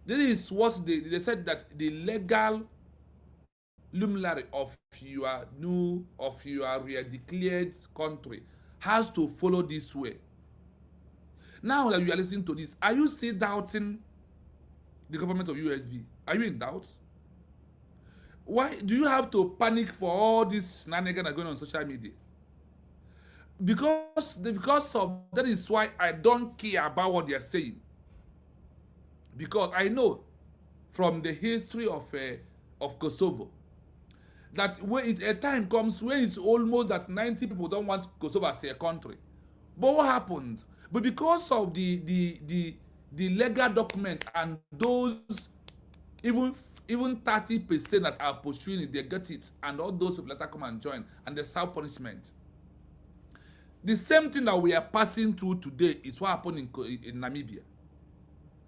A: This is what they said, that the legal luminary of your re-declared country has to follow this way. Now that you are listening to this, are you still doubting the government of USB? Are you in doubt? Why do you have to panic for all this shenanigans going on social media? Because of that is why I don't care about what they are saying. Because I know from the history of Kosovo that when a time comes when it's almost that 90 people don't want Kosovo as a country. But what happened? But because of the legal documents and those even Even 30% that are pursuing it, they get it, and all those people later come and join, and they serve punishment. The same thing that we are passing through today is what happened in Namibia.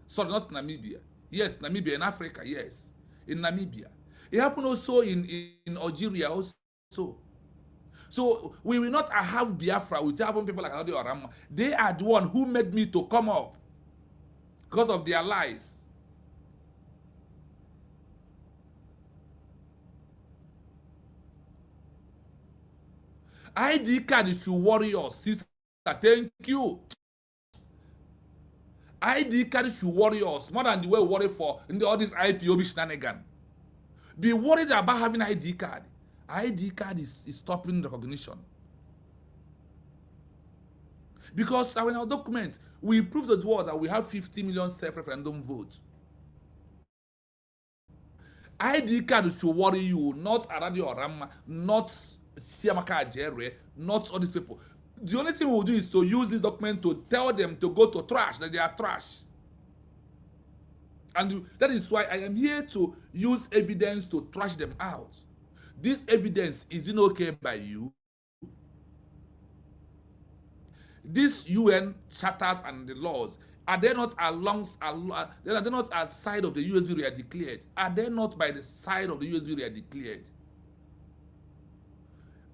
A: Sorry, not Namibia. Yes, Namibia, in Africa, yes. In Namibia. It happened also in Algeria also. So we will not have Biafra with people like Adi Orama. They are the one who made me to come up because of their lies. ID card should worry us, sister. Thank you. ID card should worry us more than the way we worry for all this IPOB shenanigan. Be worried about having ID card. ID card is stopping recognition. Because in our document, we prove to the world that we have 50 million self-referendum votes. ID card should worry you, not Aradi Orama, not Siamaka Ajere, not all these people. The only thing we'll do is to use this document to tell them to go to trash, that they are trash. And that is why I am here to use evidence to trash them out. This evidence isn't okay by you. These UN charters and the laws, are they not are they not outside of the USB we are declared? Are they not by the side of the USB we are declared?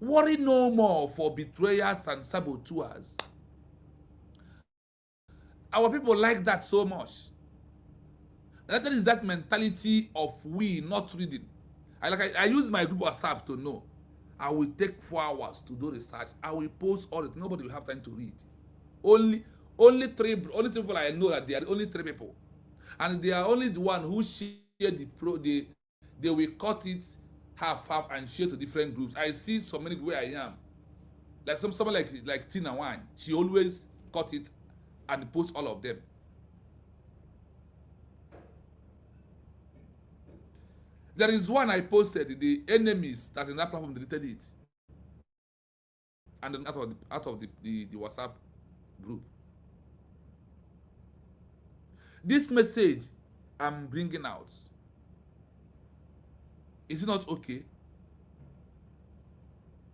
A: Worry no more for betrayers and saboteurs. Our people like that so much. And that is that mentality of we not reading. I use my group WhatsApp to know. I will take 4 hours to do research. I will post all it. Nobody will have time to read. Only three people I know that they are only 3 people. And they are only the one who share they will cut it half and share to different groups. I see so many where I am. Like someone like Tina Wine. She always cut it and post all of them. There is one I posted, the enemies that in that platform deleted it. And then out of the WhatsApp group. This message I'm bringing out, is it not okay?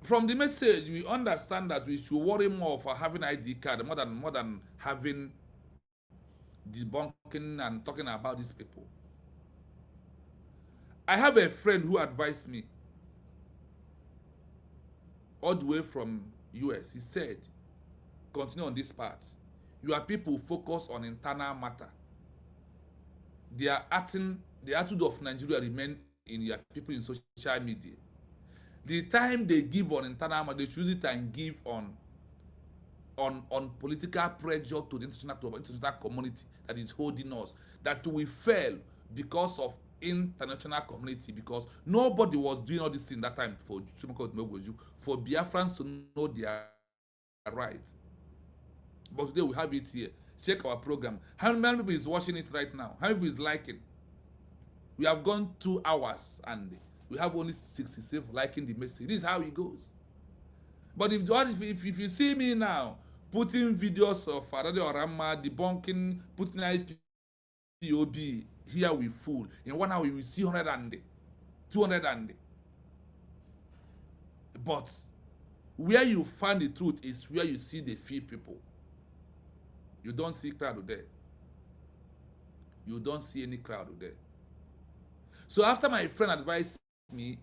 A: From the message, we understand that we should worry more for having ID card more than having debunking and talking about these people. I have a friend who advised me all the way from US. He said, continue on this path. Your people focus on internal matter. The attitude of Nigeria remain in your people in social media. The time they give on internal matter, they choose it and give on political pressure to the international community that is holding us, that we fail because of international community, because nobody was doing all this thing that time for Biafrans to know their right. But today we have it here. Check our program. How many people is watching it right now? How many people is liking? We have gone 2 hours and we have only 67 liking the message. This is how it goes. But if you see me now putting videos of Aradi Orama debunking, putting IPOB, here we fool. In 1 hour we will see 100 and 200 and. But where you find the truth is where you see the few people. You don't see crowd there. You don't see any crowd there. So after my friend advised me,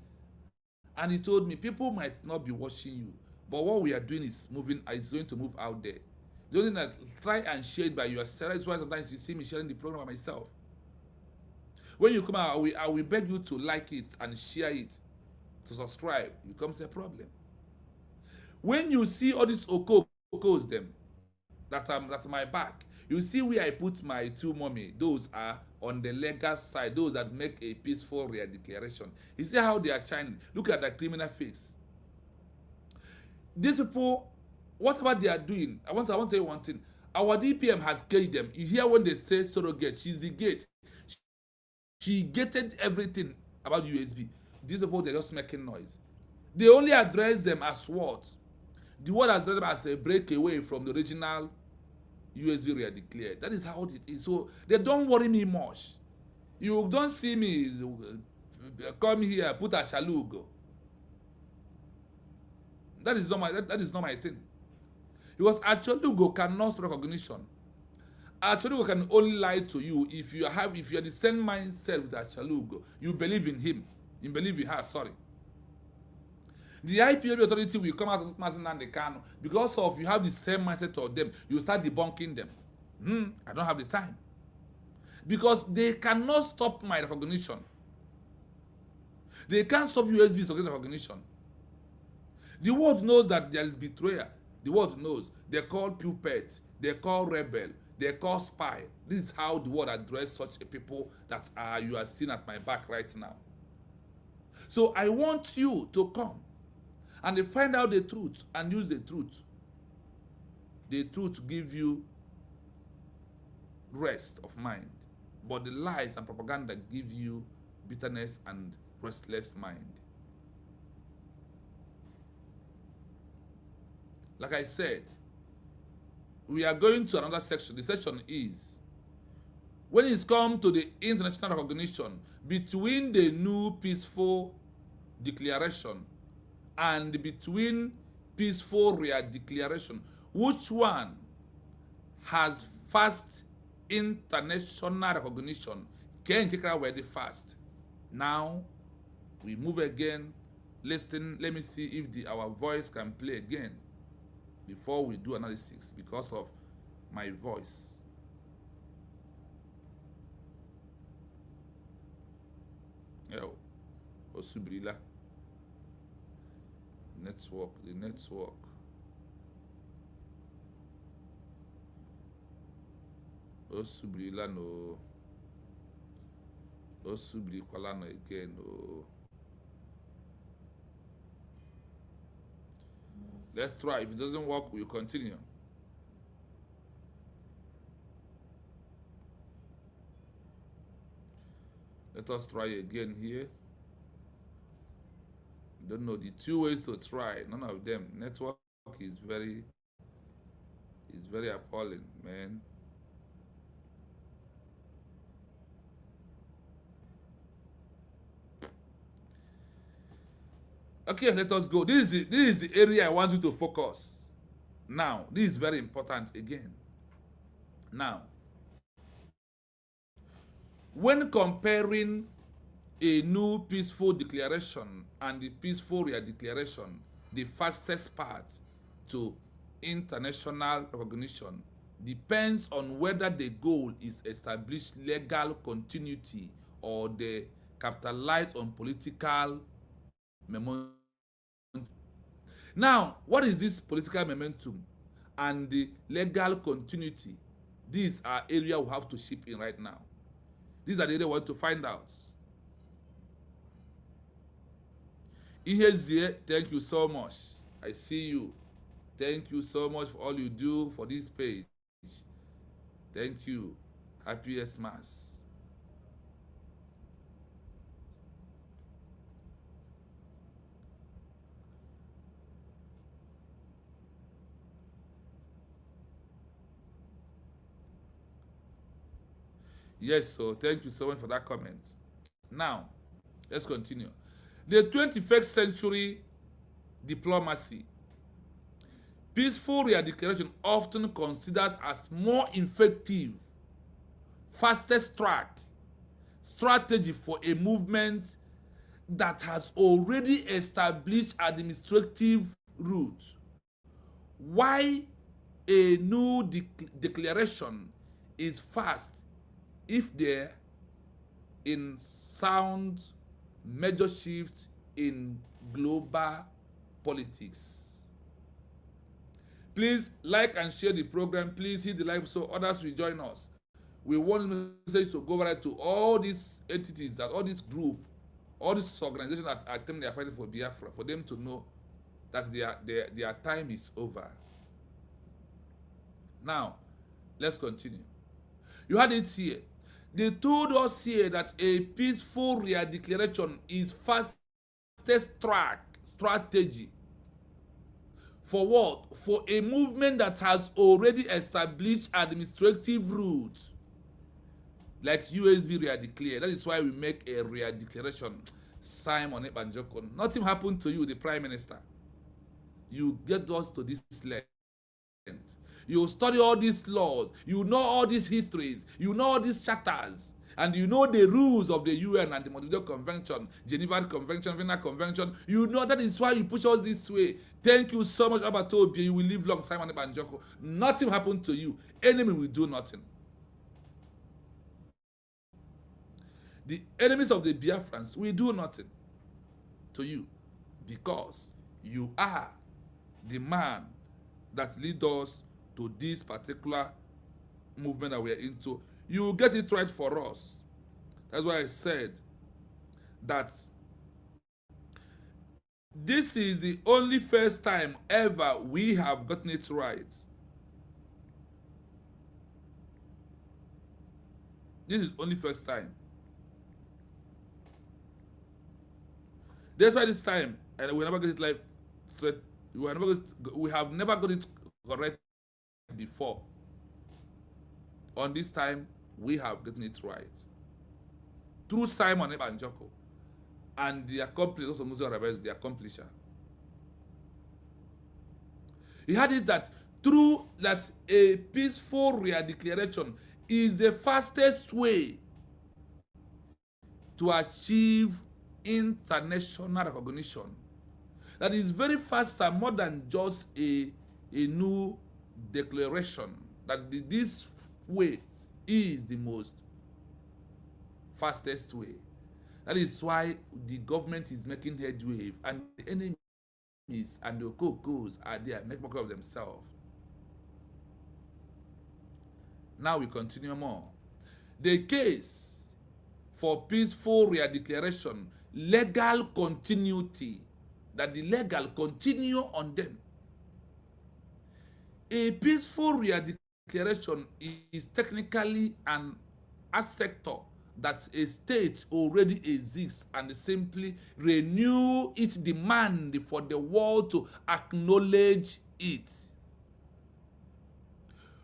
A: and he told me people might not be watching you, but what we are doing is going to move out there. The only thing that try and share it by yourself. That's why sometimes you see me sharing the program by myself. When you come out, I will beg you to like it and share it, to subscribe. It becomes a problem. When you see all these okos them, that's my back, you see where I put my 2 mommy. Those are on the legal side, those that make a peaceful declaration. You see how they are shining. Look at the criminal face. These people, whatever they are doing, I want to tell you one thing. Our DPM has caged them. You hear when they say surrogate, she's the gate. She gated everything about USB. These people, they're just making noise. They only address them as what? The word address them as a breakaway from the original USB we are declared. That is how it is. So they don't worry me much. You don't see me come here, put a shalugo. That is not my thing. Because Achalugo cannot recognition. Achalugo can only lie to you if you are the same mindset with Achalugo. You believe in him. You believe in her, sorry. The IPOB authority will come out of Mazen and the Kano because of you have the same mindset of them. You start debunking them. I don't have the time. Because they cannot stop my recognition. They can't stop USBs to get recognition. The world knows that there is betrayal. The world knows. They call puppet. They call rebel. They call spy. This is how the world address such a people that you are seeing at my back right now. So I want you to come and they find out the truth and use the truth. The truth give you rest of mind. But the lies and propaganda give you bitterness and restless mind. Like I said, we are going to another section. The section is when it's come to the international recognition between the new peaceful declaration and between peaceful re-declaration, which one has fast international recognition? Can Kekra were the fast. Now we move again. Listen, let me see if our voice can play again before we do analysis because of my voice. Yo, Osubrila. The network. Osubrila no. Osubri kwala no again no. Let's try. If it doesn't work, we'll continue. Let us try again here. Don't know the two ways to try. None of them. Network is very appalling, man. Okay, let us go. This is the area I want you to focus. Now, this is very important again. Now, when comparing a new peaceful declaration and the peaceful re-declaration, the fastest path to international recognition depends on whether the goal is established legal continuity or they capitalize on political momentum. Now, what is this political momentum and the legal continuity? These are areas we have to ship in right now. These are the areas we want to find out. Ihezie, thank you so much. I see you. Thank you so much for all you do for this page. Thank you. Happy Xmas. Yes, so thank you so much for that comment. Now, let's continue. The 21st century diplomacy. Peaceful re-declaration often considered as more effective, fastest track strategy for a movement that has already established administrative route. Why a new declaration is fast if there in sound major shift in global politics. Please like and share the program. Please hit the like so others will join us. We want the message to go right to all these entities, that all this group, all these organizations that are claiming they are fighting for Biafra, for them to know that their time is over. Now, let's continue. You had it here. They told us here that a peaceful re-declaration is fastest track strategy. For what? For a movement that has already established administrative routes. like USB re-declare. That is why we make a re-declaration. Simon Ebanjoko. Nothing happened to you, the Prime Minister. You get us to this length. You study all these laws. You know all these histories. You know all these charters. And you know the rules of the UN and the Montevideo Convention, Geneva Convention, Vienna Convention. You know that is why you push us this way. Thank you so much, Abatobi. You will live long, Simon Ebanjoko. Nothing happened to you. Enemy will do nothing. The enemies of the Biafrans will do nothing to you because you are the man that leads us to this particular movement that we are into. You will get it right for us. That's why I said that this is the only first time ever we have gotten it right. This is only first time. That's why this time, and we never get it like straight. We have never got it correct before. On this time, we have gotten it right. Through Simon Ebanjoko and the accomplice, also Musa Rebels, the accomplisher. He had it that through that a peaceful re-declaration is the fastest way to achieve international recognition. That is very faster, more than just a new declaration. That this way is the most fastest way. That is why the government is making headway and the enemies and the Okokos are there, make more of themselves. Now we continue more. The case for peaceful re-declaration, legal continuity, that the legal continue on them. A peaceful re-declaration is technically an sector that a state already exists and simply renew its demand for the world to acknowledge it.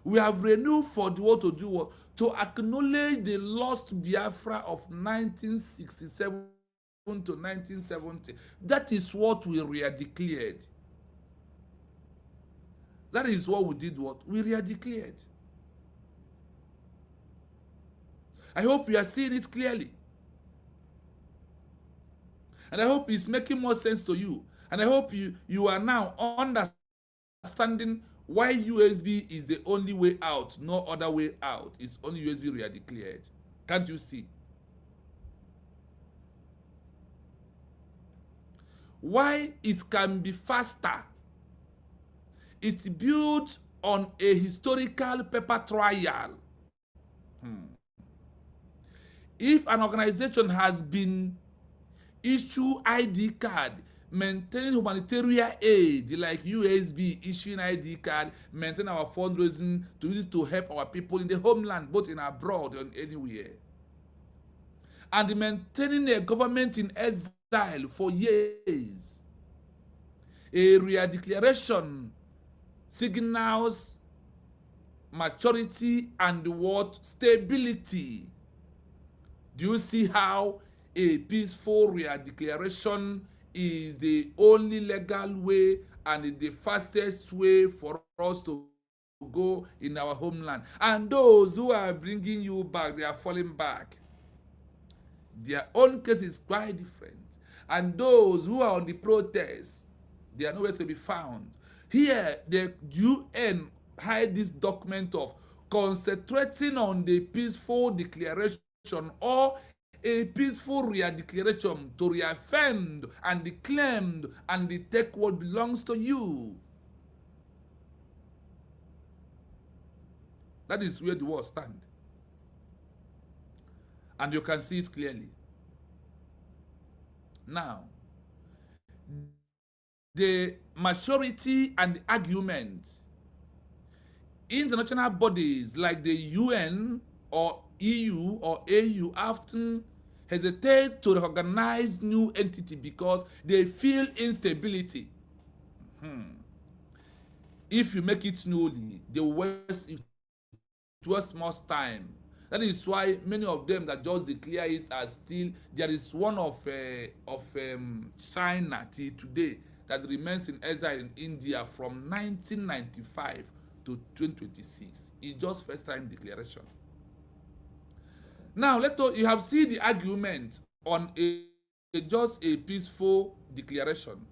A: We have renewed for the world to do what? To acknowledge the lost Biafra of 1967 to 1970. That is what we re-declared. That is what we did. What we re-declared. I hope you are seeing it clearly. And I hope it's making more sense to you. And I hope you are now understanding why USB is the only way out, no other way out. It's only USB re-declared. Can't you see? Why it can be faster? It builds on a historical paper trial. If an organization has been issued ID card, maintaining humanitarian aid like USB issuing ID card, maintain our fundraising to use it to help our people in the homeland, both in abroad and anywhere, and maintaining a government in exile for years, a re-declaration signals maturity and what? Stability. Do you see how a peaceful re-declaration is the only legal way and the fastest way for us to go in our homeland? And those who are bringing you back, they are falling back. Their own case is quite different. And those who are on the protest, they are nowhere to be found. Here, the UN hide this document of concentrating on the peaceful declaration or a peaceful re-declaration to reaffirm and claim and take what belongs to you. That is where the war stands. And you can see it clearly. Now, the maturity and the argument, international bodies like the UN or EU or AU often hesitate to recognize new entity because they feel instability. If you make it newly, they will waste more time. That is why many of them that just declare it are still, there is one of China till today that remains in exile in India from 1995 to 2026. It's just first time declaration. Now you have seen the argument on just a peaceful declaration.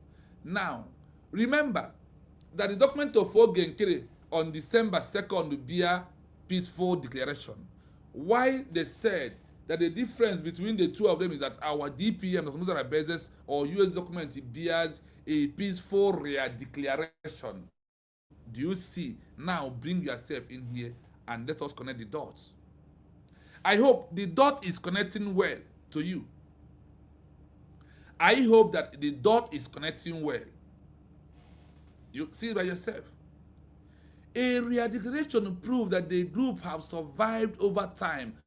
A: Now remember that the document of Ogenkere on December 2nd will be a peaceful declaration. Why they said that the difference between the two of them is that our DPM, the or US document, bears a peaceful declaration. Do you see? Now bring yourself in here and let us connect the dots. I hope the dot is connecting well to you. I hope that the dot is connecting well. You see it by yourself. A declaration proves that the group have survived over time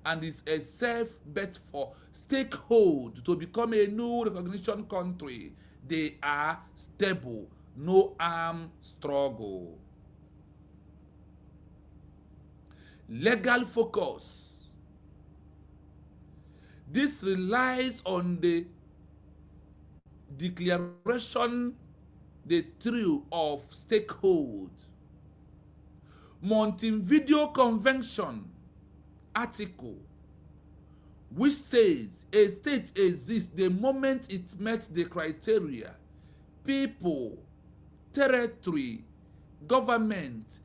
A: and is a safe bet for stakehold to become a new recognition country. They are stable, no armed struggle. Legal focus. This relies on the declaration, the trio of stakehold. Montevideo Convention article, which says a state exists the moment it met the criteria. People, territory, government,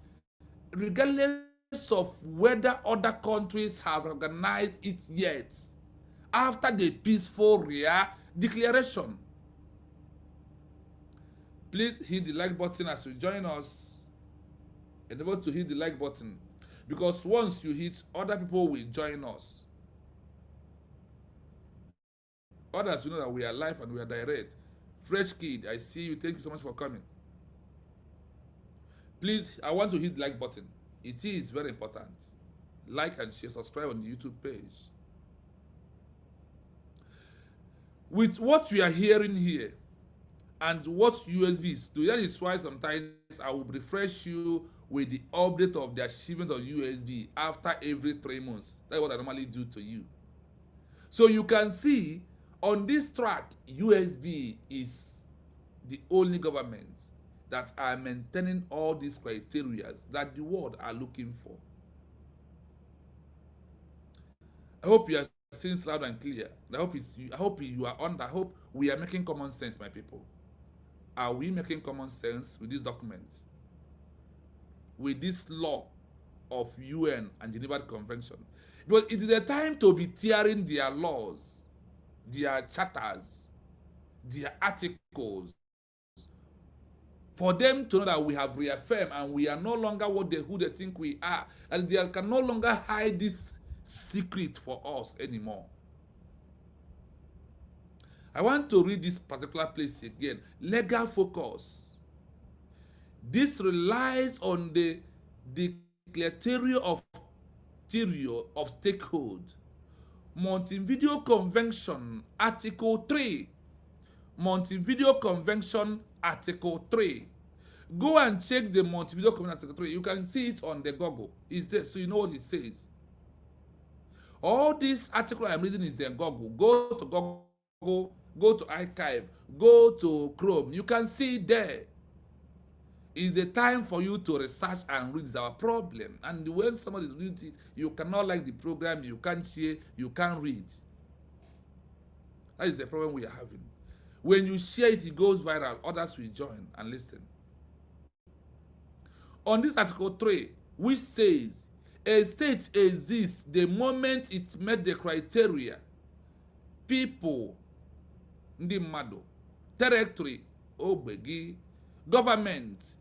A: regardless of whether other countries have recognized it yet, after the peaceful declaration. Please hit the like button as you join us. Endeavor to hit the like button, because once you hit, other people will join us. Others will know that we are live and we are direct. Fresh Kid, I see you. Thank you so much for coming. Please, I want to hit the like button. It is very important. Like and share, subscribe on the YouTube page. With what we are hearing here and what USBs do, that is why sometimes I will refresh you with the update of the achievement of USB after every 3 months. That's what I normally do to you. So you can see on this track, USB is the only government that are maintaining all these criteria that the world are looking for. I hope you are seeing loud and clear. I hope you are on. I hope we are making common sense, my people. Are we making common sense with this document? With this law of UN and Geneva Convention? Because it is a time to be tearing their laws, their charters, their articles, for them to know that we have reaffirmed and we are no longer who they think we are, and they can no longer hide this secret for us anymore. I want to read this particular place again. Legal focus. This relies on the declaratory of stakehold. Montevideo Convention, Article 3. Montevideo Convention, Article 3. Go and check the Montevideo Convention, Article 3. You can see it on the Google. It's there, so you know what it says. All this article I'm reading is there. Google. Go to Google, go to Archive, go to Chrome. You can see it there. It's the time for you to research and read. Is our problem. And when somebody reads it, you cannot like the program, you can't share, you can't read. That is the problem we are having. When you share it, it goes viral. Others will join and listen. On this Article 3, which says, a state exists the moment it met the criteria. People, ndị mmadụ, territory, ogbegi, government,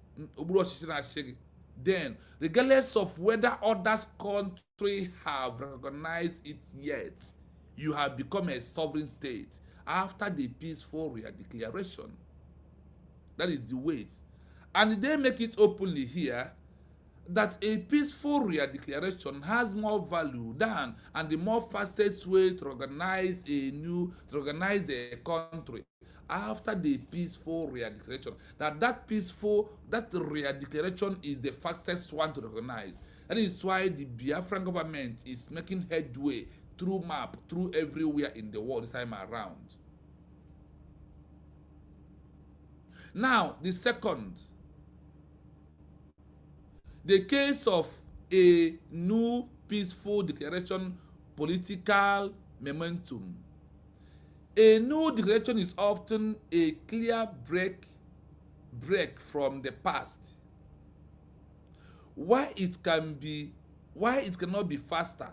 A: then, regardless of whether other countries have recognized it yet, you have become a sovereign state after the peaceful declaration. That is the weight. And they make it openly here that a peaceful declaration has more value than and the more fastest way to organize a country after the peaceful declaration. That peaceful declaration is the fastest one to recognize. That is why the Biafran government is making headway through map, through everywhere in the world this time around. Now, the second, the case of a new peaceful declaration political momentum. A new declaration is often a clear break from the past. Why it cannot be faster?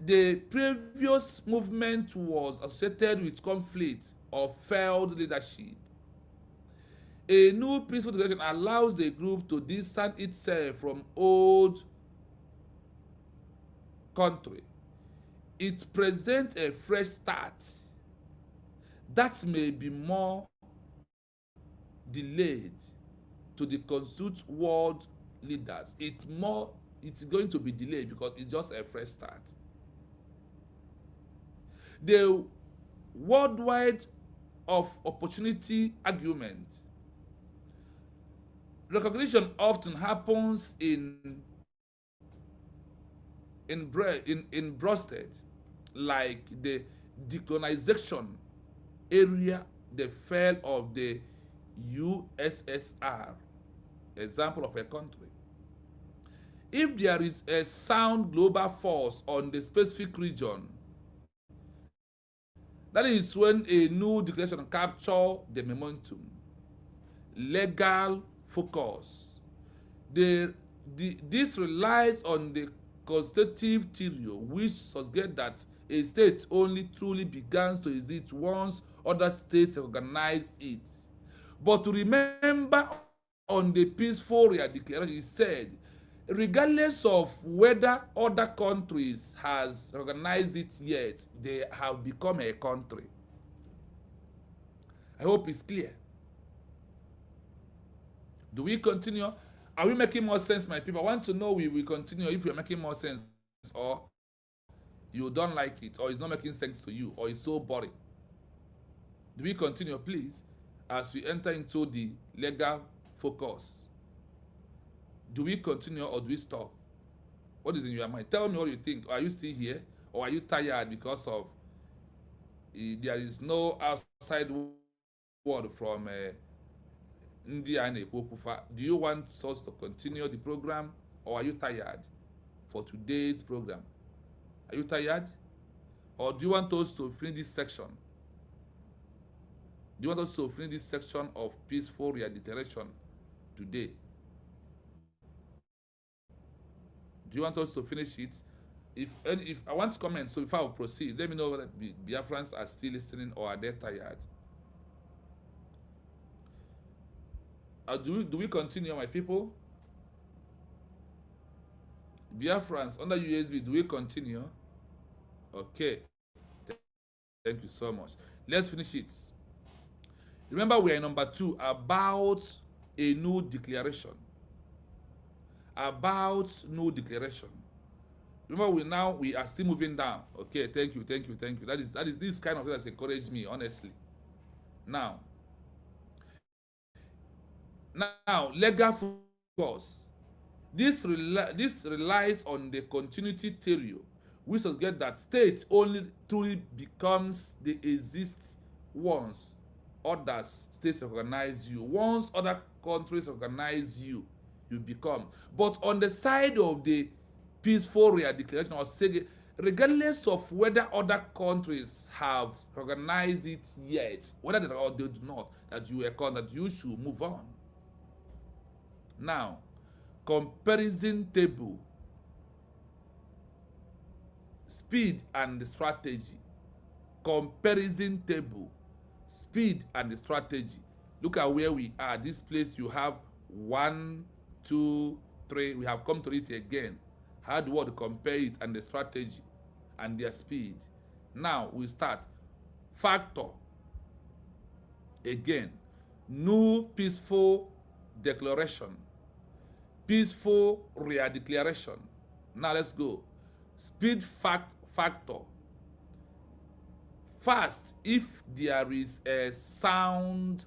A: The previous movement was associated with conflict or failed leadership. A new peaceful declaration allows the group to distance itself from old country. It presents a fresh start that may be more delayed to the constitute world leaders. It's going to be delayed because it's just a fresh start. The worldwide of opportunity argument. Recognition often happens in Brusted, like the decolonization area, the fall of the USSR, example of a country. If there is a sound global force on the specific region, that is when a new declaration captures the momentum. Legal focus. This relies on the constitutive theory, which suggests that a state only truly begins to exist once other states recognize it. But to remember, on the peaceful declaration, it said, regardless of whether other countries has recognized it yet, they have become a country. I hope it's clear. Do we continue? Are we making more sense, my people? I want to know we continue if we're making more sense, or you don't like it, or it's not making sense to you, or it's so boring. Do we continue, please, as we enter into the legal focus? Do we continue or do we stop? What is in your mind? Tell me what you think. Are you still here, or are you tired because of there is no outside word from India and Epokufa? Do you want us to continue the program, or are you tired for today's program? Are you tired? Or do you want us to finish this section? Do you want us to finish this section of peaceful declaration today? Do you want us to finish it? If I want to comment, so if I will proceed, let me know whether Biafrans are still listening or are they tired. Do we continue, my people? Biafrans under USB, do we continue? Okay. Thank you so much. Let's finish it. Remember, we are in number 2, about a new declaration. About new declaration. Remember, we are still moving down. Okay, thank you. That is this kind of thing that's encouraged me, honestly. Now, legal force. This relies on the continuity theory, which suggests that state only truly becomes the exist once other states recognize you. Once other countries recognize you, you become. But on the side of the peaceful declaration, or say, regardless of whether other countries have recognized it yet, whether they or they do not, that you account that you should move on. Now, comparison table, speed and strategy. Comparison table, speed and strategy. Look at where we are. This place you have 1, 2, 3. We have come to it again. How do we compare it and the strategy and their speed? Now we start. Factor. Again, new peaceful declaration. Peaceful declaration. Now let's go. Speed factor. First, if there is a sound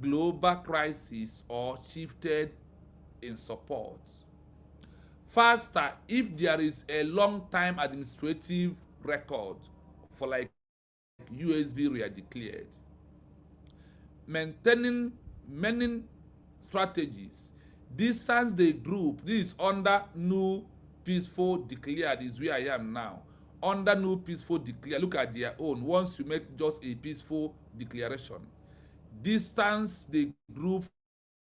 A: global crisis or shifted in support. faster if there is a long time administrative record for like USB re-declared. Maintaining many strategies. Distance the group. This is under new peaceful declared is where I am now. Under new peaceful declared, look at their own. Once you make just a peaceful declaration, distance the group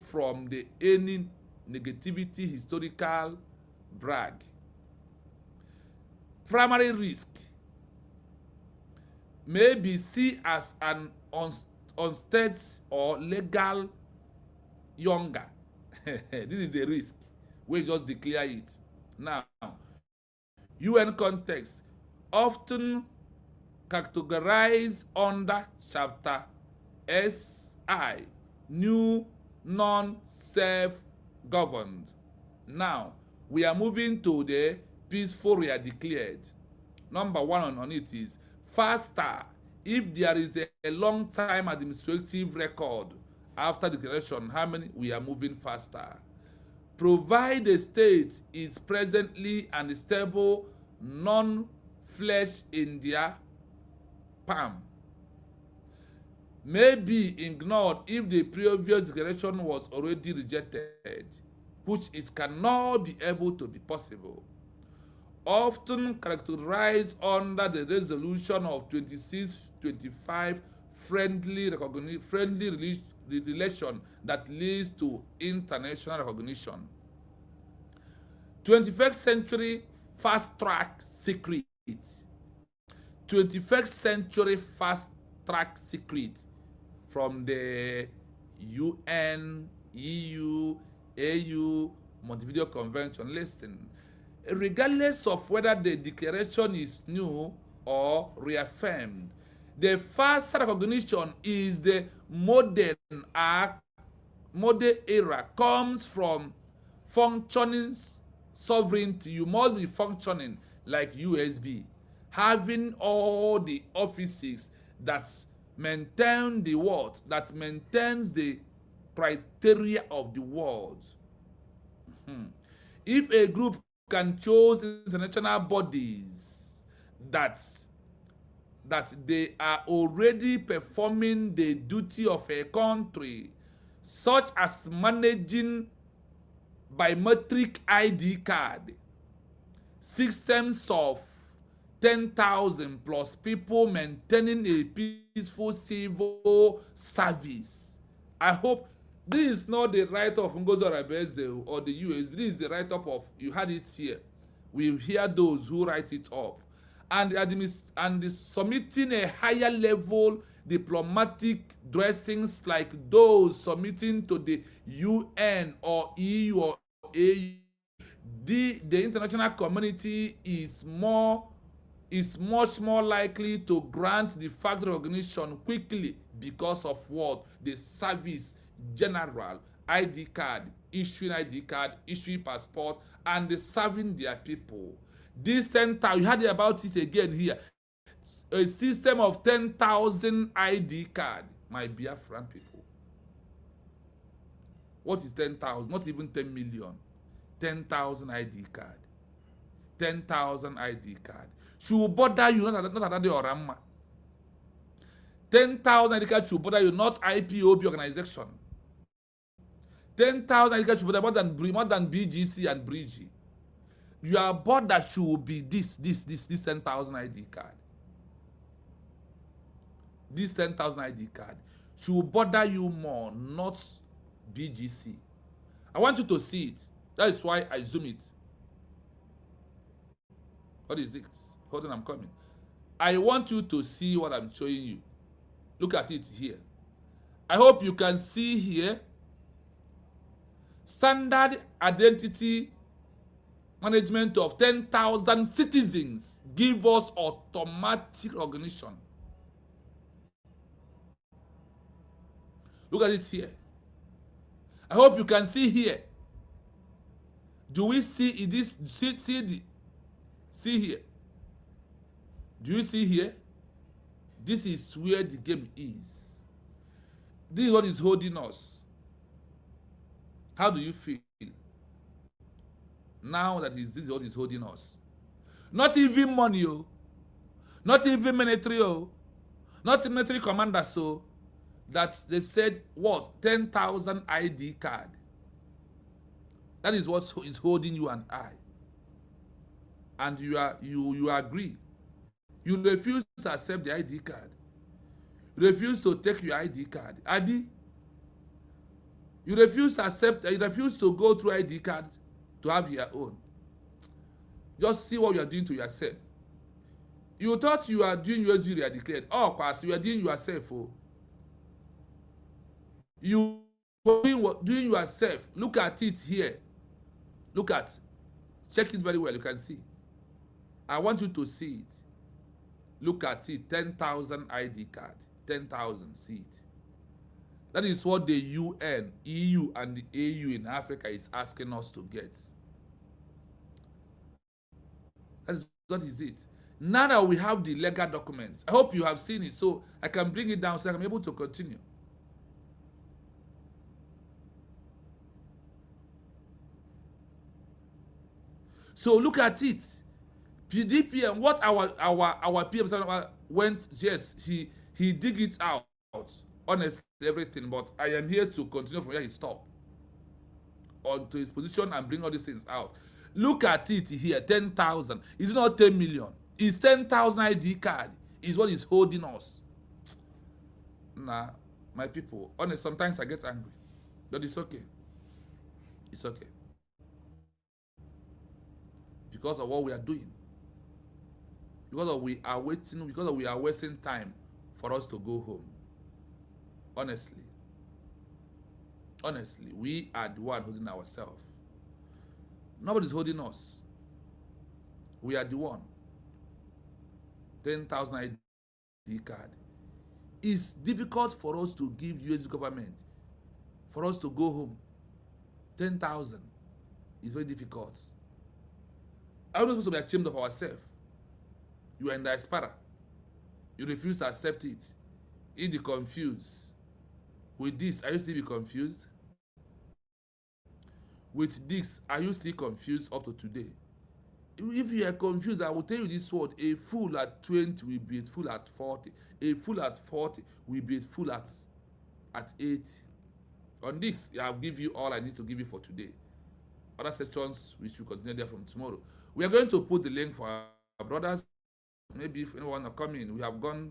A: from the any negativity historical brag. Primary risk may be seen as an unstated or legal younger. This is the risk. We just declare it. Now, UN context often categorized under chapter SI, new non-self-governed. Now, we are moving to the peaceful we are declared. Number one on it is faster if there is a long time administrative record after declaration. How many? We are moving faster. Provide the state is presently and stable non-flesh in their palm. May be ignored if the previous declaration was already rejected, which it cannot be able to be possible. Often characterized under the resolution of 2625 friendly relation that leads to international recognition. 21st century fast track secret. 21st century fast track secret from the UN, EU, AU, Montevideo Convention. Listen, regardless of whether the declaration is new or reaffirmed, the fast recognition is the modern era, comes from functioning sovereignty. You must be functioning like USB, having all the offices that maintain the world, that maintains the criteria of the world. If a group can choose international bodies that they are already performing the duty of a country, such as managing biometric ID card, systems of 10,000 plus people maintaining a peaceful civil service. I hope this is not the write-up of Ngozi Arabeze or the US. This is the write-up of, you had it here. We hear those who write it up. And submitting a higher level diplomatic dressings like those submitting to the UN or EU or AU. The international community is much more likely to grant the fact recognition quickly because of what? The service general, ID card, issuing ID card, issuing passport, and the serving their people. This 10,000, you heard about it again here. A system of 10,000 ID card, my Biafran people. What is 10,000? Not even 10 million. 10,000 ID card. 10,000 ID card. Should bother you, not another Orama. 10,000 ID card should bother you, not IPOB organization. 10,000 ID card should bother more than BGC and Brgie. Your border should be this 10,000 ID card. This 10,000 ID card should bother you more, not BGC. I want you to see it. That is why I zoom it. What is it? Hold on, I'm coming. I want you to see what I'm showing you. Look at it here. I hope you can see here. Standard identity management of 10,000 citizens give us automatic recognition. Look at it here. I hope you can see here. Do we see this? See here. Do you see here? This is where the game is. This is what is holding us. How do you feel? Now that this is what is holding us. Not even money, oh. Not even military, oh. Not military commander, so that they said what 10,000 ID card. That is what is holding you and I. And you agree. You refuse to accept the ID card. You refuse to take your ID card. Adi, you refuse to accept, you refuse to go through ID card to have your own. Just see what you are doing to yourself. You thought you are doing USB re-declared. Oh, class, you are doing yourself. Oh. You are doing yourself. Look at it here. Look at. Check it very well. You can see. I want you to see it. Look at it. 10,000 ID card. 10,000. See it. That is what the UN, EU, and the AU in Africa is asking us to get. That is it. Now that we have the legal documents, I hope you have seen it, so I can bring it down so I can be able to continue. So look at it. PDP and what our PM went, yes, he dig it out. Honestly, everything, but I am here to continue from where he stopped. Onto his position and bring all these things out. Look at it here, 10,000. It's not 10 million. It's 10,000 ID card is what is holding us. Nah, my people, honestly, sometimes I get angry. But it's okay. It's okay. Because of what we are doing. Because of we are waiting, because of we are wasting time for us to go home. Honestly. Honestly, we are the one holding ourselves. Nobody's holding us. We are the one. 10,000 ID card. It's difficult for us to give US government, for us to go home. 10,000 is very difficult. I'm not supposed to be ashamed of ourselves. You are in diaspora. You refuse to accept it. You're confused. With this, are you still be confused? With this, are you still confused up to today? If you are confused, I will tell you this word. A fool at 20 will be a fool at 40. A fool at 40 will be a fool at 80. On this, I have given you all I need to give you for today. Other sections, we should continue there from tomorrow. We are going to put the link for our brothers. Maybe if anyone will come in, we have gone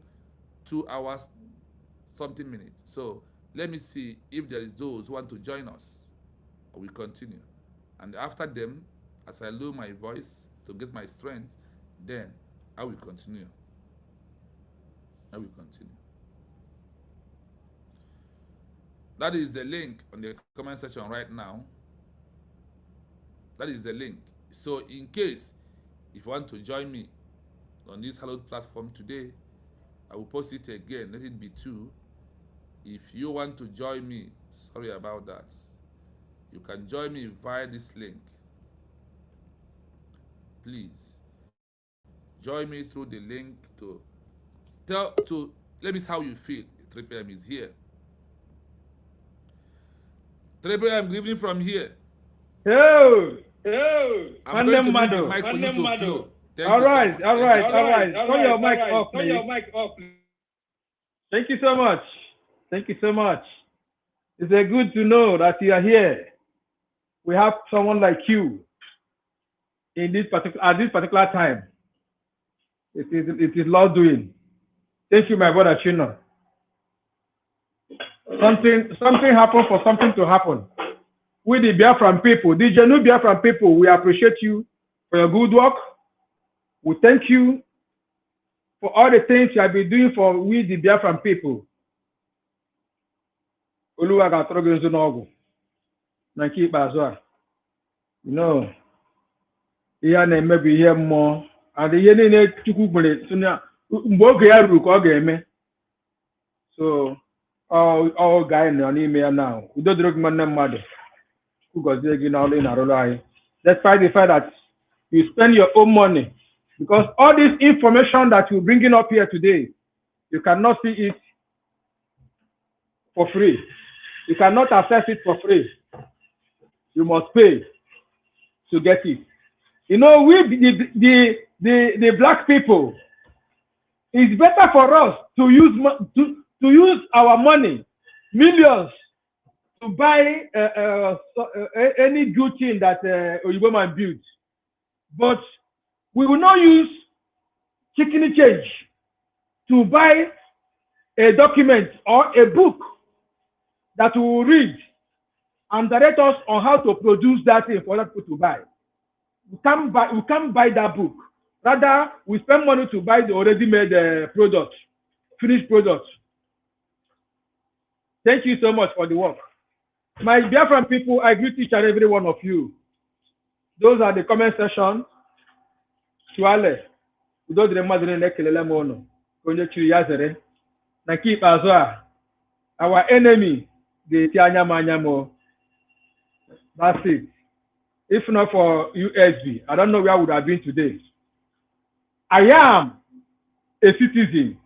A: 2 hours, something minutes. So let me see if there is those who want to join us. We continue. And after them, as I lower my voice to get my strength, then I will continue. I will continue. That is the link on the comment section right now. That is the link. So in case if you want to join me on this hallowed platform today, I will post it again. Let it be 2. If you want to join me, sorry about that, you can join me via this link. Please join me through the link to let me see how you feel. 3 p.m. is here. 3 p.m. good evening from here.
C: Yo,
A: I'm going to mute the mic for you to flow.
C: All right. Turn your mic off, please. Thank you so much. Thank you so much. It's good to know that you are here. We have someone like you in this particular time. It is Lord doing. Thank you, my brother Chino. Something happened for something to happen. We the Biafran people, the genuine Biafran people, we appreciate you for your good work. We thank you for all the things you have been doing for we the Biafran people. Oluwa ga-atụrụ gị nzu n'ọgwụ na nke ikpeazụ a. You know, ihe a na-eme bụ ihe mmụọ, and ihe niile Chukwu gwere mgbe oge ya ruru ka ọ ga-eme. So all guy nọ n'ime ya now. Udo dịrị gị nwanne mmadụ. Chukwu gọzie gị n'ọrụ ị na-arụrụ anyị. Despite the fact that you spend your own money, because all this information that you're bringing up here today, you cannot see it for free. You cannot access it for free. You must pay. to get it. You know, we the black people, it's better for us to use our money, millions, to buy any good thing that Oyibo man builds. But we will not use chicken change to buy a document or a book that we will read and direct us on how to produce that thing for other people to buy. We can't buy that book. Rather, we spend money to buy the already made product, finished product. Thank you so much for the work. My Biafran people, I greet each and every one of you. Those are the comment section. Suale, those the our enemy, the Tianyamanyamo. That's it. If not for USB, I don't know where I would have been today. I am a citizen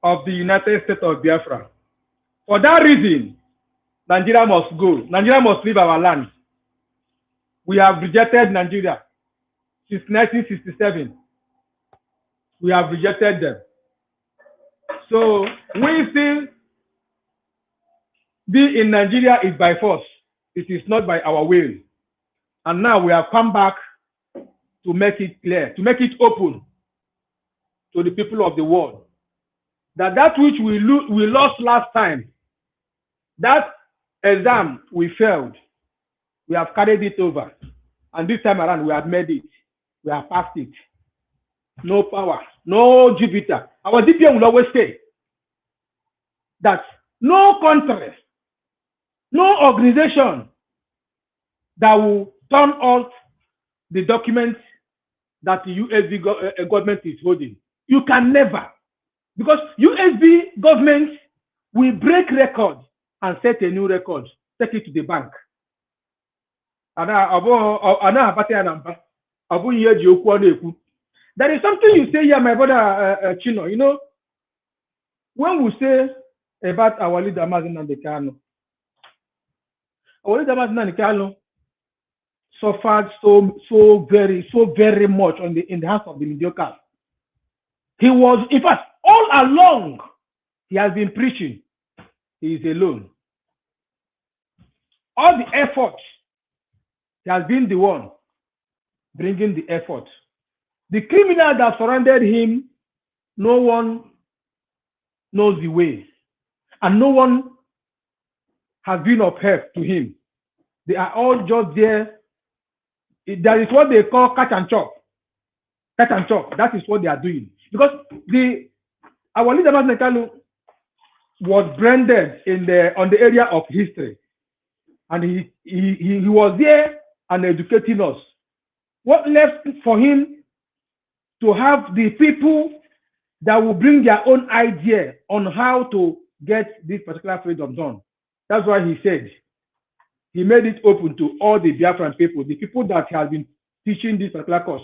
C: of the United States of Biafra. For that reason, Nigeria must go. Nigeria must leave our land. We have rejected Nigeria since 1967. We have rejected them. So we still be in Nigeria is by force. It is not by our will. And now we have come back to make it clear, to make it open to the people of the world that which we lost last time, that exam we failed, we have carried it over. And this time around, we have made it. We have passed it. No power, no Jupiter. Our DPM will always say that no country, no organization that will turn off the documents that the USB government is holding. You can never. Because USB government will break record and set a new record, take it to the bank. There is something you say here, my brother Chino. You know, when we say about our leader Mazen Nandekano, our leader Mazen Nandekano suffered so very much in the hands of the mediocre. He was, in fact, all along he has been preaching. He is alone. All the effort, he has been the one bringing the effort. The criminal that surrounded him, no one knows the way, and no one has been of help to him. They are all just there. That is what they call cut and chop. Cut and chop. That is what they are doing. Because our leader Masnekalu was branded on the area of history, and he was there and educating us. What left for him to have the people that will bring their own idea on how to get this particular freedom done? That's why he said he made it open to all the Biafran people, the people that have been teaching this particular course.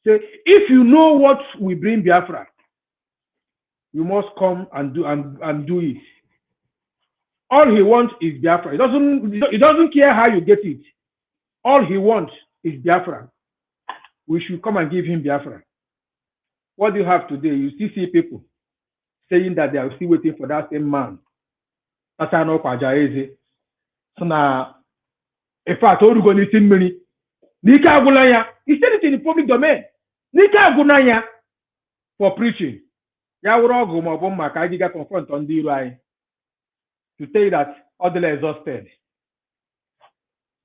C: Say, if you know what will bring Biafra, you must come and do it. All he wants is Biafra. He doesn't care how you get it. All he wants is Biafra. We should come and give him Biafra. What do you have today? You still see people saying that they are still waiting for that same man. That's an Opajaeze. So now, if I told you going to money, Nika Gunaya, he said it in the public domain. Nika Gunaya for preaching. Yawrogo Maboma Kajiga confront on the right to say that Odele exhausted.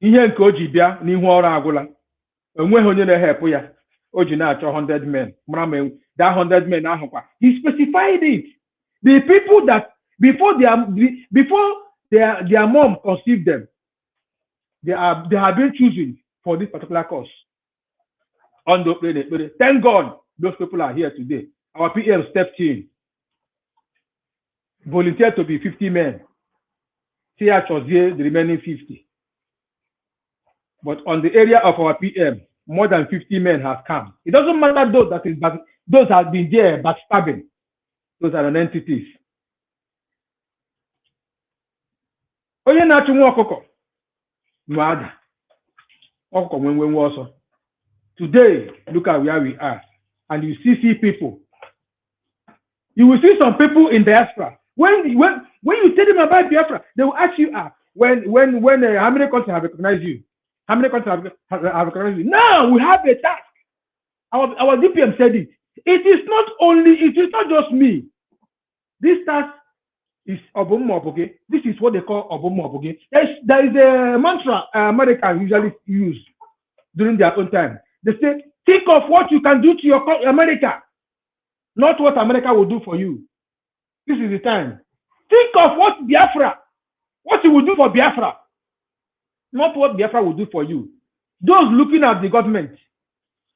C: Ihe nke oji bịa n'ihu ọrụ agwụla. Enweghị onye na-ehepụ ya. O ji na-achọ 100 men. That 100 men ahụkwa. He specified it. The people that before their mom conceived them, they have been chosen for this particular cause. Thank God those people are here today. Our PM stepped in, volunteered to be 50 men. CH was here, the remaining 50. But on the area of our PM, more than 50 men have come. It doesn't matter those have been there backstabbing. Those are entities. Onye na-achụ nwa ọkụkọ nwada. also. Today, look at where we are, and you see people. You will see some people in diaspora. When you tell them about Biafra, they will ask you, when how many countries have recognized you? How many countries have recognized you? Now we have a task. Our DPM said it. It is not just me. This task is Obomob, okay? This is what they call Obomob, okay? There is a mantra Americans usually use during their own time. They say, think of what you can do to your America, not what America will do for you. This is the time. Think of what you will do for Biafra, not what Biafra will do for you. Those looking at the government,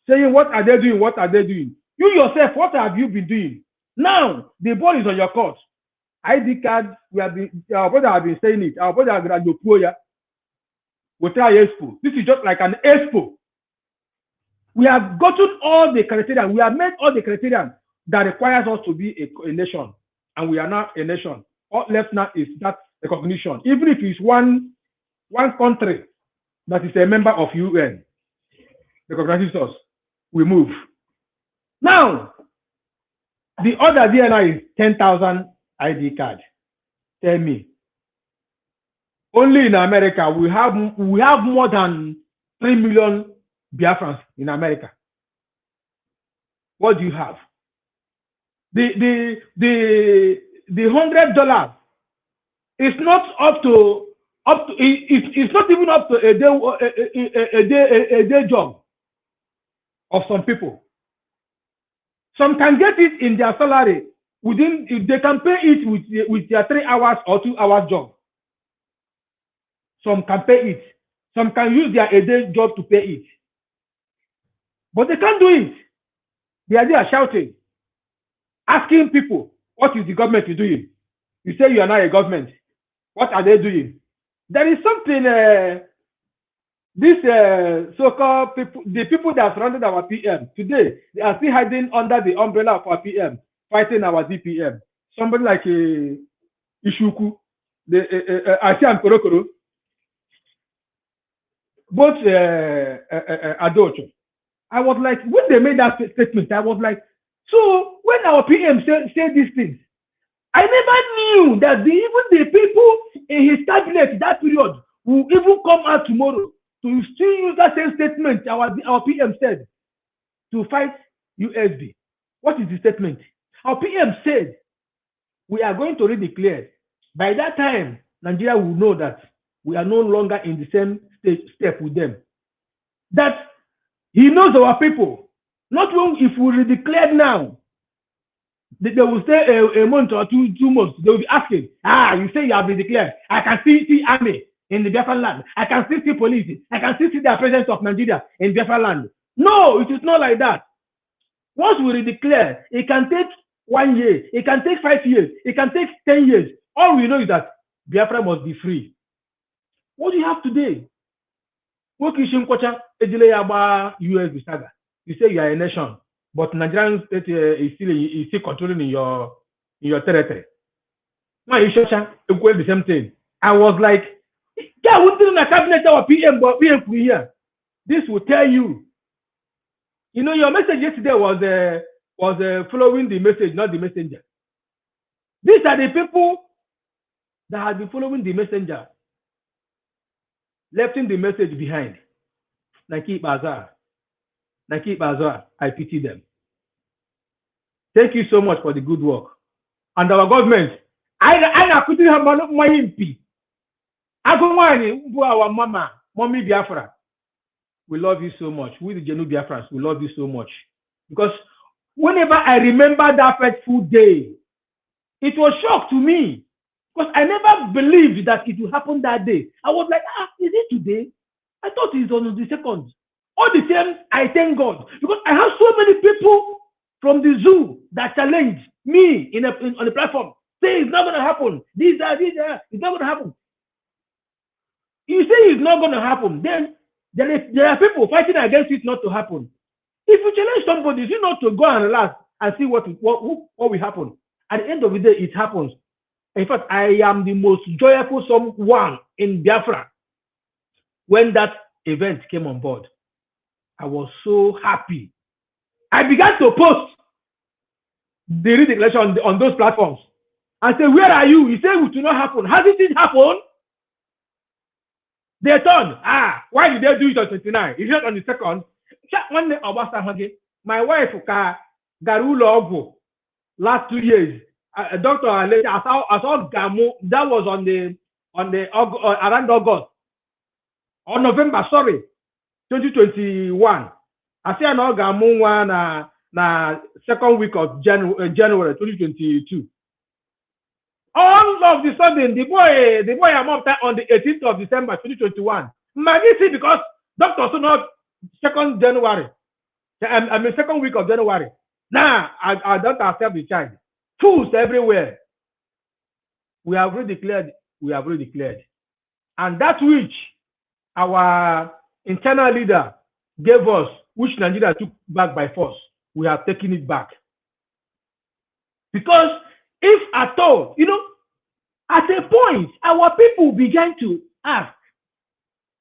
C: saying, what are they doing? What are they doing? You yourself, what have you been doing? Now, the ball is on your court. ID card, our brother have been saying it. Our brother have been Expo. This is just like an expo. We have gotten all the criteria. We have met all the criteria that requires us to be a nation. And we are now a nation. All left now is that recognition. Even if it's one country that is a member of UN, recognizes us, we move. Now, the other DNA is 10,000 ID card. Tell me. Only in America, we have more than 3 million Biafrans in America. What do you have? The $100 is not up to it's not even up to a day job of some people. Some can get it in their salary they can pay it with their 3 hours or 2 hours job. Some can pay it. Some can use their a day job to pay it. But they can't do it. They are there shouting, asking people, what is the government doing? You say you are not a government. What are they doing? There is something, these so-called people, the people that surrounded our PM today, they are still hiding under the umbrella of our PM, fighting our DPM. Somebody like Ishuku, Asian Korokoro, both Adocho. I was like, when they made that statement, I was like, so when our PM said these things, I never knew that even the people in his cabinet that period will even come out tomorrow to still use that same statement our PM said to fight USB. What is the statement? Our PM said, we are going to redeclare. By that time, Nigeria will know that we are no longer in the same step with them. That he knows our people. Not when if we redeclare now, they will stay a month or two months. They will be asking, you say you have been declared. I can see army in the Biafran land. I can still see police. I can still see the presence of Nigeria in Biafran land. No, it is not like that. Once we redeclare, it can take 1 year. It can take 5 years. It can take 10 years. All we know is that Biafra must be free. What do you have today? US saga. You say you are a nation, but Nigerian state is still controlling in your territory. Why you the same thing? I was like, yeah, we didn't cabinet our PM, but we here. This will tell you. You know, your message yesterday was following the message, not the messenger. These are the people that have been following the messenger, leaving the message behind. Naki Bazaar, I pity them. Thank you so much for the good work. And our government, I couldn't have my MP. I go our mommy Biafra. We love you so much. We the Genu Biafrans, we love you so much. Because whenever I remember that fateful day, it was shock to me. Because I never believed that it would happen that day. I was like, is it today? I thought it's on the second. All the same, I thank God. Because I have so many people from the zoo that challenge me on the platform. Say it's not going to happen. It's not going to happen. You say it's not going to happen. Then there are people fighting against it not to happen. If you challenge somebody, you not to go and relax and see what will happen. At the end of the day, it happens. In fact, I am the most joyful someone in Biafra when that event came on board, I was so happy. I began to post the re-declaration on those platforms. I said, where are you? He said, it will not happen. Hasn't it happened? They turned. Why did they do it on 29? It's not on the second. One day, my wife, Garulo, last 2 years, Dr. I saw Gamu, that was on the around August, or November, sorry, 2021. I see an Gamu one na second week of January 2022. All of the sudden, the boy I'm up on the 18th of December 2021. Magisi because doctors are not second January. I mean second week of January. Now I don't accept the child. Fools everywhere. We have already declared. And that which our internal leader gave us, which Nigeria took back by force, we have taken it back. Because if at all, at a point, our people began to ask,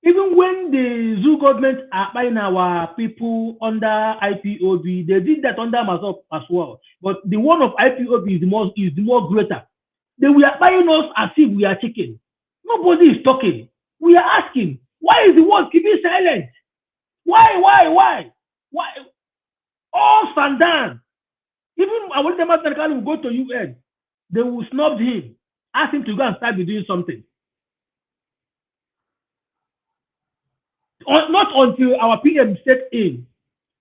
C: even when the zoo government are buying our people under IPOB, they did that under Massob as well. But the one of IPOB is the more greater. They were buying us as if we are chicken. Nobody is talking. We are asking, why is the world keeping silent? Why? All stand down. Even when the master will go to UN, they will snub him, ask him to go and start doing something. Not until our PM stepped in.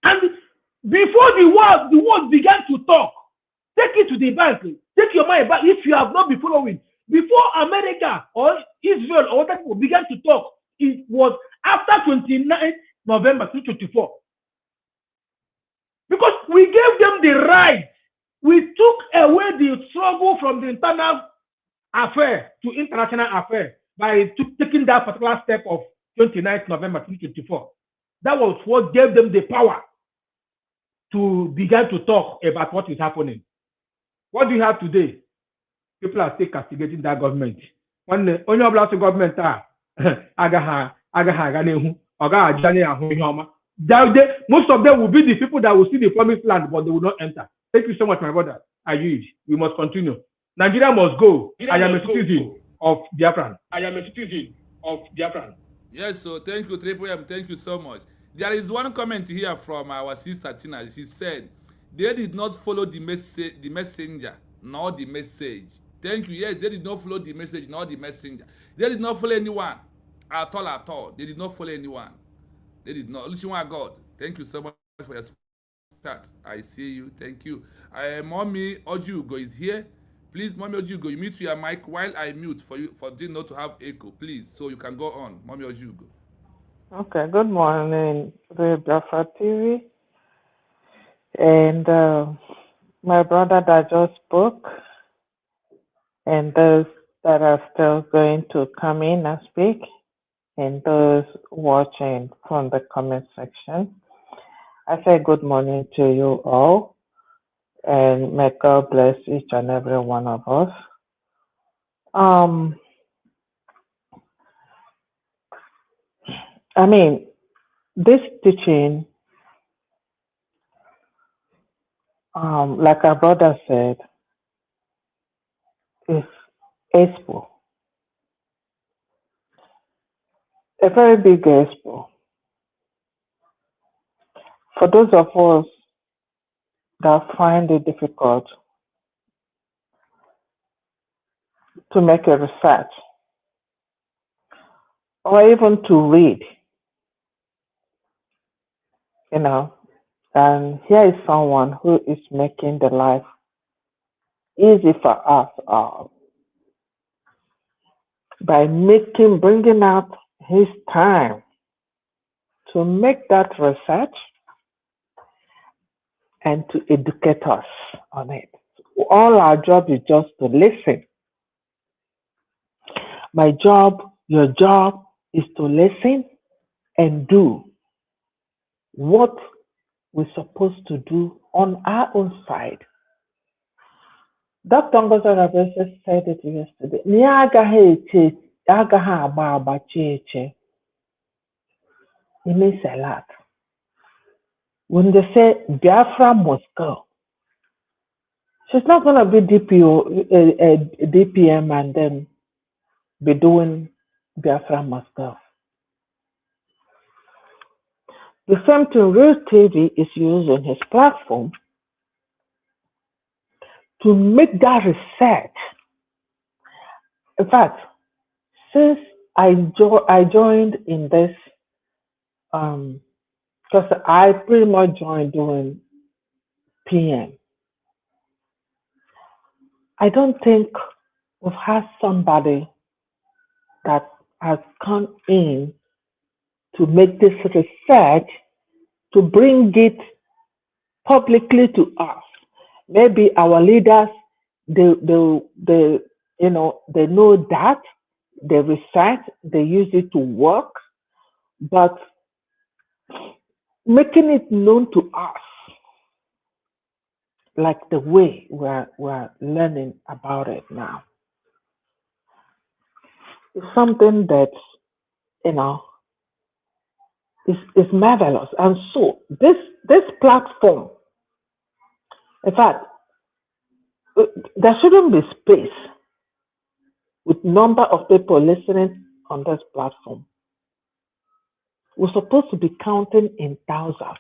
C: And before the world began to talk, take it to the bank, take your money back if you have not been following. Before America or Israel or other people began to talk, it was after 29th November 2024. Because we gave them the right. We took away the struggle from the internal affair to international affair by taking that particular step of 29th November 2024. That was what gave them the power to begin to talk about what is happening. What do you have today? People are still castigating that government. When the only government most of them will be the people that will see the promised land, but they will not enter. Thank you so much, my brother. We must continue. Nigeria must go. I am a citizen of Biafran.
A: Yes, so thank you, 3PM. Thank you so much. There is one comment here from our sister Tina. She said, they did not follow the messenger, nor the message. Thank you. Yes, they did not follow the message, nor the messenger. They did not follow anyone at all. They did not follow anyone. They did not. Listen, my God. Thank you so much for your start. I see you. Thank you. Mommy Ojugo is here. Please, Mommy Ojugo, you mute your mic while I mute for you, for it not to have echo, please. So you can go on. Mommy Ojugo.
D: Okay, good morning, the Biafra TV. And my brother that just spoke, and those that are still going to come in and speak, and those watching from the comment section. I say good morning to you all, and may God bless each and every one of us. I mean, this teaching, like our brother said, is expo, a very big expo. For those of us that find it difficult to make a research or even to read, and here is someone who is making the life easy for us all by bringing out his time to make that research and to educate us on it. All our job is just to listen. My job, your job is to listen and do what we're supposed to do on our own side. Dr. Ngozi Rabese said it yesterday. it means a lot. When they say Biafra must go, she's not going to be DPM and then be doing Biafra must go. The same thing Real TV is using his platform to make that research. In fact, since I joined in this, because I pretty much joined during PM, I don't think we've had somebody that has come in to make this research to bring it publicly to us. Maybe our leaders, they know that, they research, they use it to work, but making it known to us, like the way we're learning about it now, is something that, is marvelous. And so this platform, in fact, there shouldn't be space with number of people listening on this platform. We're supposed to be counting in thousands.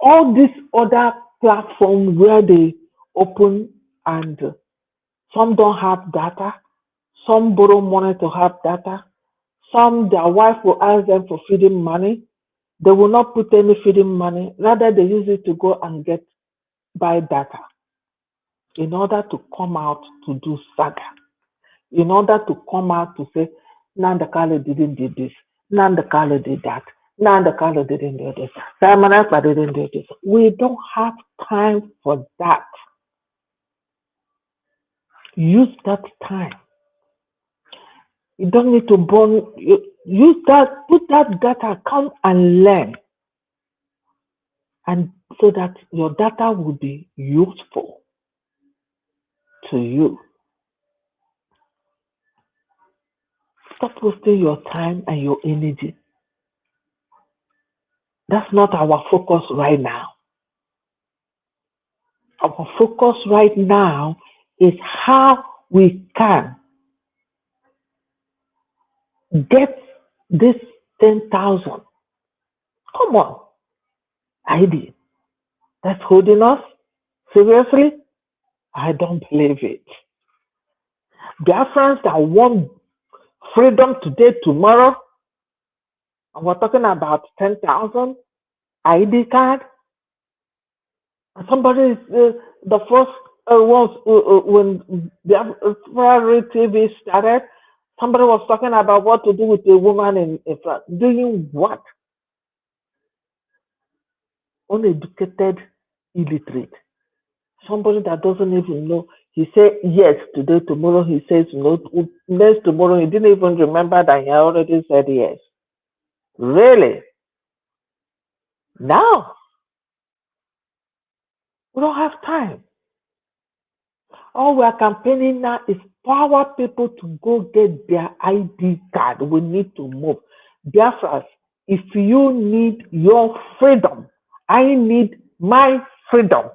D: All these other platforms where they open and some don't have data, some borrow money to have data, some their wife will ask them for feeding money. They will not put any feeding money, rather they use it to go and buy data in order to come out to do saga, in order to come out to say, Nanda Kalo didn't do this, Nanda Kalo did that, Nanda Kalo didn't do this, Simon Ekpa didn't do this. We don't have time for that. Use that time. You don't need to use that, put that data, come and learn. And so that your data will be useful to you. Stop wasting your time and your energy. That's not our focus right now. Our focus right now is how we can get this 10,000. Come on, ID. That's holding us? Seriously? I don't believe it. Biafrans that want freedom today, tomorrow, and we're talking about 10,000 ID card. And somebody is the first ones when Biafra TV started. Somebody was talking about what to do with a woman in France. Doing what? Uneducated, illiterate. Somebody that doesn't even know. He said yes today, tomorrow he says no. Next tomorrow he didn't even remember that he already said yes. Really? No. We don't have time. All we are campaigning now is power people to go get their ID card. We need to move. Biafras, if you need your freedom, I need my freedom.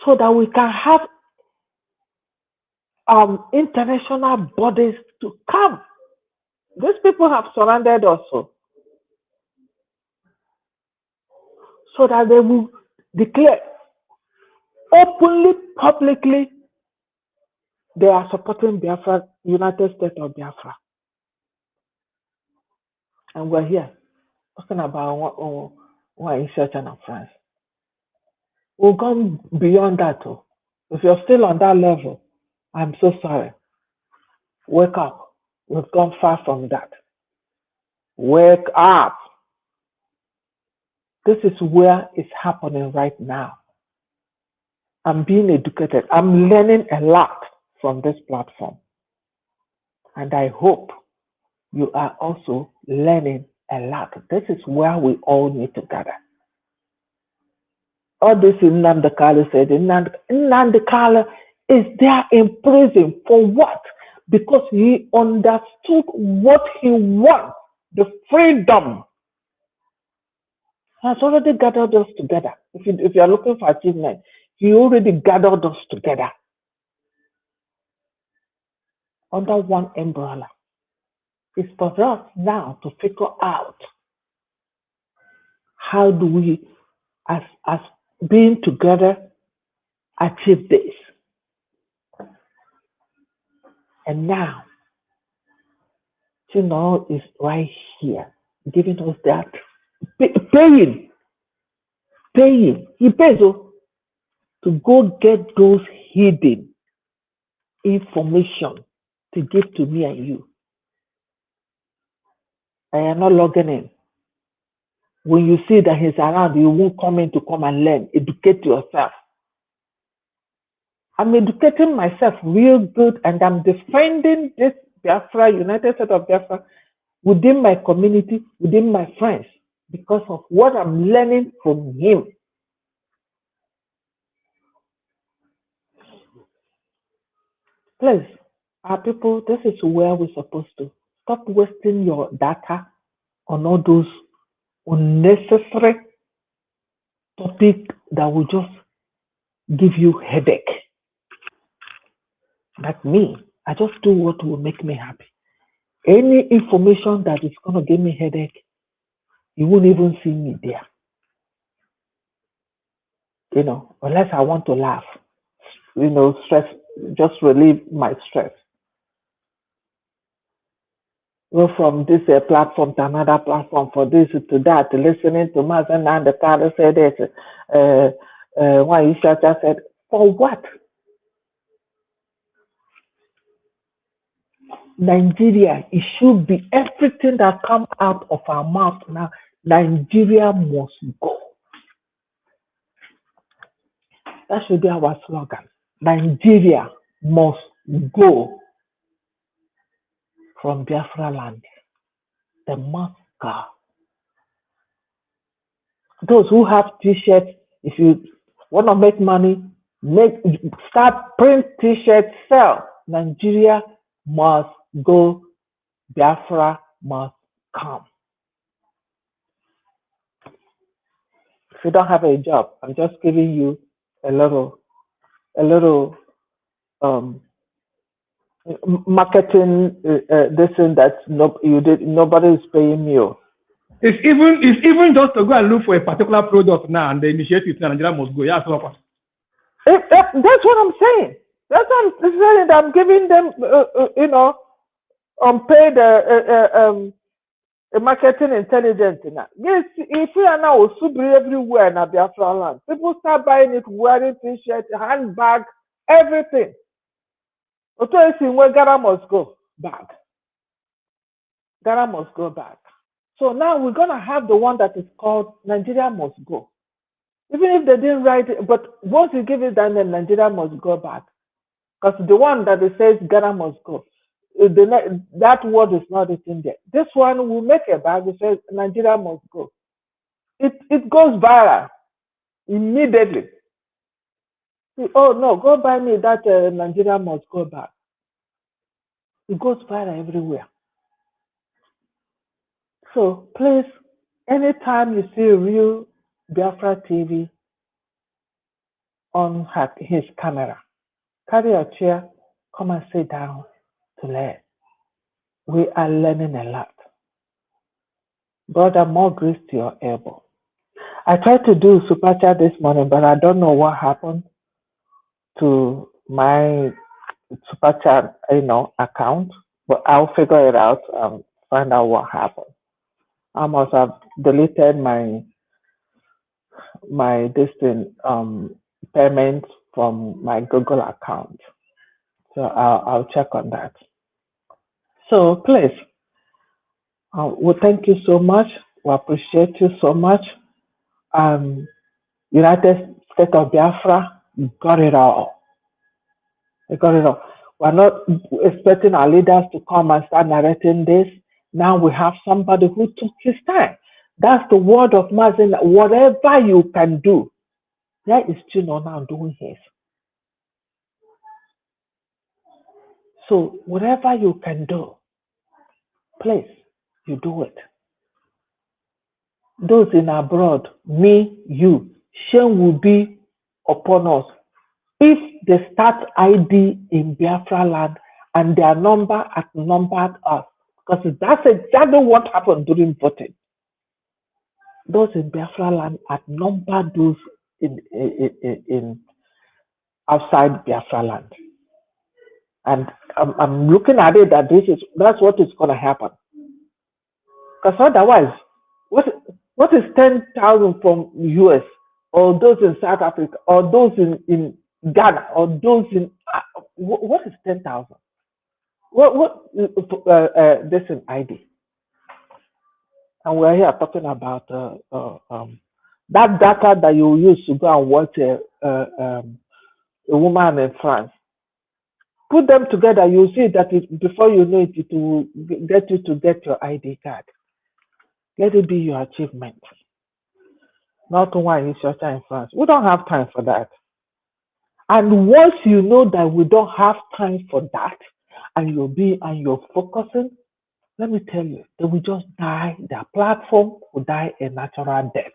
D: So that we can have international bodies to come. These people have surrounded us so that they will declare openly, publicly, they are supporting Biafra, United States of Biafra. And we're here talking about one insurgent of France. We've gone beyond that. If you're still on that level, I'm so sorry. Wake up. We've gone far from that. Wake up. This is where it's happening right now. I'm being educated. I'm learning a lot from this platform. And I hope you are also learning a lot. This is where we all need to gather. All this Nnamdi Kanu said, Nnamdi Kanu is there in prison for what? because he understood what he wants, the freedom. He has already gathered us together. If you are looking for achievement, he already gathered us together under one umbrella. It's for us now to figure out how do we, as being together, achieve this. And now, Chino is right here, giving us that, paying. He pays to go get those hidden information to give to me and you. I am not logging in. When you see that he's around, you won't come in to come and learn. Educate yourself. I'm educating myself real good, and I'm defending this Biafra, United States of Biafra, within my community, within my friends, because of what I'm learning from him. Please, our people, this is where we're supposed to stop wasting your data on all those unnecessary topics that will just give you headache. Like me, I just do what will make me happy. Any information that is going to give me headache, you won't even see me there. Unless I want to laugh, stress, just relieve my stress. Go from this platform to another platform, for this to that, listening to Mazen and the car said it. Why you said, for what? Nigeria, it should be everything that comes out of our mouth now. Nigeria must go. That should be our slogan. Nigeria must go from Biafra land. They must go. Those who have t-shirts, if you want to make money, start print t-shirts, sell. Nigeria must go. Biafra must come. If you don't have a job, I'm just giving you a little marketing this thing that nobody is paying me.
C: It's even just to go and look for a particular product now and the initiative in Nigeria must go. Yeah, that's what
D: I'm saying. That's what I'm saying. I'm giving them, unpaid marketing intelligence. Yes, if we are now super everywhere in Biafra land, people start buying it, wearing t-shirts, handbag, everything. Where Ghana must go back. Ghana must go back. So now we're going to have the one that is called Nigeria must go. Even if they didn't write it, but once you give it down, then Nigeria must go back. Because the one that it says Ghana must go, that word is not written there. This one will make a bag that says Nigeria must go. It goes viral immediately. Oh no, go buy me that Nigeria must go back. It goes viral everywhere. So please, anytime you see real Biafra TV on his camera, carry your chair, come and sit down to learn. We are learning a lot. Brother, more grace to your elbow. I tried to do super chat this morning, but I don't know what happened to my super chat, account. But I'll figure it out and find out what happened. I must have deleted my payment from my Google account. So I'll check on that. So please, we thank you so much. We appreciate you so much. United States of Biafra, you got it all. You got it all. We're not expecting our leaders to come and start narrating this. Now we have somebody who took his time. That's the word of Mazen. Whatever you can do, there is Chino now doing his. So whatever you can do, please, you do it. Those in abroad, me, you, shame will be upon us if they start ID in Biafra land and their number outnumbered us. Because that's exactly what happened during voting. Those in Biafra land outnumbered those in outside Biafra land. And I'm looking at it that that's what is going to happen. Because otherwise, what is 10,000 from US or those in South Africa or those in Ghana or those in what is 10,000? What this in ID? And we're here talking about that data that you use to go and watch a woman in France. Put them together, you see that before you know it, it will get you to get your ID card. Let it be your achievement. Not one is your time in France. We don't have time for that. And once you know that we don't have time for that, and you're focusing, let me tell you, they will just die. Their platform will die a natural death.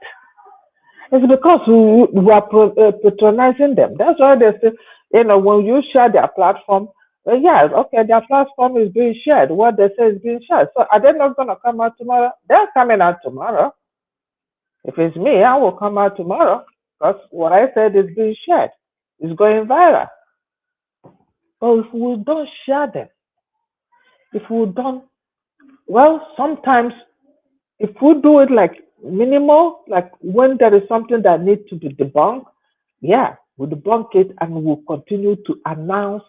D: It's because we are patronizing them. That's why they say, when you share their platform, yes, okay, their platform is being shared. What they say is being shared. So are they not going to come out tomorrow? They're coming out tomorrow. If it's me, I will come out tomorrow because what I said is being shared. It's going viral. But if we don't share them, if we don't, well, sometimes if we do it like minimal, like when there is something that needs to be debunked, yeah, we'll debunk it and we'll continue to announce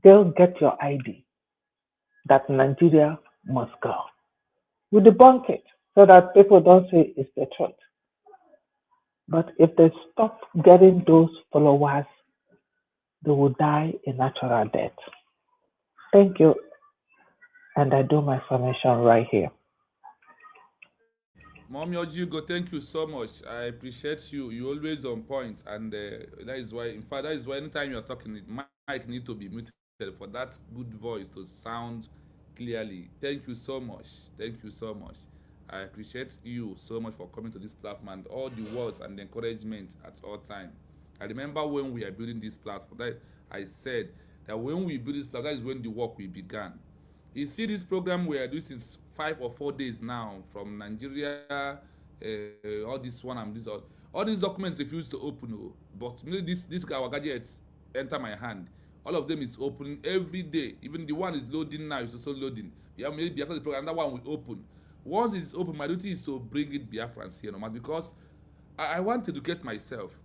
D: they'll get your ID that Nigeria must go. We'll debunk it so that people don't say it's the truth. But if they stop getting those followers, they will die a natural death. Thank you. And I do my summation right here.
A: Mommy Ojigo, thank you so much. I appreciate you. You're always on point, and that is why, in fact, that is why anytime you're talking, the mic need to be muted for that good voice to sound clearly. Thank you so much. Thank you so much. I appreciate you so much for coming to this platform and all the words and the encouragement at all time. I remember when we are building this platform, that I said that when we build this platform, that is when the work we began. You see, this program we are doing since 5 or 4 days now from Nigeria, all this one and this all these documents refuse to open. Oh, but this our gadgets enter my hand. All of them is opening every day. Even the one is loading now is also loading. Yeah, maybe after the program, another one will open. Once it's open, my duty is to bring it Biafrans here, no matter, because I want to educate myself.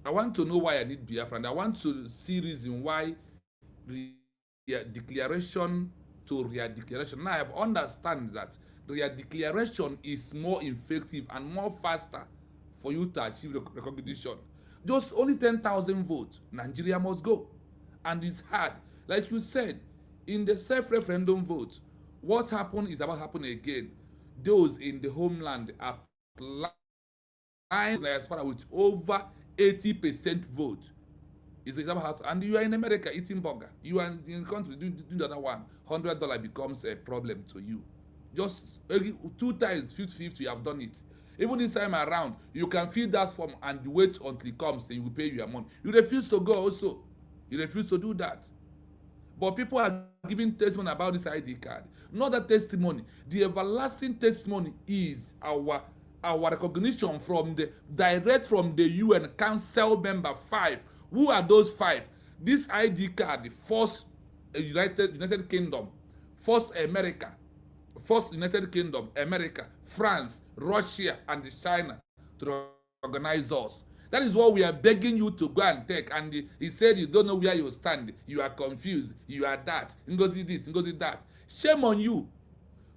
A: I want to know why I need Biafran. I want to see reason why declaration to real declaration. Now I have understand that real declaration is more effective and more faster for you to achieve recognition. Just only 10,000 votes, Nigeria must go. And it's hard. Like you said, in the self-referendum vote, what happened is about to happen again. Those in the homeland applying with over 80% vote. It's example how to, and you are in America eating burger. You are in the country doing the other one. $100 becomes a problem to you. Just 2 times 50-50 you have done it. Even this time around, you can fill that form and wait until it comes, then you will pay your money. You refuse to go also. You refuse to do that. But people are giving testimony about this ID card. Not that testimony. The everlasting testimony is our recognition from the direct from the UN Council member 5. Who are those 5? This ID card, first United Kingdom, first America, first United Kingdom, America, France, Russia, and China to organize us. That is what we are begging you to go and take. And he said you don't know where you stand. You are confused. You are that. Ngozi this, Ngozi that. Shame on you.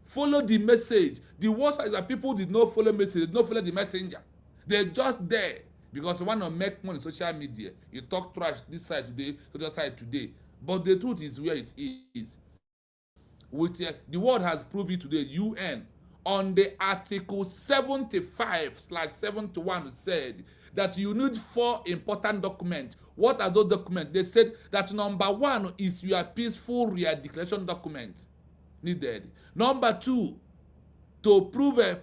A: Follow the message. The worst part is that people did not follow message. They did not follow the messenger. They're just there because they want to make money on social media. You talk trash this side today, to the other side today. But the truth is where it is. The world has proved it today. UN on the article 75/71 said that you need 4 important documents What are those documents? They said that number 1 is your peaceful re-declaration document needed. Number 2, to prove a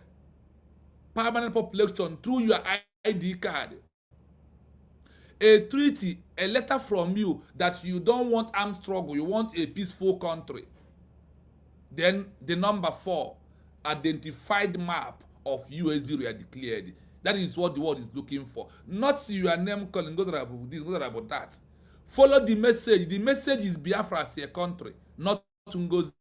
A: permanent population through your ID card. A treaty, a letter from you that you don't want armed struggle, you want a peaceful country. Then the number 4, identified map of USD we are declared. That is what the world is looking for. Not your name calling, go about this, go about that. Follow the message. The message is Biafra as a country, not Tungozi,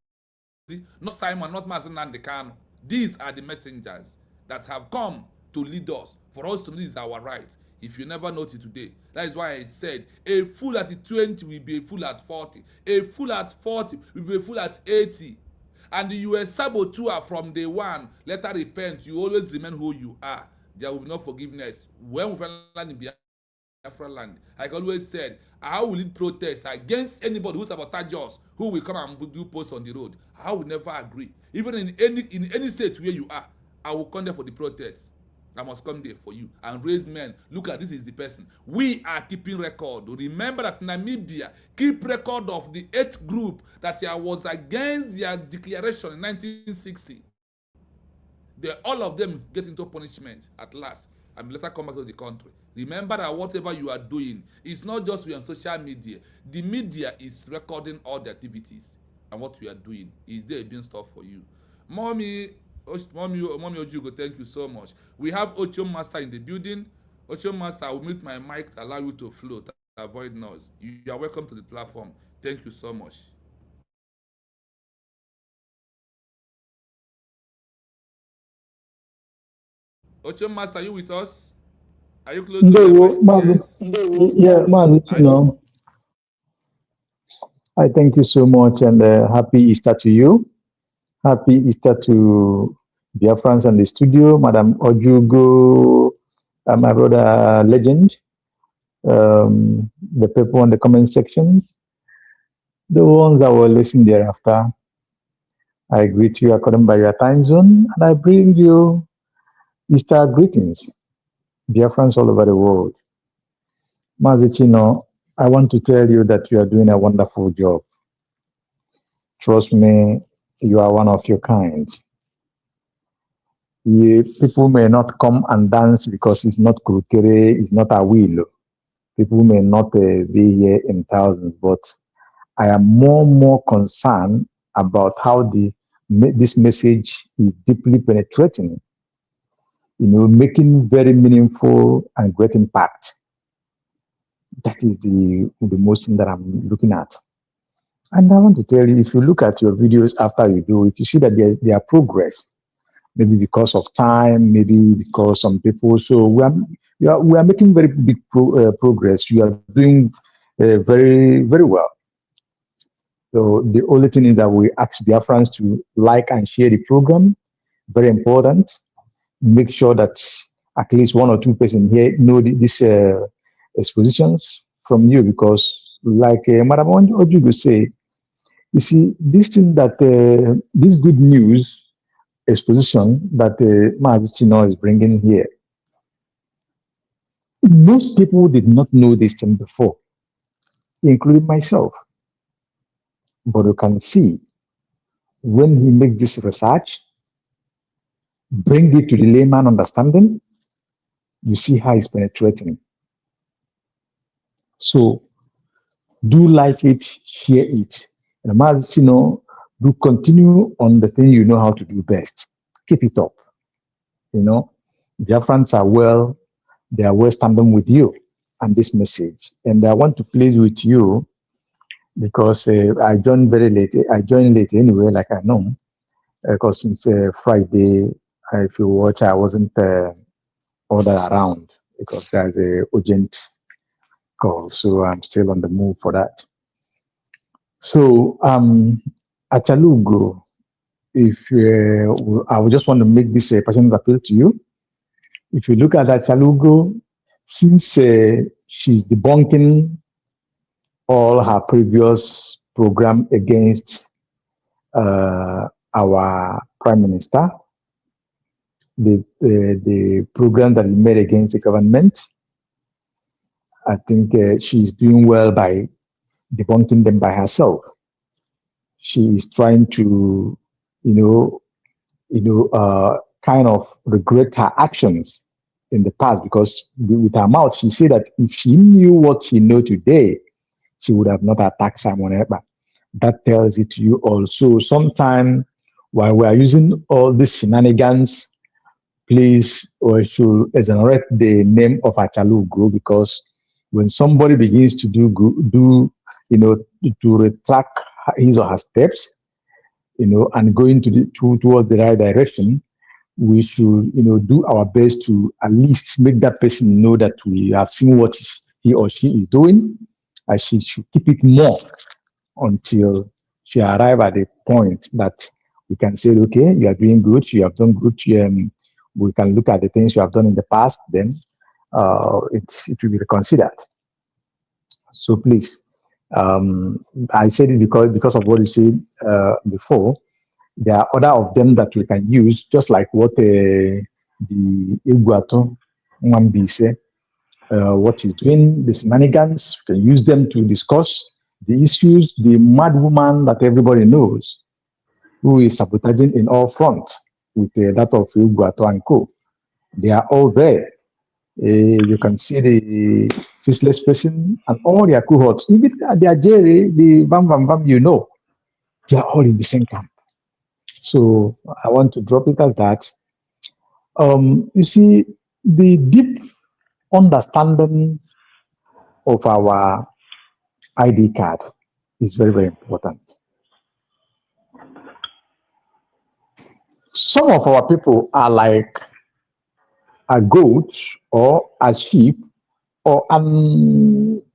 A: not Simon, not Mazen and the Kano. These are the messengers that have come to lead us. For us to know this is our right. If you never notice today, that is why I said a fool at 20 will be a fool at 40. A fool at 40 will be a fool at 80. And you were saboteur from day one. Let her repent. You always remain who you are. There will be no forgiveness. When we land in Biafra land, like I always said, I will lead protests against anybody who sabotage us, who will come and do posts on the road. I will never agree. Even in any state where you are, I will come there for the protest. I must come there for you and raise men. Look at this is the person. We are keeping record. Remember that Namibia keep record of the 8th group that was against their declaration in 1960. All of them get into punishment at last and later come back to the country. Remember that whatever you are doing is not just on social media. The media is recording all the activities, and what we are doing is there being stuff for you. Mommy Ojugo, thank you so much. We have Ocho Master in the building. Ocho Master, I will mute my mic to allow you to flow, to avoid noise. You are welcome to the platform. Thank you so much. Ocho Master, are you with us? Are you close to your mic? Yes.
E: Yeah, man, I thank you so much, and happy Easter to you. Happy Easter to Biafrans and the studio, Madam Ojugo, my brother Legend, the people on the comment section, the ones that will listen thereafter. I greet you according by your time zone, and I bring you Easter greetings, Biafrans all over the world. Mazichino, I want to tell you that you are doing a wonderful job. Trust me, you are one of your kind. People may not come and dance because it's not Kurukere, it's not a will. People may not be here in thousands, but I am more concerned about how this message is deeply penetrating, making very meaningful and great impact. That is the most thing that I'm looking at. And I want to tell you, if you look at your videos after you do it, you see that there are progress. Maybe because of time, maybe because some people. So we are making very big progress. You are doing very well. So the only thing is that we ask Biafrans to like and share the program. Very important. Make sure that at least 1 or 2 persons here know these expositions from you, because like Madam Ojugo say, you see, this thing that this good news exposition that Mazichino is bringing here, most people did not know this thing before, including myself. But you can see when he makes this research, bring it to the layman understanding, you see how it's penetrating. So do like it, share it. And Mazichino, do continue on the thing you know how to do best. Keep it up. Their friends are well, they are well standing with you and this message. And I want to plead with you because I joined very late. I joined late anyway, like I know, because since Friday, if you watch, I wasn't ordered around because there's a urgent call. So I'm still on the move for that. So Achalugo, if I would just want to make this a passionate appeal to you. If you look at Achalugo, since she's debunking all her previous program against our prime minister, the program that he made against the government, I think she's doing well by debunking them by herself. She is trying to, kind of regret her actions in the past, because with her mouth, she said that if she knew what she knows today, she would have not attacked Simon Ekpa. That tells it to you also. Sometimes while we are using all these shenanigans, please, or should exonerate the name of Achalu Go, because when somebody begins to do to retract his or her steps, and going towards the right direction, we should, do our best to at least make that person know that we have seen what he or she is doing, and she should keep it more until she arrive at a point that we can say, okay, you are doing good, you have done good. We can look at the things you have done in the past, then it will be reconsidered. So please, I said it because of what you said before. There are other of them that we can use, just like what the Iguato Mwambi said, what he's doing, the shenanigans. We can use them to discuss the issues. The mad woman that everybody knows, who is sabotaging in all fronts with that of Iguato and co. They are all there. You can see the faceless person and all their cohorts. Even their Jerry, the Bam Bam Bam, they are all in the same camp. So I want to drop it as that. You see, the deep understanding of our ID card is very, very important. Some of our people are like a goat or a sheep, or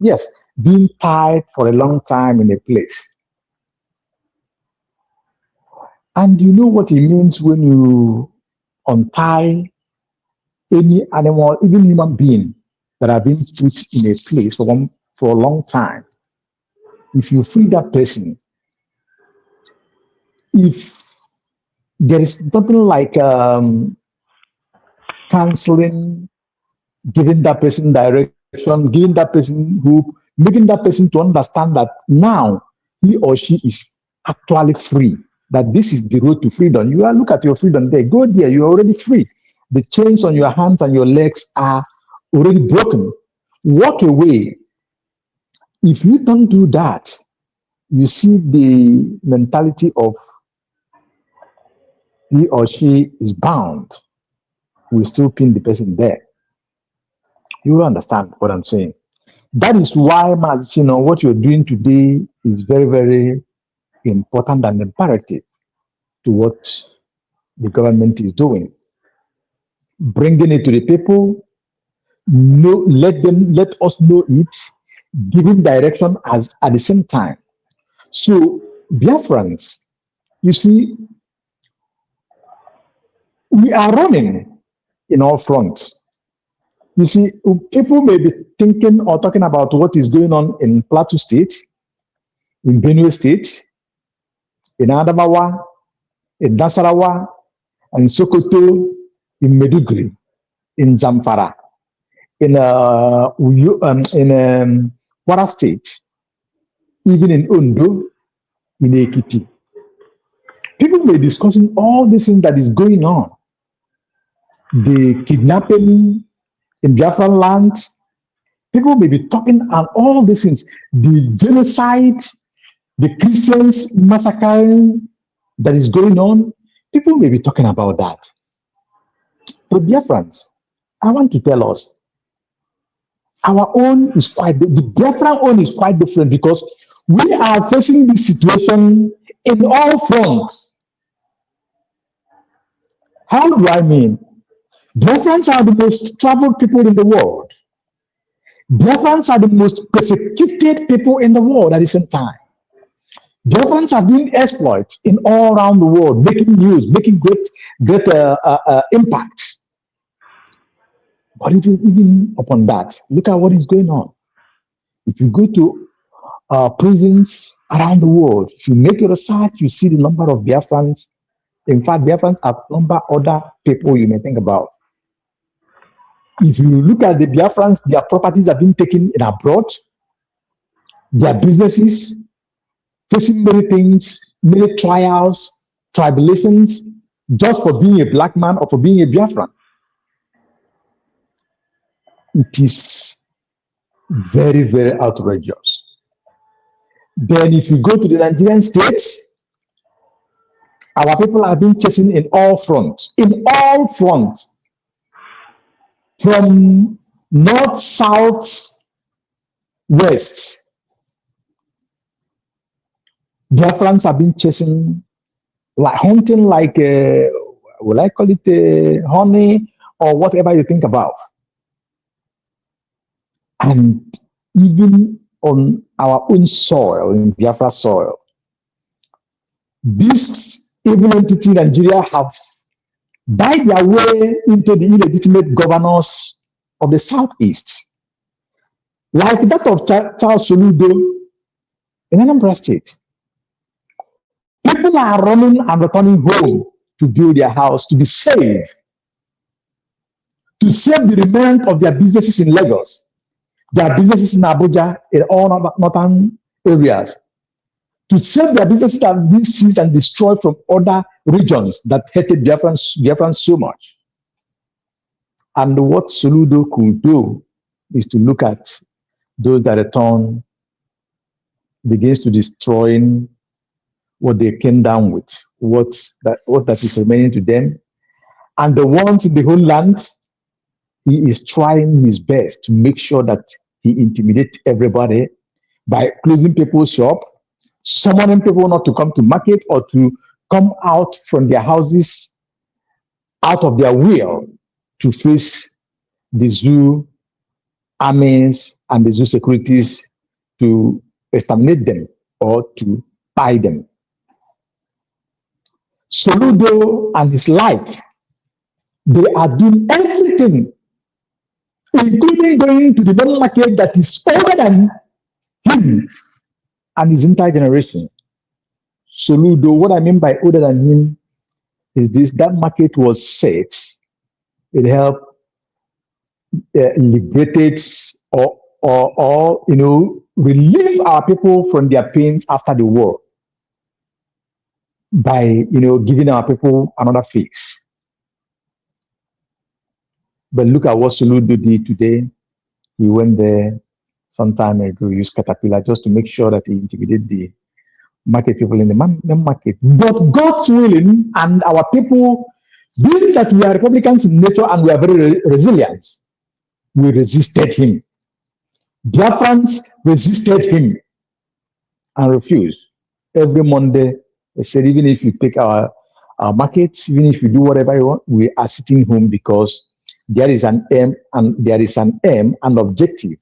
E: yes, being tied for a long time in a place. And you know what it means when you untie any animal, even human being, that have been put in a place for a long time. If you free that person, if there is nothing like counseling, giving that person direction, giving that person hope, making that person to understand that now he or she is actually free, that this is the road to freedom. You are, look at your freedom there, go there, you're already free. The chains on your hands and your legs are already broken. Walk away. If you don't do that, you see the mentality of he or she is bound. We still pin the person there. You will understand what I'm saying. That is why, what you're doing today is very, very important and imperative to what the government is doing. Bringing it to the people, let us know it, giving direction as at the same time. So, Biafrans, you see, we are running in all fronts. You see, people may be thinking or talking about what is going on in Plateau State, in Benue State, in Adamawa, in Nasarawa, in Sokoto, in Meduguri, in Zamfara, in Kwara State, even in Ondo, in Ekiti. People may be discussing all these things that is going on. The kidnapping in Biafran land. People may be talking on all these things. The genocide, the Christians massacring that is going on. People may be talking about that. But Biafrans, I want to tell us, our own is quite, the Biafran own is quite different, because we are facing this situation in all fronts. How do I mean? Biafrans are the most traveled people in the world. Biafrans are the most persecuted people in the world at the same time. Biafrans are doing exploits in all around the world, making news, making great impacts. But even upon that, look at what is going on. If you go to prisons around the world, if you make a research, you see the number of Biafrans. In fact, Biafrans outnumber other people you may think about. If you look at the Biafrans, their properties have been taken in abroad, their businesses, facing many things, many trials, tribulations, just for being a black man or for being a Biafran. It is very, very outrageous. Then if you go to the Nigerian states, our people have been chasing in all fronts, from north, south, west. Biafrans have been chasing, like hunting, like, will I call it honey or whatever you think about. And even on our own soil, in Biafra soil, this evil entity Nigeria have buy their way into the illegitimate governors of the southeast, like that of Charles Soludo in Anambra State. People are running and returning home to build their house, to be saved, to save the remnant of their businesses in Lagos, their businesses in Abuja, in all northern areas, to save their businesses that have been seized and destroyed from other regions that hated Biafrans so much. And what Soludo could do is to look at those that return, begins to destroying what they came down with, what that is remaining to them. And the ones in the whole land, he is trying his best to make sure that he intimidates everybody by closing people's shop, summoning people not to come to market or to come out from their houses out of their will to face the zoo armies and the zoo securities to exterminate them or to buy them. Soludo and his like, they are doing everything, including going to the modern market that is older than him and his entire generation. Soludo, what I mean by older than him is this: that market was set. It helped liberate or relieve our people from their pains after the war by giving our people another fix. But look at what Soludo did today. He went there some time ago, used caterpillar just to make sure that he intimidated the market people in the market. But God's willing, and our people, being that we are Republicans in nature and we are very resilient, we resisted him. Biafrans resisted him and refused. Every Monday, they said, even if you take our markets, even if you do whatever you want, we are sitting home because there is an aim and objective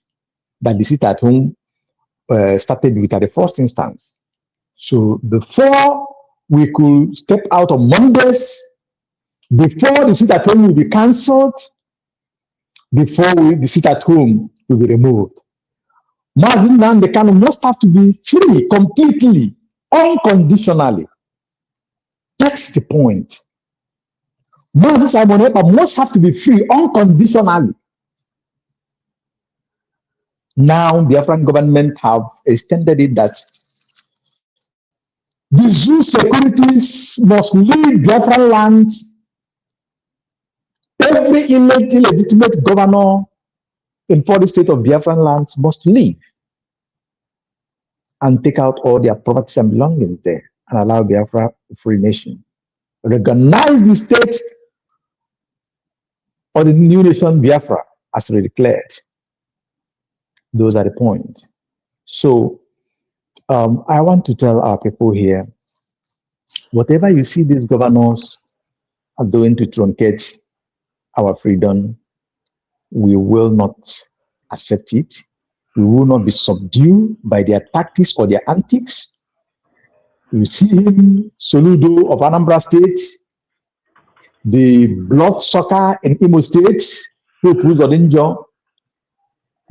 E: that the sit at home started with at the first instance. So before we could step out on Mondays, before the sit at home will be cancelled, before the sit at home will be removed, Mazin Nandekano must have to be free completely, unconditionally. That's the point. Mazin Simon Ekpa must have to be free unconditionally. Now, the Biafran government have extended it that the zoo securities must leave Biafran land. Every illegitimate governor in 40 states of Biafran lands must leave and take out all their properties and belongings there and allow Biafra a free nation. Recognize the state or the new nation Biafra as declared. Those are the points. So I want to tell our people here, whatever you see these governors are doing to truncate our freedom, we will not accept it. We will not be subdued by their tactics or their antics. You see him, Soludo of Anambra State, the bloodsucker in Imo State, Popu Odinjo,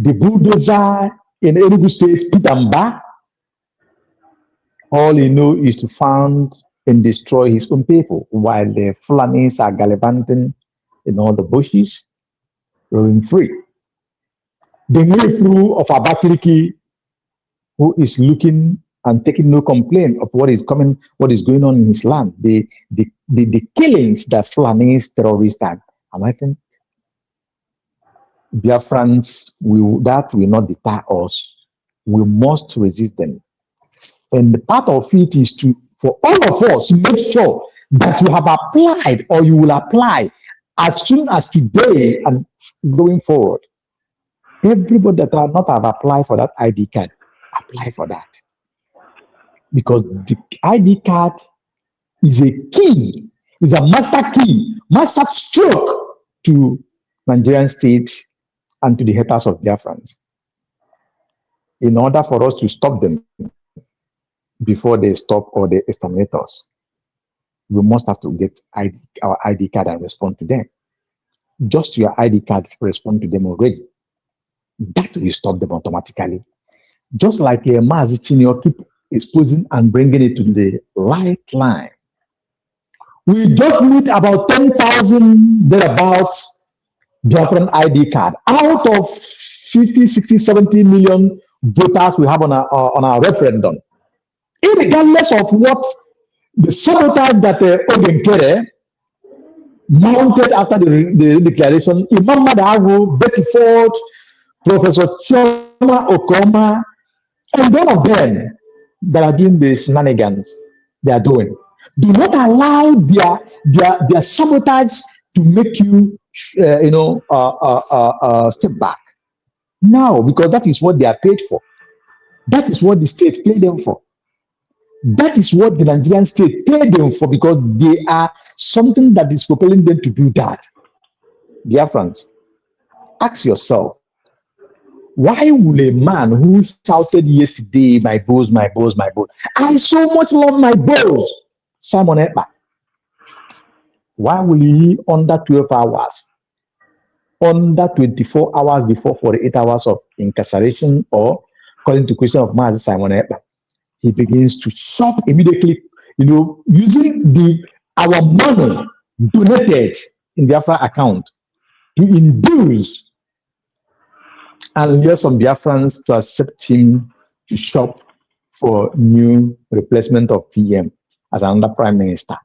E: the bulldozer in Enugu State, Pitamba. All he knows is to found and destroy his own people, while the Fulanis are gallivanting in all the bushes. roaming free. The Mefru of Abakaliki, who is looking and taking no complaint of what is coming, what is going on in his land, the killings that Fulanese terrorists are committing. Biafrans that will not deter us. We must resist them. And the part of it is for all of us to make sure that you have applied or you will apply as soon as today and going forward. Everybody that have not have applied for that ID card, apply for that. Because the ID card is a key, is a master key, master stroke to Nigerian state and to the haters of Biafrans. In order for us to stop them before they stop or they exterminate us, we must have to get our ID card and respond to them. Just your ID cards respond to them already. That will stop them automatically. Just like a Mazichinio keep exposing and bringing it to the light line. We just need about 10,000 thereabouts Biafran ID card out of 50, 60, 70 million voters we have on our referendum. Regardless of what the sabotage that Ogen Kere mounted after the declaration, Imam Madawu, Betty Ford, Professor Choma Okoma, and all of them that are doing the shenanigans they are doing. Do not allow their sabotage to make you, step back. No, because that is what they are paid for. That is what the state paid them for. That is what the Nigerian state paid them for, because they are something that is propelling them to do that. Dear friends, ask yourself, why will a man who shouted yesterday, my boss, my boss, my boss, I so much love my boss, Simon Ekpa, why will he under 12 hours, under 24 hours before 48 hours of incarceration, or according to question of Mazi Simon Ekpa, he begins to shop immediately, using our money donated in the Biafra account to induce and lure some Biafrans to accept him to shop for new replacement of PM as another prime minister.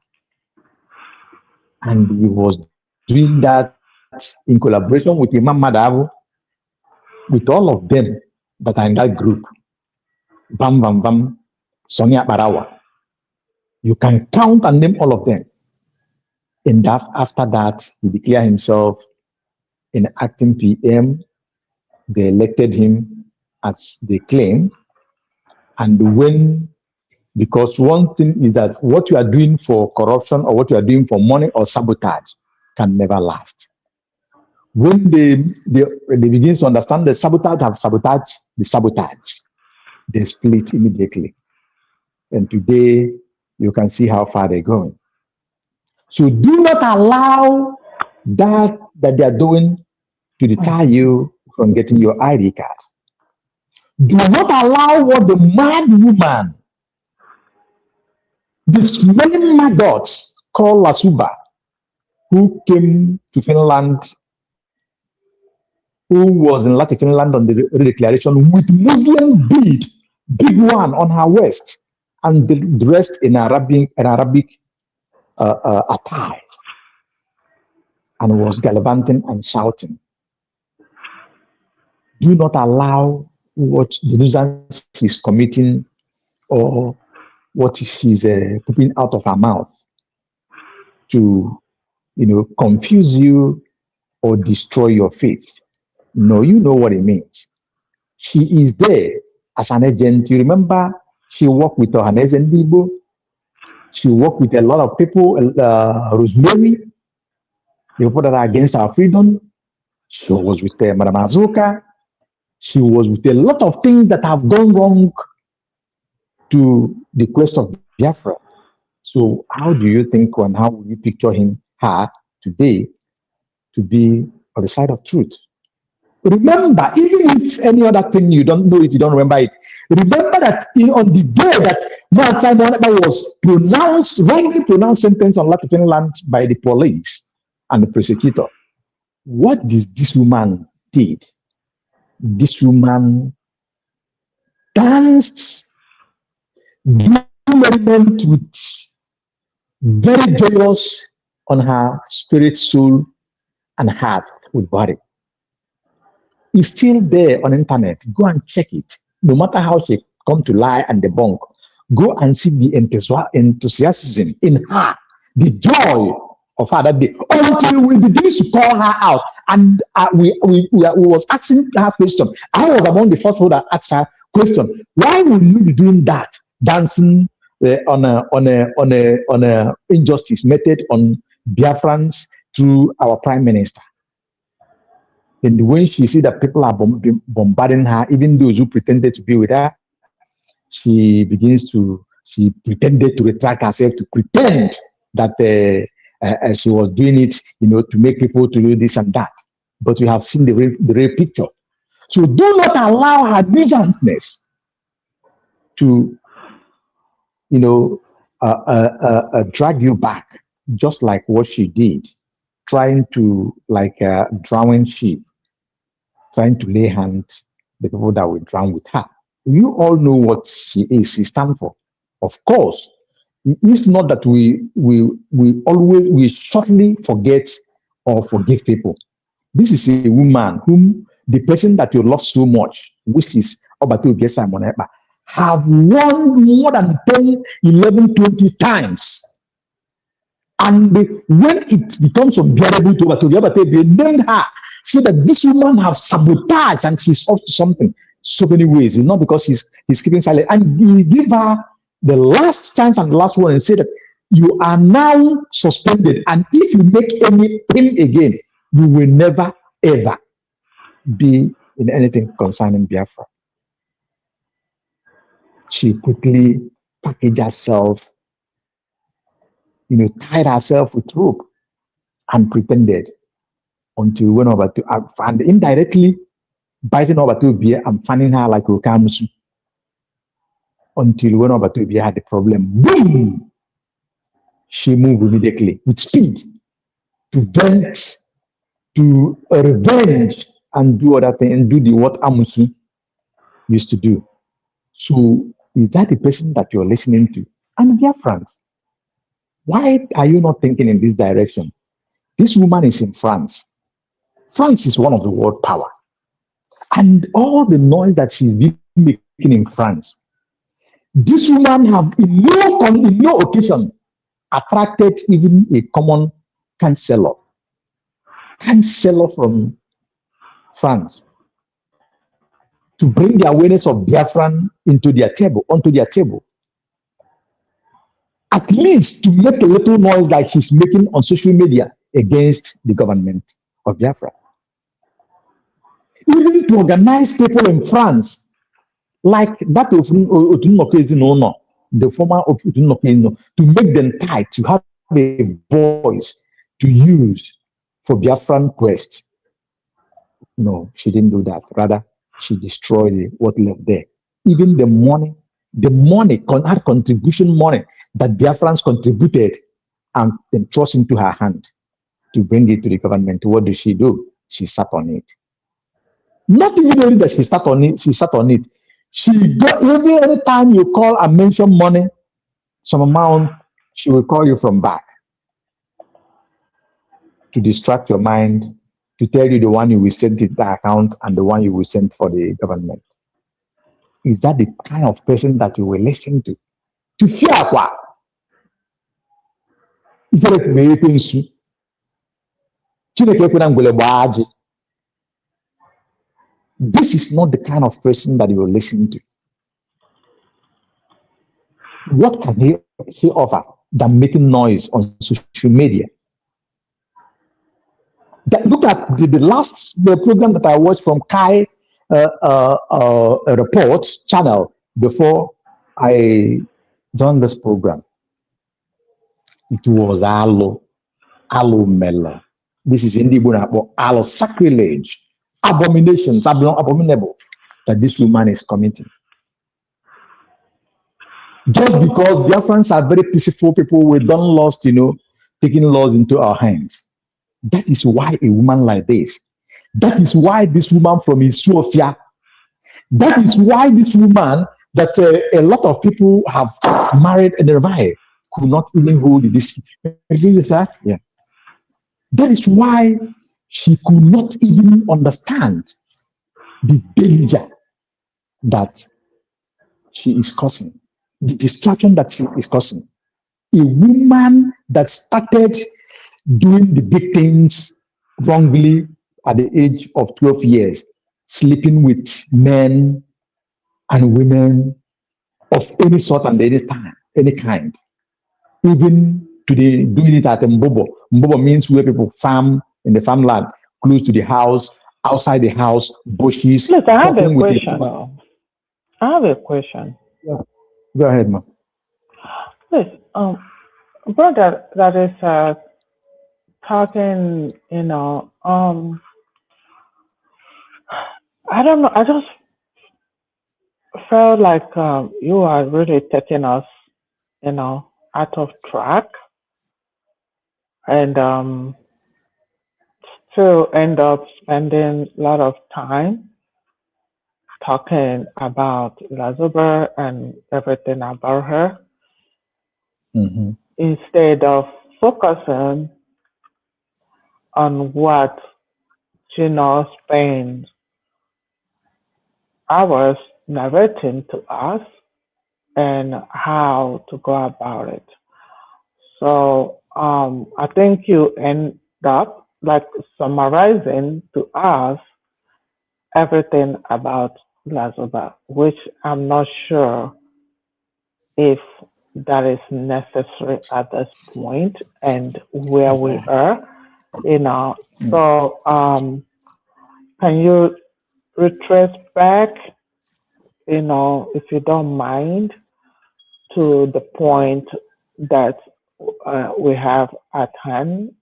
E: And he was doing that in collaboration with Imam Madawu, with all of them that are in that group. Bam, bam, bam, Sonia Barawa. You can count and name all of them. And that, after that, he declared himself an acting PM. They elected him as they claim. And when, because one thing is that what you are doing for corruption or what you are doing for money or sabotage can never last. When they begin to understand the sabotage have sabotaged the sabotage, they split immediately. And today, you can see how far they're going. So do not allow that they are doing to deter you from getting your ID card. Do not allow what the mad woman, the smelling maggots called Lasuba, who came to Finland, who was in Latin Finland on the declaration with Muslim bead, big one on her waist, and dressed in Arabic attire, and was gallivanting and shouting. Do not allow what the nuisance she's committing or what she's pooping out of her mouth to, confuse you or destroy your faith. No, you know what it means. She is there as an agent. You remember she worked with Ohaneze Ndibo. She worked with a lot of people, Rosemary, the people that are against our freedom. She was with Madam Azuka. She was with a lot of things that have gone wrong to the quest of Biafra. So how do you think and how will you picture her today to be on the side of truth? Remember, even if any other thing you don't know it, you don't remember it, remember that on the day that Matt Simon was wrongly pronounced sentence on Latin Finland by the police and the prosecutor, What this woman did? This woman danced, do merriment with very joyous on her spirit, soul, and heart with body. It's still there on internet. Go and check it. No matter how she come to lie and debunk, go and see the enthusiasm in her, the joy of her that day, until we begin to call her out. And we was asking her question. I was among the first people that asked her question. Why will you be doing that, dancing on a injustice method on Biafrans through our prime minister? And when she see that people are bombarding her, even those who pretended to be with her, she pretended to retract herself to pretend that she was doing it, to make people to do this and that. But we have seen the real picture. So do not allow her nuisanceness to, drag you back, just like what she did, trying to, like drowning sheep, trying to lay hands the people that will drown with her. You all know what she stands for. Of course, it's not that we shortly forget or forgive people. This is a woman whom the person that you love so much, which is Obatu Biesa Moneba, have won more than 10, 11, 20 times. And when it becomes unbearable to Obatu, they named her, so that this woman have sabotaged and she's up to something so many ways. It's not because he's keeping silent. And he give her the last chance and the last one and say that you are now suspended. And if you make any pin again, you will never, ever be in anything concerning Biafra. She quickly packaged herself, tied herself with rope and pretended until we went over to and indirectly biting over to beer and fanning her like Okamusu. Until we went over to beer had the problem. Boom! She moved immediately with speed to vent, to revenge, and do other things, and do what Amusu used to do. So is that the person that you're listening to? And dear friends, why are you not thinking in this direction? This woman is in France. France is one of the world power. And all the noise that she's been making in France, this woman have in no occasion attracted even a common counselor from France to bring the awareness of Biafran onto their table. At least to make a little noise like she's making on social media against the government of Biafra. Even to organize people in France, like that of Otunokezi, the former of Otunokezi, to make them tight, to have a voice to use for Biafran quest. No, she didn't do that. Rather, she destroyed what left there. Even the money, contribution money that Biafrans contributed and thrust into her hand to bring it to the government. What did she do? She sat on it. Not even only that she sat on it, she got every time you call and mention money, some amount, she will call you from back to distract your mind, to tell you the one you will send to the account and the one you will send for the government. Is that the kind of person that you will listen to? To fear what? This is not the kind of person that you will listen to. What can he offer than making noise on social media? Look at the last program that I watched from Kai Report channel before I joined this program. It was Alo Mela. This is Indibu Alo, sacrilege, abominations, abominable that this woman is committing. Just because Biafrans are very peaceful people, we don't lost, taking laws into our hands. That is why a woman like this. That is why this woman from Ethiopia. That is why this woman that a lot of people have married and revived could not even hold this. Yeah. That is why she could not even understand the danger that she is causing, the destruction that she is causing. A woman that started doing the big things wrongly at the age of 12 years, sleeping with men and women of any sort and any time, any kind, even to the doing it at Mbobo. Mbobo means where people farm in the farmland, close to the house, outside the house, bushes.
D: Look, I have a
E: talking with
D: question. I have a question.
E: Yeah. Go ahead, ma.
D: Please, brother, that is talking, I don't know. I just felt like you are really taking us, out of track, and still end up spending a lot of time talking about Elizabeth and everything about her, instead of focusing on what spent hours narrating to us and how to go about it. So I think you end up like summarizing to us everything about Lazoba, which I'm not sure if that is necessary at this point and where we are, So can you retrace back, if you don't mind, to the point that we have at hand,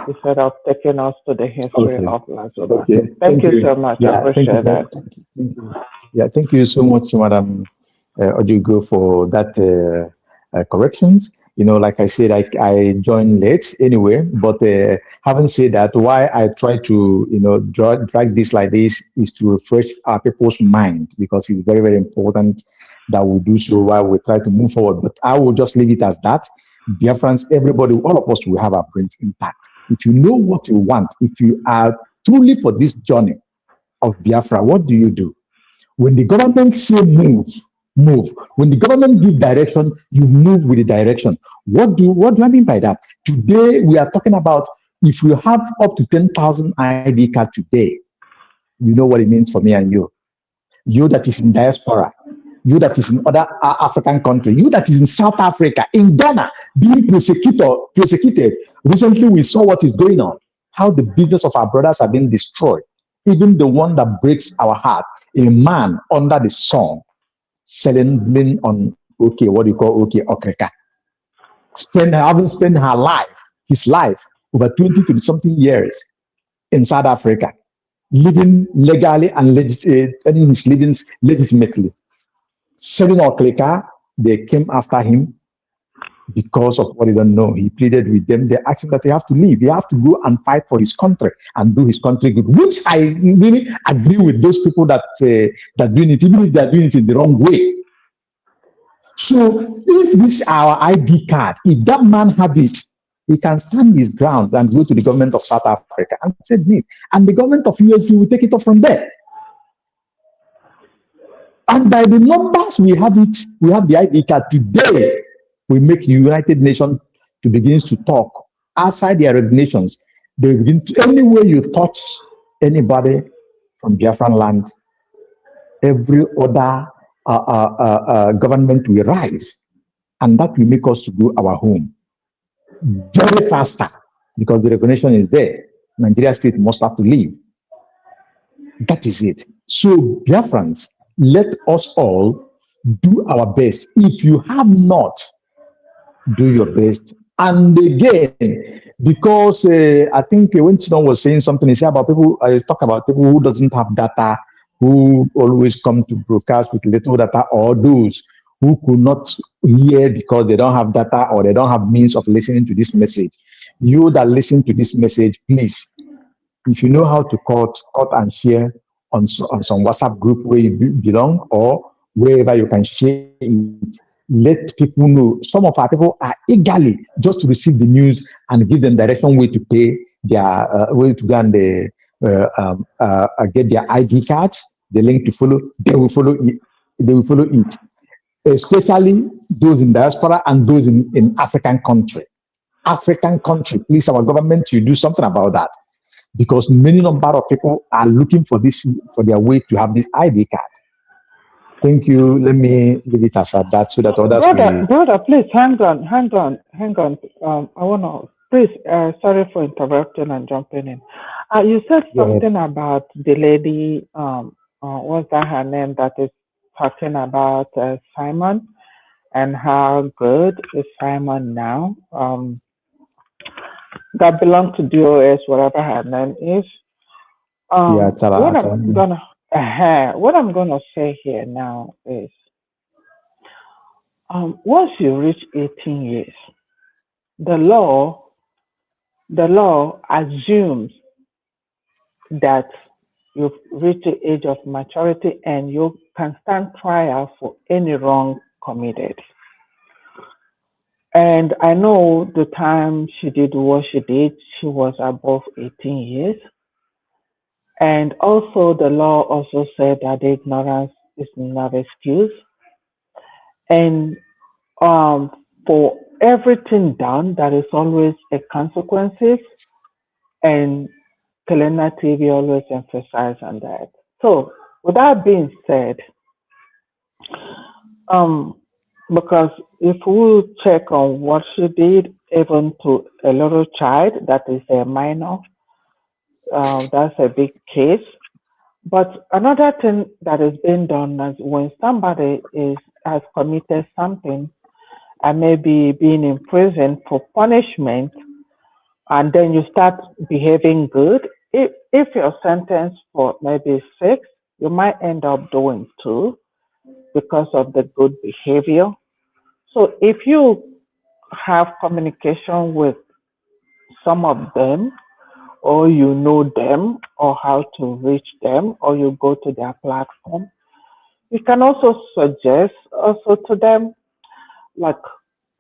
D: instead of taking us to the history of Lazoba.
E: Okay.
D: Thank you so much. I appreciate that.
E: Thank you. Yeah, thank you so much, Madam Odugo, for that corrections. Like I said, I joined late anyway, but having said that, why I try to, drag this like this is to refresh our people's mind, because it's very, very important that we do so while we try to move forward. But I will just leave it as that. Biafrans, everybody, all of us will have our brains intact. If you know what you want, if you are truly for this journey of Biafra, what do you do? When the government say move, move. When the government give direction, you move with the direction. What do I mean by that? Today, we are talking about if you have up to 10,000 ID card today, you know what it means for me and you. You that is in diaspora, you that is in other African countries, you that is in South Africa, in Ghana, being persecuted. Recently, we saw what is going on, how the business of our brothers are being destroyed. Even the one that breaks our heart, a man under the sun, selling on what you call okreka, having spent his life, over 20 to something years in South Africa, living legally and earning his livings legitimately. Selling okreka, they came after him because of what he don't know. He pleaded with them. They asked him that he have to leave. He have to go and fight for his country and do his country good, which I really agree with those people that doing it, even if they're doing it in the wrong way. So if this is our ID card, if that man have it, he can stand his ground and go to the government of South Africa and say this, and the government of USG will take it off from there. And by the numbers we have the ID card today. We make United Nations to begin to talk outside their regulations. They begin to, anywhere you touch anybody from Biafran land, every other government will rise, and that will make us to go our home very faster, because the recognition is there. Nigeria state must have to leave. That is it. So Biafrans, let us all do our best. If you have not, do your best. And again, because I think when Chino was saying something, he said about people, talk about people who doesn't have data, who always come to broadcast with little data, or those who could not hear because they don't have data or they don't have means of listening to this message. You that listen to this message, please, if you know how to cut and share on some WhatsApp group where you belong or wherever you can share it, let people know. Some of our people are eagerly just to receive the news and give them direction where to pay their way to go and get their ID cards, the link to follow. They will follow it. They will follow it, especially those in diaspora and those in African country. African country, please, our government, you do something about that because many number of people are looking for this for their way to have this ID card. Thank you. Let me leave it as at that so that others will.
D: Brother, please hang on. I wanna please. Sorry for interrupting and jumping in. You said
E: Go ahead.
D: something about the lady. What's that her name? That is talking about Simon and how good is Simon now. That belongs to DOS, whatever her name is.
E: Yeah,
D: What I'm gonna say here now is, once you reach 18 years, the law assumes that you've reached the age of maturity and you can stand trial for any wrong committed. And I know the time she did what she did, she was above 18 years. And also the law also said that ignorance is not excuse. And for everything done, there is always a consequences. And Kelena TV always emphasize on that. So with that being said, because if we check on what she did, even to a little child that is a minor, that's a big case. But another thing that is being done is when somebody has committed something and maybe being in prison for punishment, and then you start behaving good, if you're sentenced for maybe 6, you might end up doing 2 because of the good behavior. So if you have communication with some of them, or you know them, or how to reach them, or you go to their platform, you can also suggest also to them, like,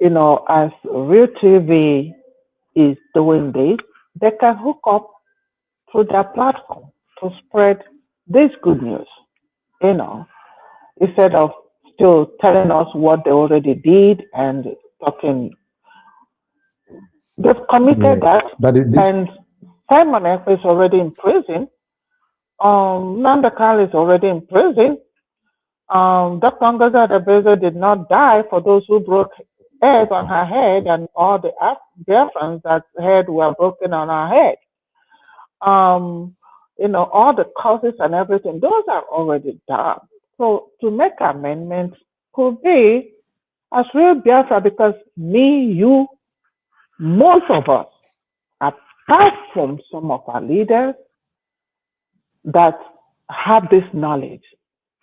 D: as Real TV is doing this, they can hook up through their platform to spread this good news, instead of still telling us what they already did and talking. They've committed that, and Simon F is already in prison. Nandakal is already in prison. Dr. Ngozi Adebeze did not die for those who broke eggs on her head, and all the girlfriends that head were broken on her head. All the causes and everything, those are already done. So to make amendments could be as real Biafra, because me, you, most of us, apart from some of our leaders that have this knowledge,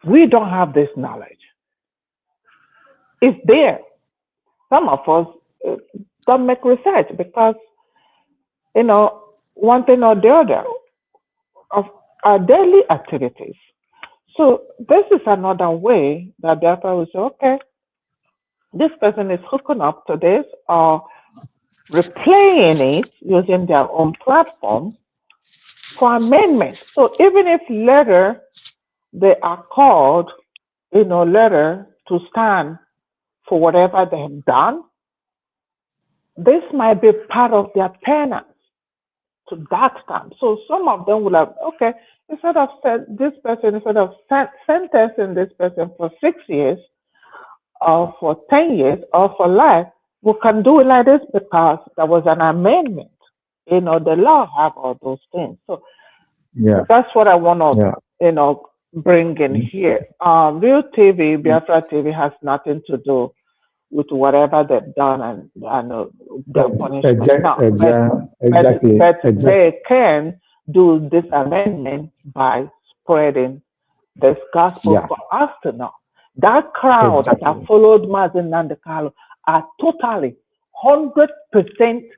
D: we don't have this knowledge. It's there. Some of us don't make research because, one thing or the other of our daily activities. So this is another way that Biafra will say, okay, this person is hooking up to this or replaying it using their own platform for amendment. So even if later they are called, later to stand for whatever they have done, this might be part of their penance to that time. So some of them will have, okay, instead of sentencing this person for 6 years or for 10 years or for life, we can do it like this because there was an amendment. The law have all those things. So that's what I want to, bring in here. Real TV, Biafra TV has nothing to do with whatever they've done and their punishment. But they can do this amendment by spreading this gospel for us to know. That crowd that followed Mazen Nandekalo are totally 100%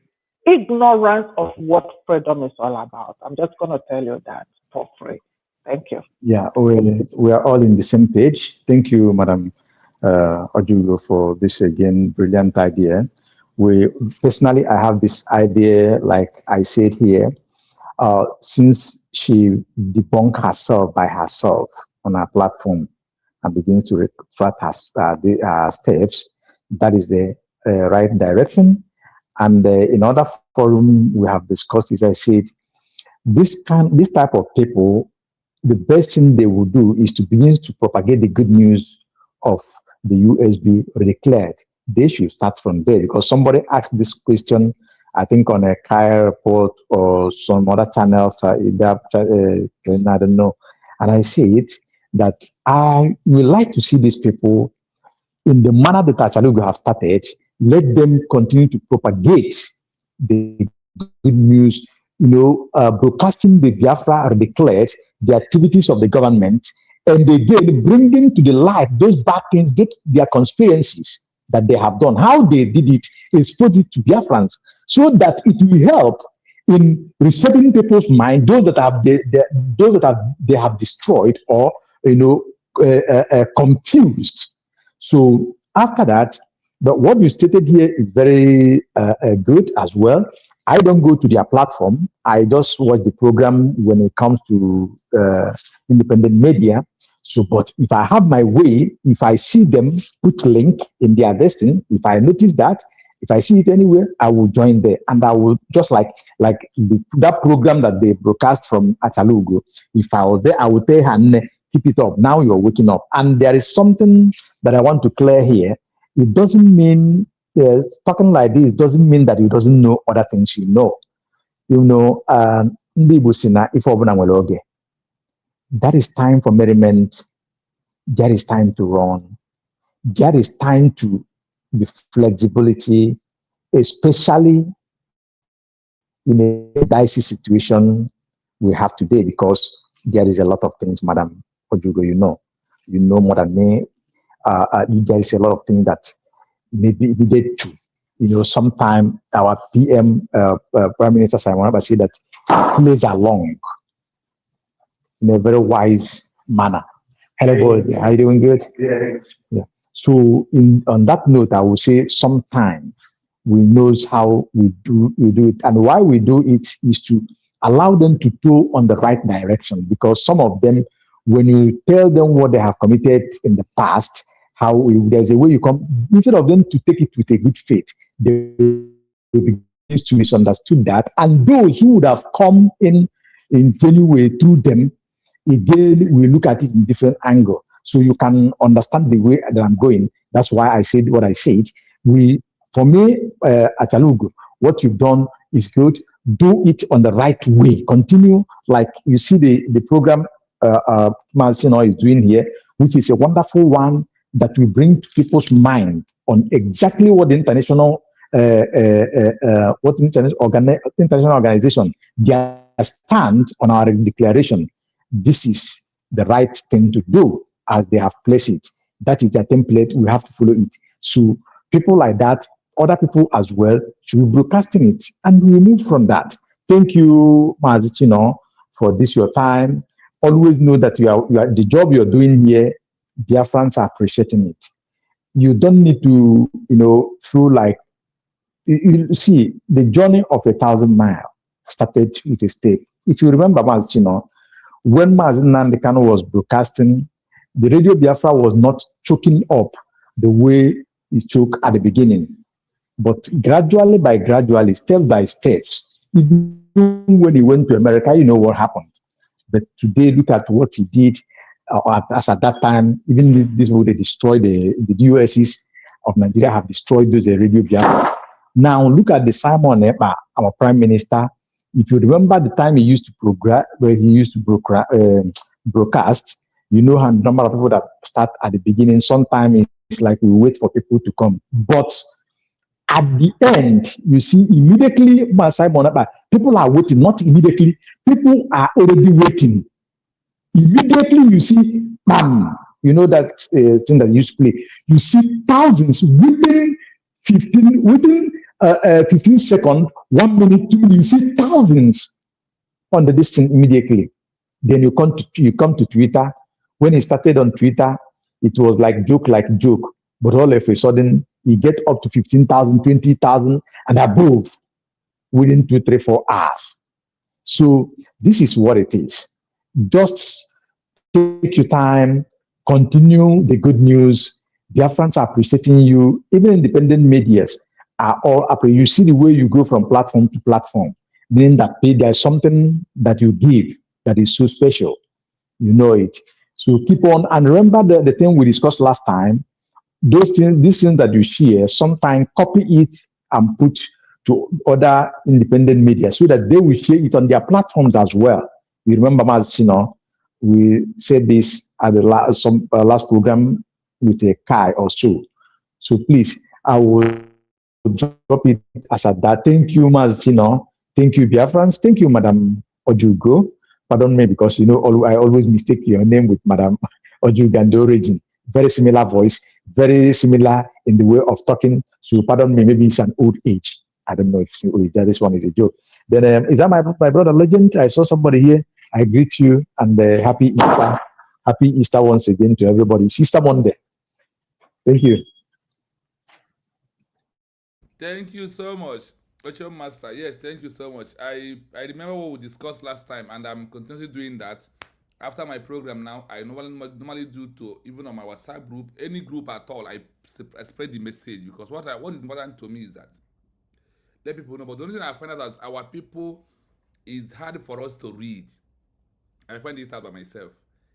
D: ignorance of what freedom is all about. I'm just going to tell you that for free. Thank you.
E: Yeah, we are all in the same page. Thank you, Madam Ojugo, for this again brilliant idea. We personally, I have this idea, like I said here, since she debunked herself by herself on her platform and begins to retract her steps, that is the right direction. And in other forum we have discussed, as I said, this type of people, the best thing they will do is to begin to propagate the good news of the USB declared. They should start from there, because somebody asked this question, I think on a Kaya report or some other channels, I don't know. And I said that I would like to see these people in the manner that Achalugo have started. Let them continue to propagate the good news, broadcasting the Biafra declared, the activities of the government, and again bringing to the light those bad things, their conspiracies that they have done, how they did it, expose it to Biafrans, so that it will help in reshaping people's mind, those that they have destroyed or confused. So after that, but what you stated here is very good as well. I don't go to their platform. I just watch the program when it comes to independent media. So, but if I have my way, if I see them put link in their destiny, if I notice that, if I see it anywhere, I will join there, and I will just like that program that they broadcast from Achalugo. If I was there, I would tell her, keep it up. Now you're waking up. And there is something that I want to clear here. It doesn't mean talking like this doesn't mean that you doesn't know other things you know. That is time for merriment. That is time to run. That is time to be flexibility, especially in a dicey situation we have today, because there is a lot of things, Madam Ojugo, you know more than me. There is a lot of things that maybe needed to, sometime our PM, Prime Minister Simon Abba said that plays along in a very wise manner. Hello, boy. Are you doing good? Yeah. So on that note, I will say sometimes we knows how we do it, and why we do it is to allow them to go on the right direction, because some of them, when you tell them what they have committed in the past, there's a way you come, instead of them to take it with a good faith, they will begin to misunderstood that, and those who would have come in genuine way through them, again, we look at it in different angle. So you can understand the way that I'm going. That's why I said what I said. For me, Achalugo, what you've done is good. Do it on the right way. Continue, like you see the program Masino is doing here, which is a wonderful one that will bring to people's mind on exactly what the international organization, their stand on our declaration. This is the right thing to do as they have placed it. That is their template. We have to follow it. So people like that, other people as well, should be broadcasting it, and we move from that. Thank you, Mazichino, for this your time. Always know that you are the job you're doing here, Biafrans are appreciating it. You don't need to, feel like, you see, the journey of 1,000 miles started with a step. If you remember, Mazichino, when Mazi Nnamdi Kanu was broadcasting, the Radio Biafra was not choking up the way it choked at the beginning. But gradually, step by steps, even when he went to America, you know what happened. But today, look at what he did. As at that time, even this way they destroyed the DUSs of Nigeria have destroyed those Radio Biafra. Now look at the Simon Ekpa, our Prime Minister. If you remember the time he used to broadcast, you know how the number of people that start at the beginning. Sometimes it's like we wait for people to come, but at the end, you see immediately, Simon Ekpa, people are waiting. Not immediately, people are already waiting. Immediately, you see, bam, that thing that you used to play. You see thousands within 15 seconds, 1 minute, 2 minutes, you see thousands on the distance immediately. Then you come to Twitter. When it started on Twitter, it was like joke. But all of a sudden, you get up to 15,000, 20,000, and above within 2, 3, 4 hours. So this is what it is. Just take your time, continue the good news. Biafrans are appreciating you. Even independent medias are all appreciating. You see the way you go from platform to platform, meaning that there's something that you give that is so special. You know it. So keep on. And remember the thing we discussed last time, these things that you share, sometimes copy it and put to other independent media so that they will share it on their platforms as well. You remember, Mazino, we said this at the last program with a Kai or so. So please, I will drop it as at that. Thank you, Mazino. Thank you, Biafrans. Thank you, Madam Ojugo. Pardon me, because I always mistake your name with Madam Ojugando Origin. Very similar voice, very similar in the way of talking. So pardon me, maybe it's an old age. I don't know if it's old age. This one is a joke. Then is that my brother Legend? I saw somebody here. I greet you and happy Easter. Happy Easter once again to everybody. It's Easter Monday. Thank you.
A: Thank you so much, Ocho Master. Yes, thank you so much. I remember what we discussed last time, and I'm continuously doing that. After my program now, I normally do to, even on my WhatsApp group, any group at all, I spread the message, because what is important to me is that let people know. But the only thing I find out is our people is hard for us to read. I find it out by myself.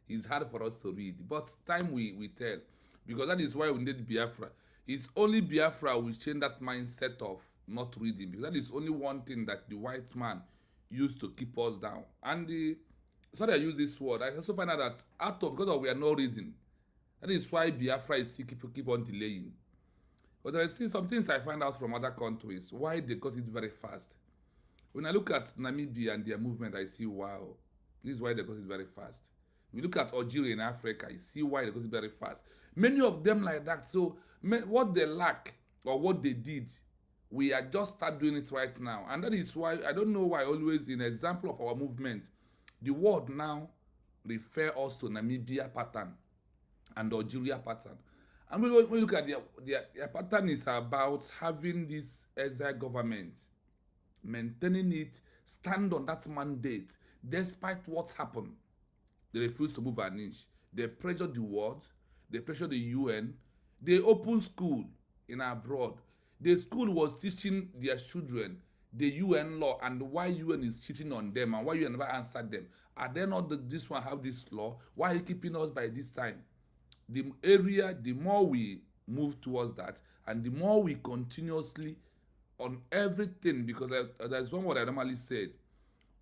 A: It's hard for us to read, but time we tell, because that is why we need Biafra. It's only Biafra will change that mindset of not reading, because that is only one thing that the white man used to keep us down. And sorry I use this word, I also find out that because of we are not reading, that is why Biafra is still keep on delaying. But there is still some things I find out from other countries, why they got it very fast. When I look at Namibia and their movement, I see, wow, this is why they got it very fast. We look at Algeria in Africa, I see why they got it very fast. Many of them like that. So what they lack or what they did, we are just start doing it right now. And that is why, I don't know why always in example of our movement, the world now refer us to Namibia pattern and Algeria pattern. And when we look at their pattern is about having this exile government, maintaining it, stand on that mandate, despite what's happened. They refuse to move an inch. They pressure the world, they pressure the UN, they open school in abroad. The school was teaching their children the UN law and why UN is cheating on them and why UN never answered them. Are they not this one have this law? Why are you keeping us by this time? The area, the more we move towards that, and the more we continuously on everything, because there's one word I normally said,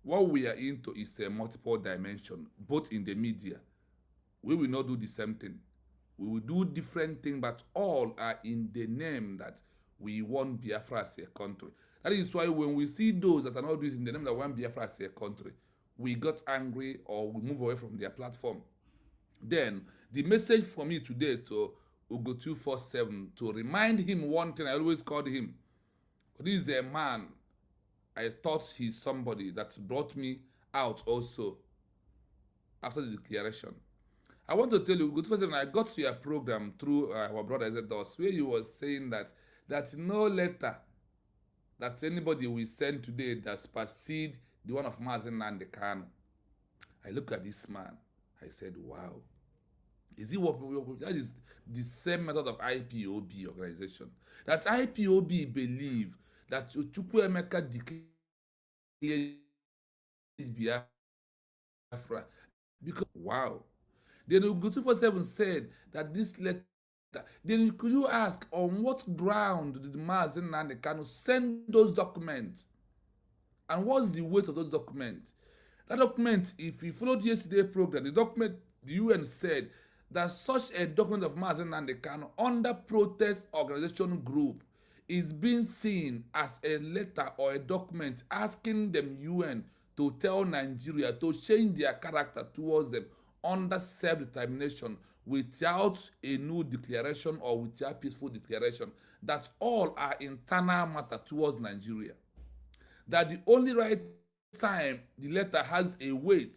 A: what we are into is a multiple dimension, both in the media. We will not do the same thing. We will do different things, but all are in the name that we want Biafra as a country. That is why when we see those that are not doing in the name that want Biafra as a country, we got angry or we move away from their platform. Then the message for me today to Ugo 247 to remind him one thing I always called him. This is a man I thought he's somebody that brought me out also after the declaration. I want to tell you, Ugo 247, I got to your program through our brother Ezedos, where he was saying that no letter that anybody will send today that supersede the one of Mazen Nnamdi Kanu. I look at this man, I said, wow. Is it what that is the same method of IPOB organization? That IPOB believe that Chukwuemeka declared Biafra because wow. Then Ugo 247 said that this letter. Then could you ask on what ground did Mazen Nnamdi Kanu send those documents? And what's the weight of those documents? That document, if you followed yesterday's program, the document the UN said that such a document of Mazen Nnamdi Kanu under protest organization group is being seen as a letter or a document asking them UN to tell Nigeria to change their character towards them under self-determination, without a new declaration or without peaceful declaration, that all are internal matter towards Nigeria. That the only right time the letter has a weight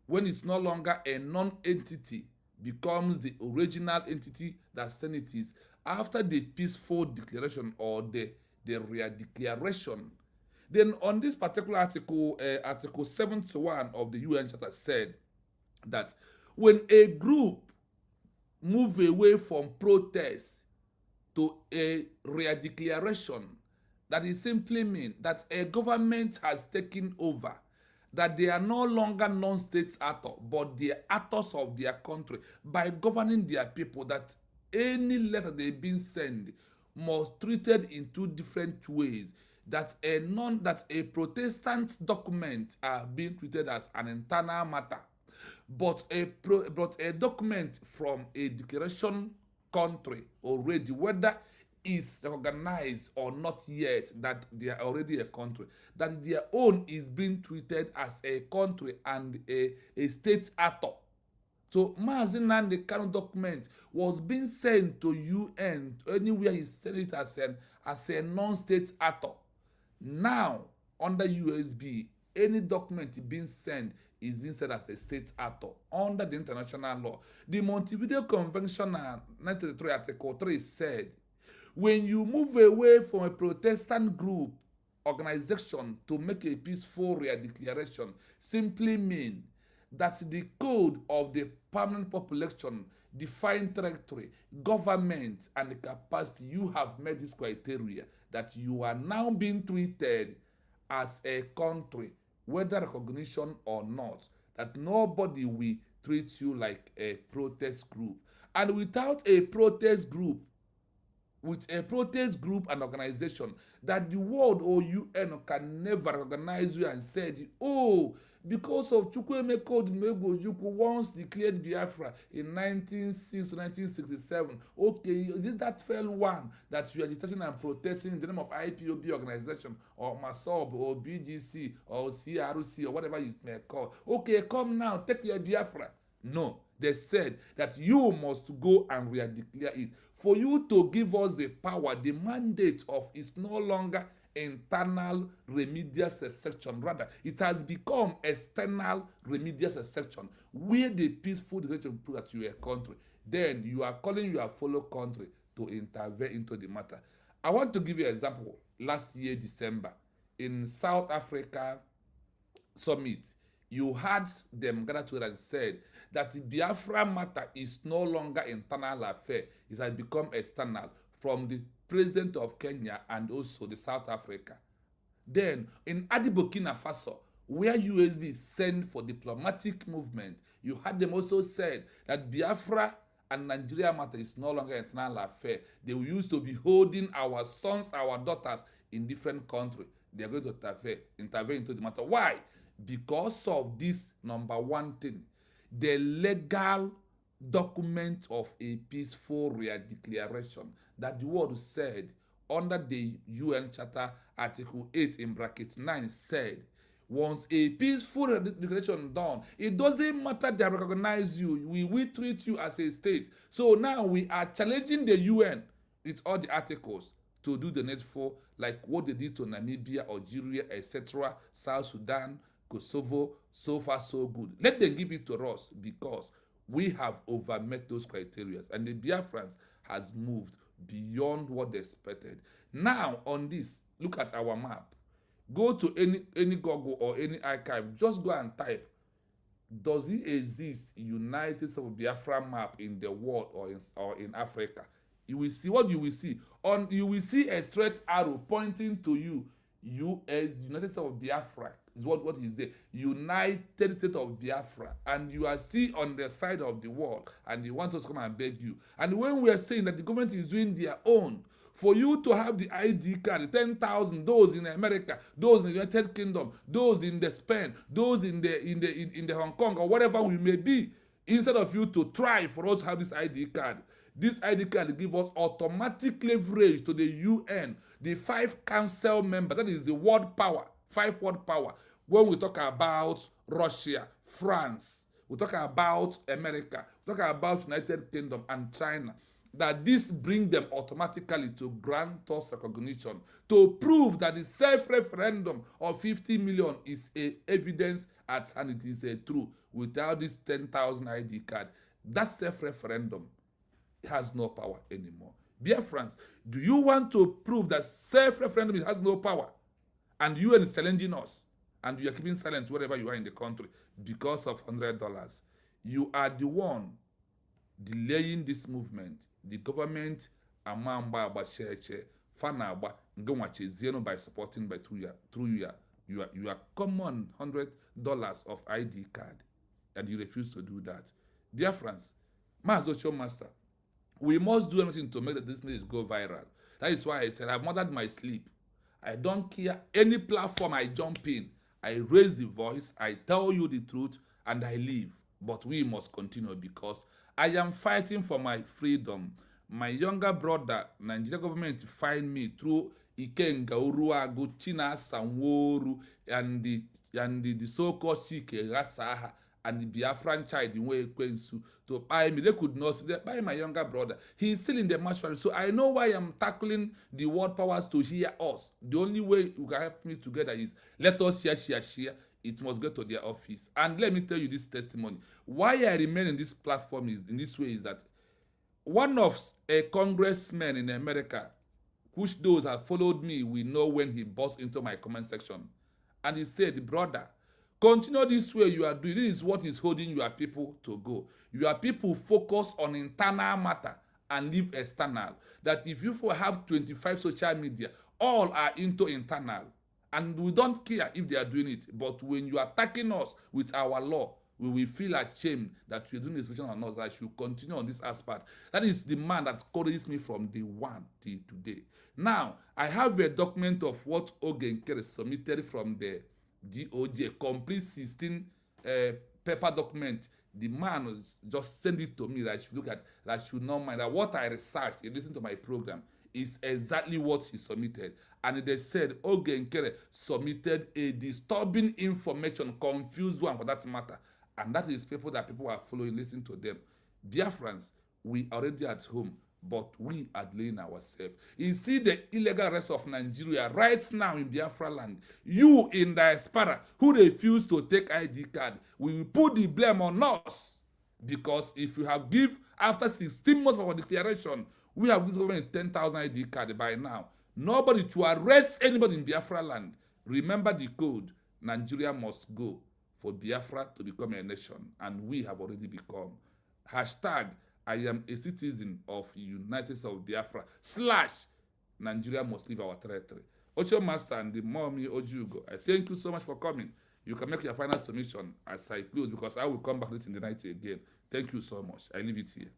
A: when it's no longer a non-entity becomes the original entity that sent it is after the peaceful declaration or the re-declaration. Then on this particular article, Article 71 of the UN Charter said that when a group move away from protest to a re-declaration, that it simply means that a government has taken over, that they are no longer non-state actors, but they are actors of their country by governing their people, that any letter they've been sent must treated in two different ways, that a Protestant document are being treated as an internal matter, but a document from a declaration country already, whether is recognized or not yet that they are already a country, that their own is being treated as a country and a state actor. So Mazi Nnamdi Kanu document was being sent to UN anywhere he sent it as a non-state actor. Now under USB, any document being sent is being said as a state actor under the international law. The Montevideo Convention 1933 Article 3 said, when you move away from a Protestant group organization to make a peaceful declaration, simply mean that the code of the permanent population, defined territory, government, and the capacity, you have met this criteria that you are now being treated as a country, whether recognition or not, that nobody will treat you like a protest group. And without a protest group, with a protest group and organization, that the world or UN can never recognize you and said, oh, because of Chukwuemeka Odumegwu once declared Biafra in 1967, okay, is that fell one that you are agitating and protesting in the name of IPOB organization or Massob or BGC or CRC or whatever you may call? Okay, come now, take your Biafra. No, they said that you must go and re-declare it. For you to give us the power, the mandate of is no longer internal remedial section. Rather, it has become external remedial section, where the peaceful declaration prove that you are a country. Then you are calling your fellow country to intervene into the matter. I want to give you an example. Last year, December, in South Africa summit, you had them gather together and said that the Biafra matter is no longer internal affair. It has become external from the president of Kenya and also the South Africa. Then in Burkina Faso, where USB sent for diplomatic movement, you had them also said that Biafra and Nigeria matter is no longer internal affair. They used to be holding our sons, our daughters in different countries. They are going to intervene into the matter. Why? Because of this number one thing, the legal document of a peaceful declaration that the world said under the UN Charter Article 8 in bracket 9 said, once a peaceful declaration done, it doesn't matter they recognize you, we will treat you as a state. So now we are challenging the UN with all the articles to do the needful, like what they did to Namibia, Algeria, etc., South Sudan, Kosovo. So far so good. Let them give it to us because we have overmet those criteria and the Biafrans has moved beyond what they expected. Now on this, look at our map. Go to any Google or any archive, just go and type, does it exist United States of Biafra map in the world or in Africa? You will see what you will see. You will see a straight arrow pointing to you. US, United States of Biafra is what is there. United States of Biafra. And you are still on the side of the world and you want us to come and beg you. And when we are saying that the government is doing their own, for you to have the ID card, 10,000, those in America, those in the United Kingdom, those in the Spain, those in the Hong Kong or whatever we may be, instead of you to try for us to have this ID card. This ID card gives us automatic leverage to the UN, the 5 council members, that is the world power, 5 world power. When we talk about Russia, France, we talk about America, we talk about United Kingdom and China, that this bring them automatically to grant us recognition to prove that the self-referendum of 50 million is a evidence and it is a true. Without this 10,000 ID card, that self-referendum has no power anymore. Dear friends, do you want to prove that self-referendum has no power? And UN is challenging us, and you are keeping silent wherever you are in the country because of $100. You are the one delaying this movement. The government amamba abacheche fana aba ngwache zeno by supporting by through your common $100 of ID card, and you refuse to do that. Dear friends, Mazocho Master, we must do anything to make this message go viral. That is why I said I've murdered my sleep. I don't care any platform I jump in. I raise the voice, I tell you the truth, and I leave. But we must continue because I am fighting for my freedom. My younger brother, Nigerian government, find me through Ikenga Uruagu, China Sanworu, and the so-called Chike Rasaha, and the Biafran child in way Kwensu to buy me. They could not see that buy my younger brother. He is still in the mortuary. So I know why I'm tackling the world powers to hear us. The only way you can help me together is let us share. It must go to their office. And let me tell you this testimony. Why I remain in this platform is in this way is that one of a congressman in America, which those have followed me will know when he burst into my comment section. And he said, brother, continue this way you are doing. This is what is holding your people to go. Your people focus on internal matter and leave external. That if you have 25 social media, all are into internal. And we don't care if they are doing it. But when you are attacking us with our law, we will feel ashamed that we are doing this question on us. That should continue on this aspect. That is the man that encourages me from day one till today. Now, I have a document of what Ogenkere submitted from the DOJ, complete 16 paper document. The man just send it to me that I should look at, that I should not mind that what I researched and listen to my program is exactly what he submitted. And they said Ogenkere submitted a disturbing information, confused one for that matter. And that is people that people are following, listen to them. Dear friends, we are already at home, but we are delaying ourselves. You see the illegal arrest of Nigeria right now in Biafra land. You in diaspora who refuse to take ID card, we will put the blame on us. Because if you have give after 16 months of our declaration, we have this government 10,000 ID card by now. Nobody to arrest anybody in Biafra land. Remember the code. Nigeria must go for Biafra to become a nation. And we have already become. Hashtag I am a citizen of United States of Biafra / Nigeria must leave our territory. Ocho Master and the mommy Ojugo, I thank you so much for coming. You can make your final submission as I close because I will come back late in the night again. Thank you so much. I leave it here.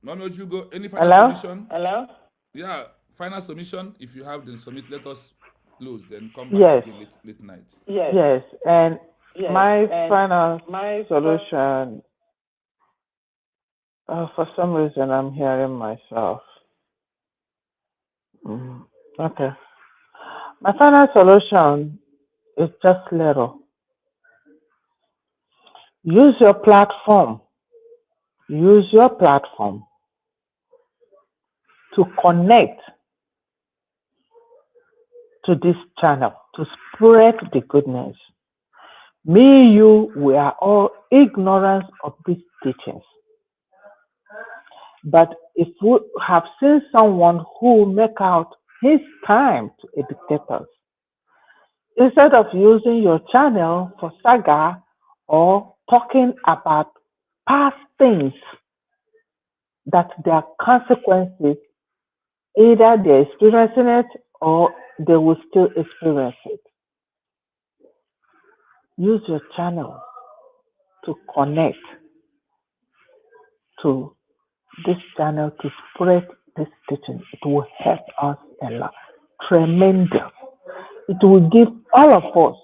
A: Mommy Ojugo, any final submission?
D: Hello?
A: Yeah, final submission. If you have, then submit. Let us close, then come back again late night.
D: Yes. And my final solution, for some reason I'm hearing myself. Okay. My final solution is just little. Use your platform. Use your platform to connect to this channel, to spread the goodness. Me, you, we are all ignorant of these teachings. But if we have seen someone who make out his time to educate us, instead of using your channel for saga or talking about past things that there are consequences, either they're experiencing it or they will still experience it. Use your channel to connect to this channel to spread this teaching. It will help us a lot. Tremendous. It will give all of us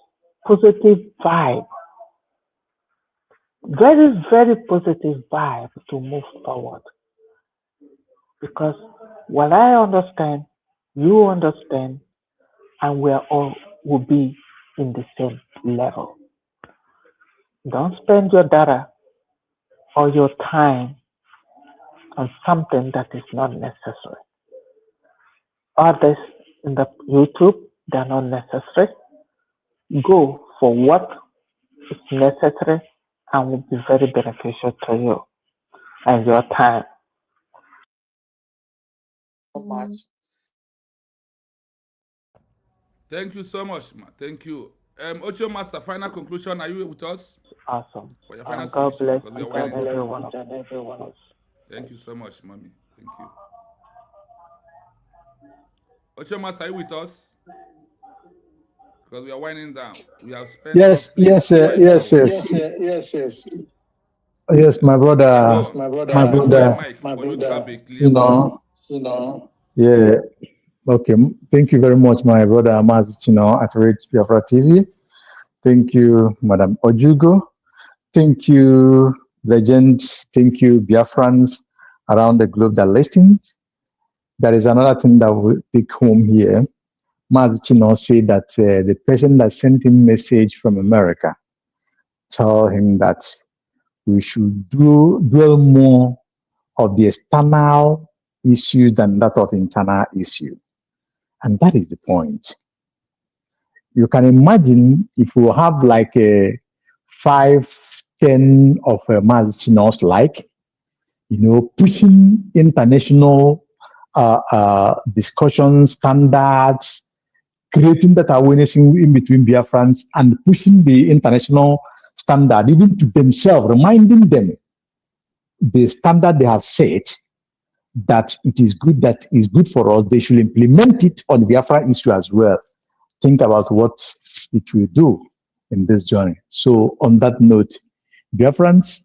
D: positive vibe. very, very positive vibe to move forward. Because what I understand, you understand, and we are all will be in the same level. Don't spend your data or your time on something that is not necessary. Others in the YouTube, they're not necessary. Go for what is necessary and will be very beneficial to you and your time.
A: Thank you so much, ma. Thank you. Ocho Master, final conclusion. Are you with us
D: Awesome.
A: for your final
D: God
A: submission?
D: bless
A: Because we are
D: each and
A: winding down.
D: every one of us.
A: Thank you so much, mommy. Thank you. Ocho Master, are you with us? Because we are winding down. We have spent
E: Yes,
A: roughly
E: yes,
A: 5 hours.
E: yes, my
A: Yes. Please go
E: brother,
A: on.
E: my
A: I'm waiting for your
E: brother,
A: mic for you to have a clear
E: you
A: voice.
E: know, yeah. Okay, thank you very much, my brother Amaz, at Rate Biafra TV. Thank you, Madam Ojugo. Thank you, legends. Thank you, Biafrans around the globe that listen. There is another thing that we take home here. Maz said that the person that sent him message from America tell him that we should dwell more of the external issue than that of internal issue. And that is the point. You can imagine if we have like a 5, 10 of Mazichinos like, pushing international discussion standards, creating that awareness in between Biafrans and pushing the international standard even to themselves, reminding them the standard they have set, that it is good, that is good for us. They should implement it on the Biafra issue as well. Think about what it will do in this journey. So on that note, Biafrans,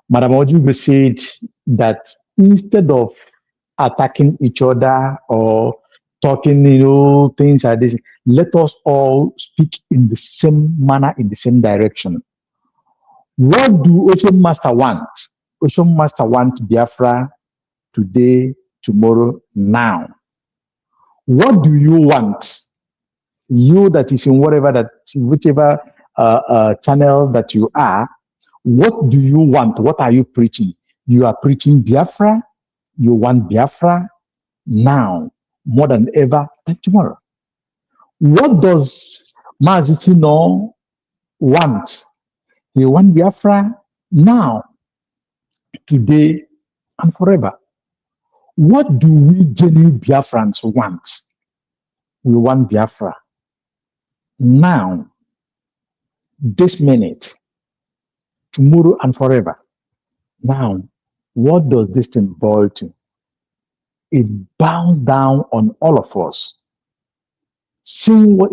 E: Madam Ojugo said that instead of attacking each other or talking, things like this, let us all speak in the same manner, in the same direction. What do Ocean Master want? Ocean Master want Biafra today, tomorrow, now. What do you want? You that is in whichever channel that you are, what do you want? What are you preaching? You are preaching Biafra. You want Biafra now more than ever than tomorrow. What does Mazichino want? He wants Biafra now, today, and forever. What do we genuine Biafrans want? We want Biafra now, this minute, tomorrow, and forever. Now, what does this thing boil to? It bounds down on all of us. Saying what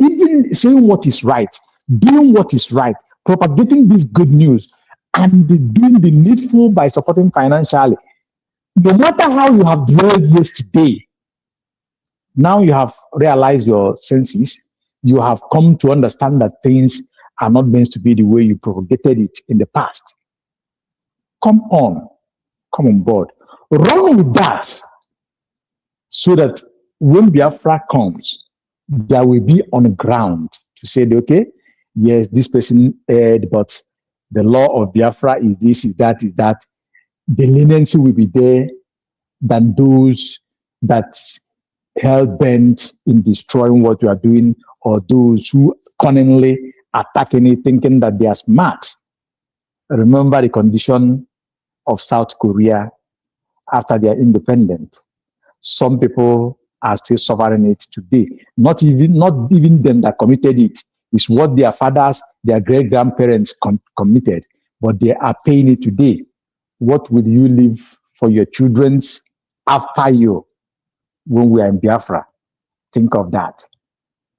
E: is right, doing what is right, propagating this good news, and doing the needful by supporting financially. No matter how you have dwelled yesterday, now you have realized your senses. You have come to understand that things are not meant to be the way you propagated it in the past. Come on board. Run with that so that when Biafra comes, there will be on the ground to say, okay, yes, this person erred, but the law of Biafra is this, is that, is that. The leniency will be there than those that hell bent in destroying what you are doing, or those who cunningly attacking it, thinking that they are smart. Remember the condition of South Korea after their independence. Some people are still suffering it today. Not even them that committed it. It's what their fathers, their great grandparents committed, but they are paying it today. What will you leave for your children after you when we are in Biafra? Think of that.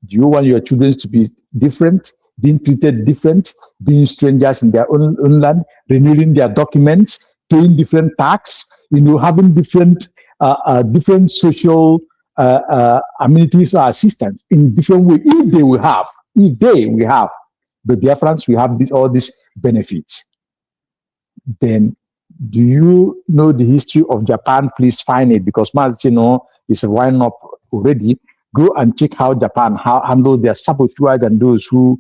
E: Do you want your children to be different, being treated different, being strangers in their own land, renewing their documents, paying different tax, having different social amenities or assistance in different ways? If they will have, the Biafrans will have all these benefits. then do you know the history of Japan? Please find it because Mazino is winding up already. Go and check how Japan handle their saboteurs and those who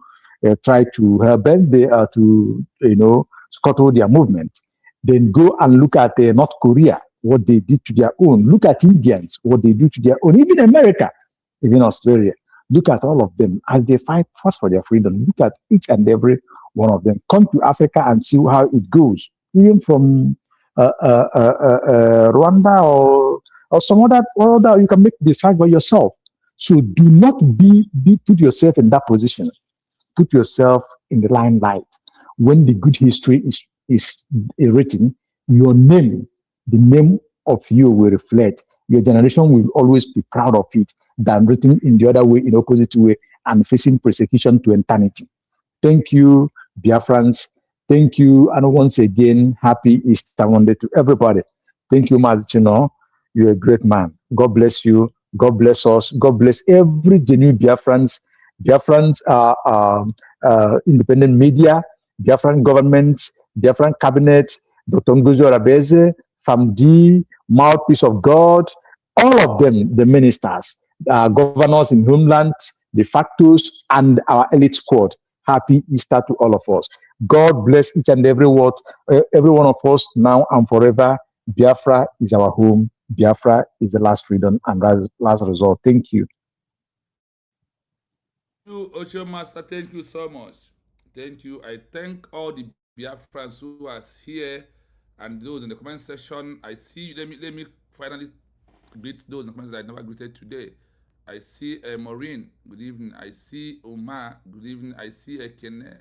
E: try to help them to scuttle their movement. Then go and look at North Korea, what they did to their own. Look at Indians, what they do to their own. Even America, even Australia. Look at all of them as they fight for their freedom. Look at each and every one of them. Come to Africa and see how it goes. Even from Rwanda or some other, you can make decide by yourself. So do not put yourself in that position. Put yourself in the limelight. When the good history is written, your name, the name of you will reflect. Your generation will always be proud of it than written in the other way, in opposite way, and facing persecution to eternity. Thank you, Biafrans. Thank you. And once again, happy Easter Monday to everybody. Thank you, Mazichino. You're a great man. God bless you. God bless us. God bless every genuine Biafrans, independent media, Biafran government, Biafran cabinet, Dr. Nguzo Rabeze, FAMD, Mouthpiece of God, all of them, the ministers, governors in homeland, the factos, and our elite squad. Happy Easter to all of us. God bless each and every one of us now and forever. Biafra is our home. Biafra is the last freedom and last resort. Thank you.
A: Ocean Master, thank you so much. Thank you. I thank all the Biafrans who are here and those in the comment section. I see. Let me finally greet those in the comments that I never greeted today. I see Maureen, good evening. I see Omar, good evening. I see Ekene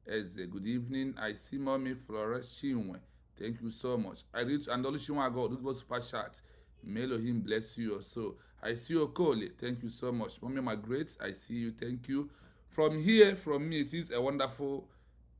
A: Eze, good evening. I see Mommy Flora Shinwe, thank you so much. I read and Olushima God, who was super chat. May Elohim bless you also. I see Okole, thank you so much. Mommy Margaret, I see you, thank you. From here, from me, it is a wonderful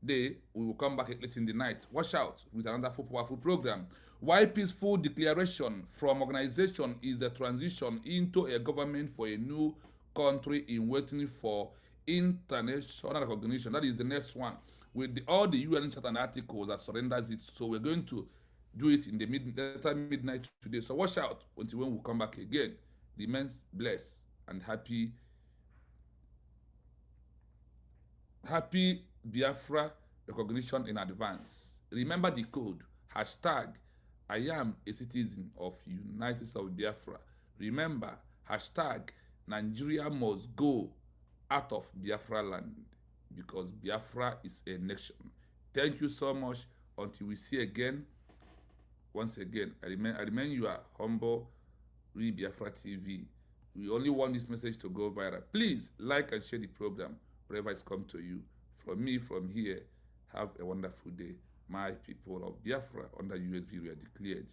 A: day. We will come back late in the night. Watch out with another powerful program. Why peaceful declaration from organization is the transition into a government for a new country in waiting for international recognition. That is the next one. With all the UN Charter and articles that surrenders it. So we're going to do it in the midnight today. So watch out until when we come back again. Remain blessed and happy Biafra recognition in advance. Remember the code. Hashtag I am a citizen of United States of Biafra. Remember, hashtag Nigeria must go out of Biafra land because Biafra is a nation. Thank you so much. Until we see again. Once again, I remain your humble Biafra TV. We only want this message to go viral. Please like and share the program wherever it's come to you. From me, from here, have a wonderful day. My people of Biafra under USB we are declared.